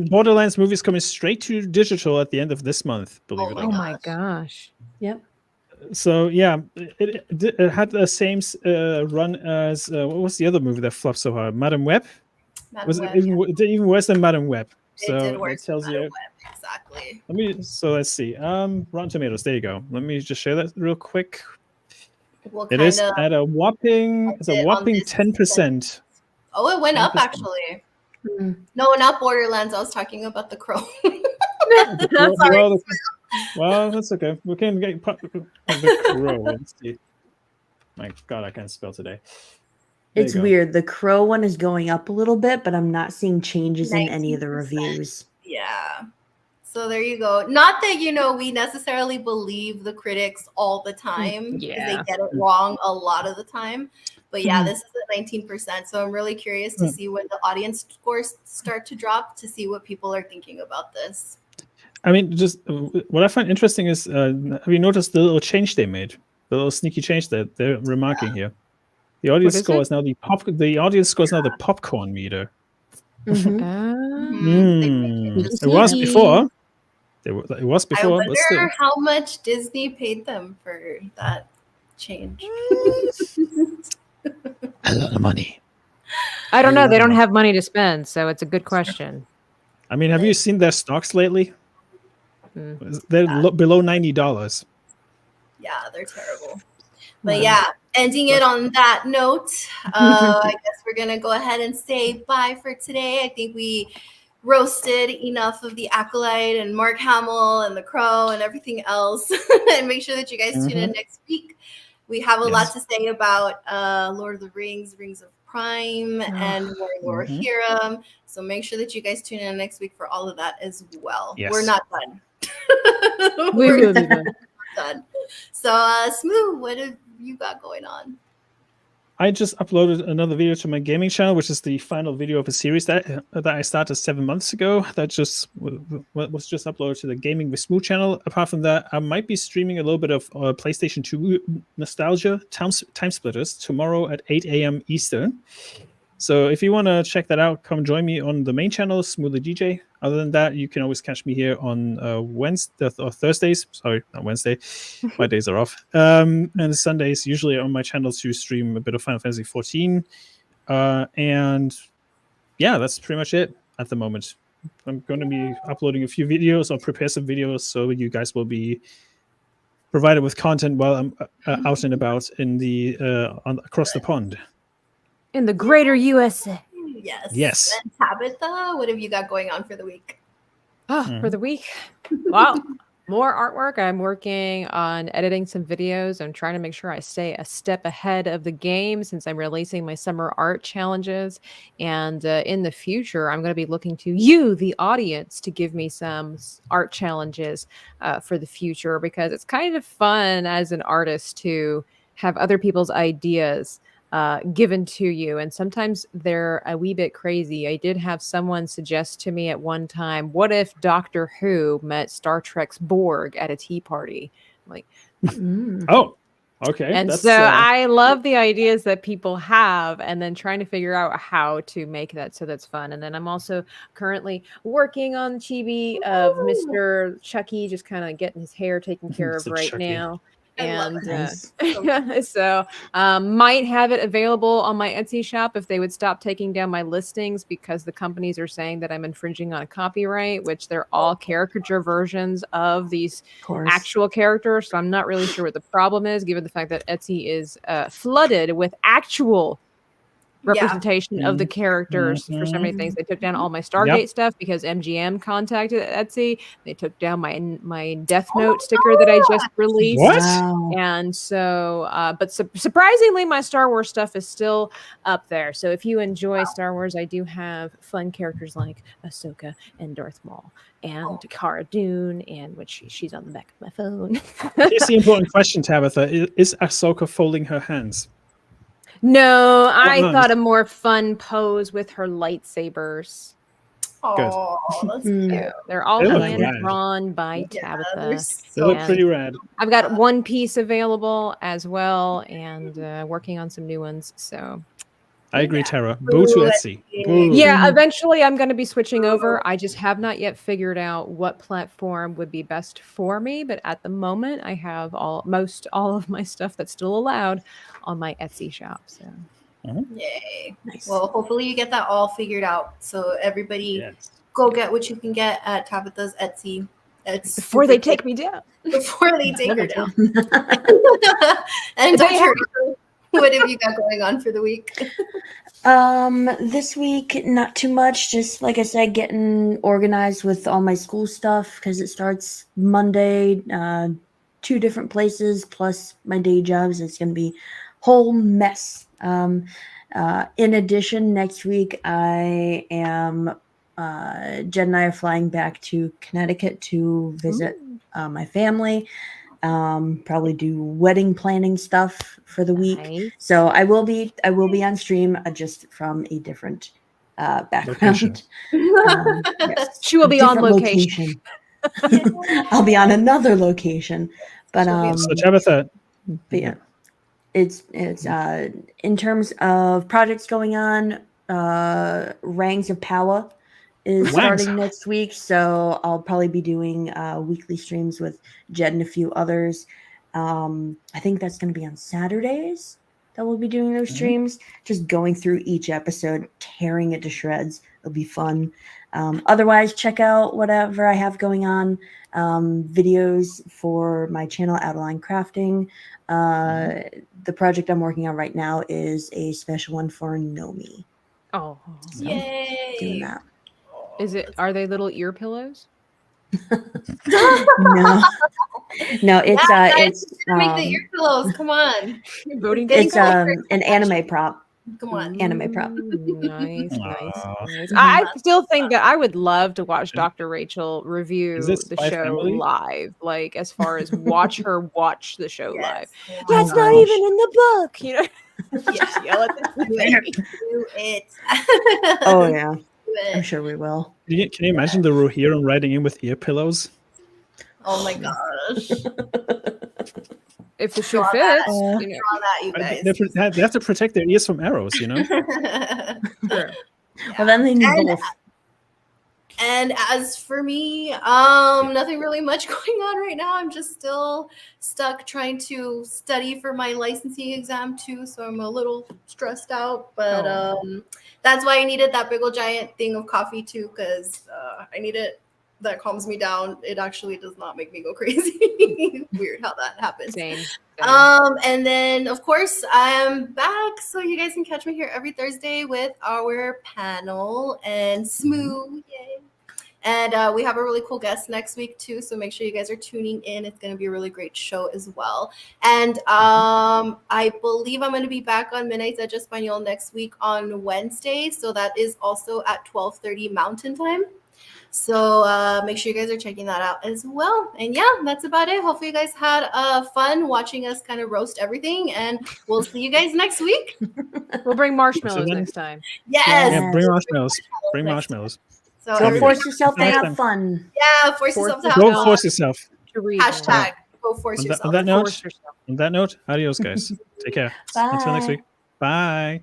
Borderlands movie is coming straight to digital at the end of this month, believe it or not. Oh my gosh. Yep. So yeah, it had the same run as what was the other movie that flopped so hard? Madam Web. It did even worse than Madam Web. So it did worse that tells than you Madam Web, exactly. Let's see. Rotten Tomatoes. There you go. Let me just share that real quick. It is at a whopping 10%. Oh, it went up actually. No, not Borderlands. I was talking about The Crow. Well, that's okay. We can get The Crow. Let's see. My God, I can't spell today. It's weird. The Crow one is going up a little bit, but I'm not seeing changes in any of the reviews. Yeah. So there you go. Not that, we necessarily believe the critics all the time because they get it wrong a lot of the time. But yeah, this is at 19%. So I'm really curious to see when the audience scores start to drop to see what people are thinking about this. I mean, just what I find interesting is, have you noticed the little change they made? The little sneaky change that they're remarking here. The audience score is now the popcorn meter. It was before. It was before. I wonder how much Disney paid them for that change. A lot of money. I don't know. They don't have money to spend, so it's a good question. I mean, have you seen their stocks lately? They're below $90. Yeah, they're terrible. But yeah, ending it on that note, I guess we're going to go ahead and say bye for today. I think we roasted enough of the Acolyte and Mark Hamill and the Crow and everything else. And make sure that you guys tune in next week. We have a lot to say about Lord of the Rings, Rings of Prime, and War Hero. So make sure that you guys tune in next week for all of that as well. Yes. We're not done. We will be done. So, Smu, what have you got going on? I just uploaded another video to my gaming channel, which is the final video of a series that I started 7 months ago. That just was just uploaded to the Gaming with Smu channel. Apart from that, I might be streaming a little bit of PlayStation 2 nostalgia time splitters tomorrow at 8 a.m. Eastern. So if you want to check that out, come join me on the main channel, Smu the DJ. Other than that, you can always catch me here on Wednesday or Thursdays. Sorry, not Wednesday. My days are off. And Sundays, usually on my channel to stream a bit of Final Fantasy 14. And yeah, that's pretty much it at the moment. I'm going to be uploading a few videos or prepare some videos so you guys will be provided with content while I'm out and about in the across the pond. In the greater USA. Yes. And Tabitha, what have you got going on for the week? For the week? Well, more artwork. I'm working on editing some videos. I'm trying to make sure I stay a step ahead of the game since I'm releasing my summer art challenges. And in the future, I'm going to be looking to you, the audience, to give me some art challenges for the future because it's kind of fun as an artist to have other people's ideas given to you, and sometimes they're a wee bit crazy. I did have someone suggest to me at one time, what if Doctor Who met Star Trek's Borg at a tea party? I'm like, oh, Okay. And so I love the ideas that people have and then trying to figure out how to make that so that's fun. And then I'm also currently working on the chibi of Mr. Chucky, just kind of getting his hair taken care of right now. And so might have it available on my Etsy shop if they would stop taking down my listings, because the companies are saying that I'm infringing on copyright, which they're all caricature versions of these actual characters. So I'm not really sure what the problem is, given the fact that Etsy is flooded with actual representation of the characters for so many things. They took down all my Stargate stuff because MGM contacted Etsy. They took down my Death Note sticker that I just released. And so, but surprisingly, my Star Wars stuff is still up there. So if you enjoy Star Wars, I do have fun characters like Ahsoka and Darth Maul and Cara Dune, and which she's on the back of my phone. Here's the important question, Tabitha. Is Ahsoka folding her hands? No, I thought a more fun pose with her lightsabers. Oh, that's cute. They're all hand drawn by Tabitha. They look pretty rad. I've got one piece available as well, and working on some new ones. So I agree, Tara. Boo to Etsy. Boo. Yeah, eventually I'm going to be switching over. I just have not yet figured out what platform would be best for me. But at the moment, I have most all of my stuff that's still allowed on my Etsy shop. So. Yay. Nice. Well, hopefully you get that all figured out. So everybody go get what you can get at Tabitha's Etsy. Before they take me down. Before they take her down. And what have you got going on for the week? This week, not too much. Just like I said, getting organized with all my school stuff because it starts Monday. 2 different places plus my day jobs. It's going to be whole mess. In addition, next week I am Jen and I are flying back to Connecticut to visit my family. Probably do wedding planning stuff for the week. Nice. So I will be on stream just from a different background. Yes. She will be on location. I'll be on another location. But so Tabitha. But yeah. It's in terms of projects going on, Rangs of Power is starting next week, so I'll probably be doing weekly streams with Jed and a few others. I think that's going to be on Saturdays that we'll be doing those streams, just going through each episode, tearing it to shreds. It'll be fun. Otherwise, check out whatever I have going on. Videos for my channel, Outline Crafting. The project I'm working on right now is a special one for Nomi. Oh, so doing that. Are they little ear pillows? No, it's make the ear pillows. Come on, it's an anime prop. Come on, anime prop. Nice. I still think that I would love to watch Dr. Rachel review the show live. Like, as far as watch her watch the show live. That's not even in the book, you know. Just yell at the do it. Oh yeah, I'm sure we will. Can you imagine the Rohirrim riding in with ear pillows? Oh my gosh. If the shoe fits, you guys. They have to protect their ears from arrows, you know. Sure. Well, then they need both. And as for me, nothing really much going on right now. I'm just still stuck trying to study for my licensing exam too, so I'm a little stressed out. But that's why I needed that big old giant thing of coffee too, because I need it. That calms me down. It actually does not make me go crazy. Weird how that happens. Same. And then of course I am back, so you guys can catch me here every Thursday with our panel and Smu. Yay! And we have a really cool guest next week too, so make sure you guys are tuning in. It's going to be a really great show as well. And I believe I'm going to be back on Midnights at Espanol next week on Wednesday, so that is also at 12:30 Mountain Time. So make sure you guys are checking that out as well. And yeah, that's about it. Hopefully you guys had fun watching us kind of roast everything, and we'll see you guys next week. We'll bring marshmallows next time. Yes. Yeah, bring marshmallows. Bring marshmallows. So don't force yourself to have fun. Yeah, force yourself to have Don't fun. force yourself. Hashtag Go force yourself. On that note, adios, guys. Take care. Until next week. Bye.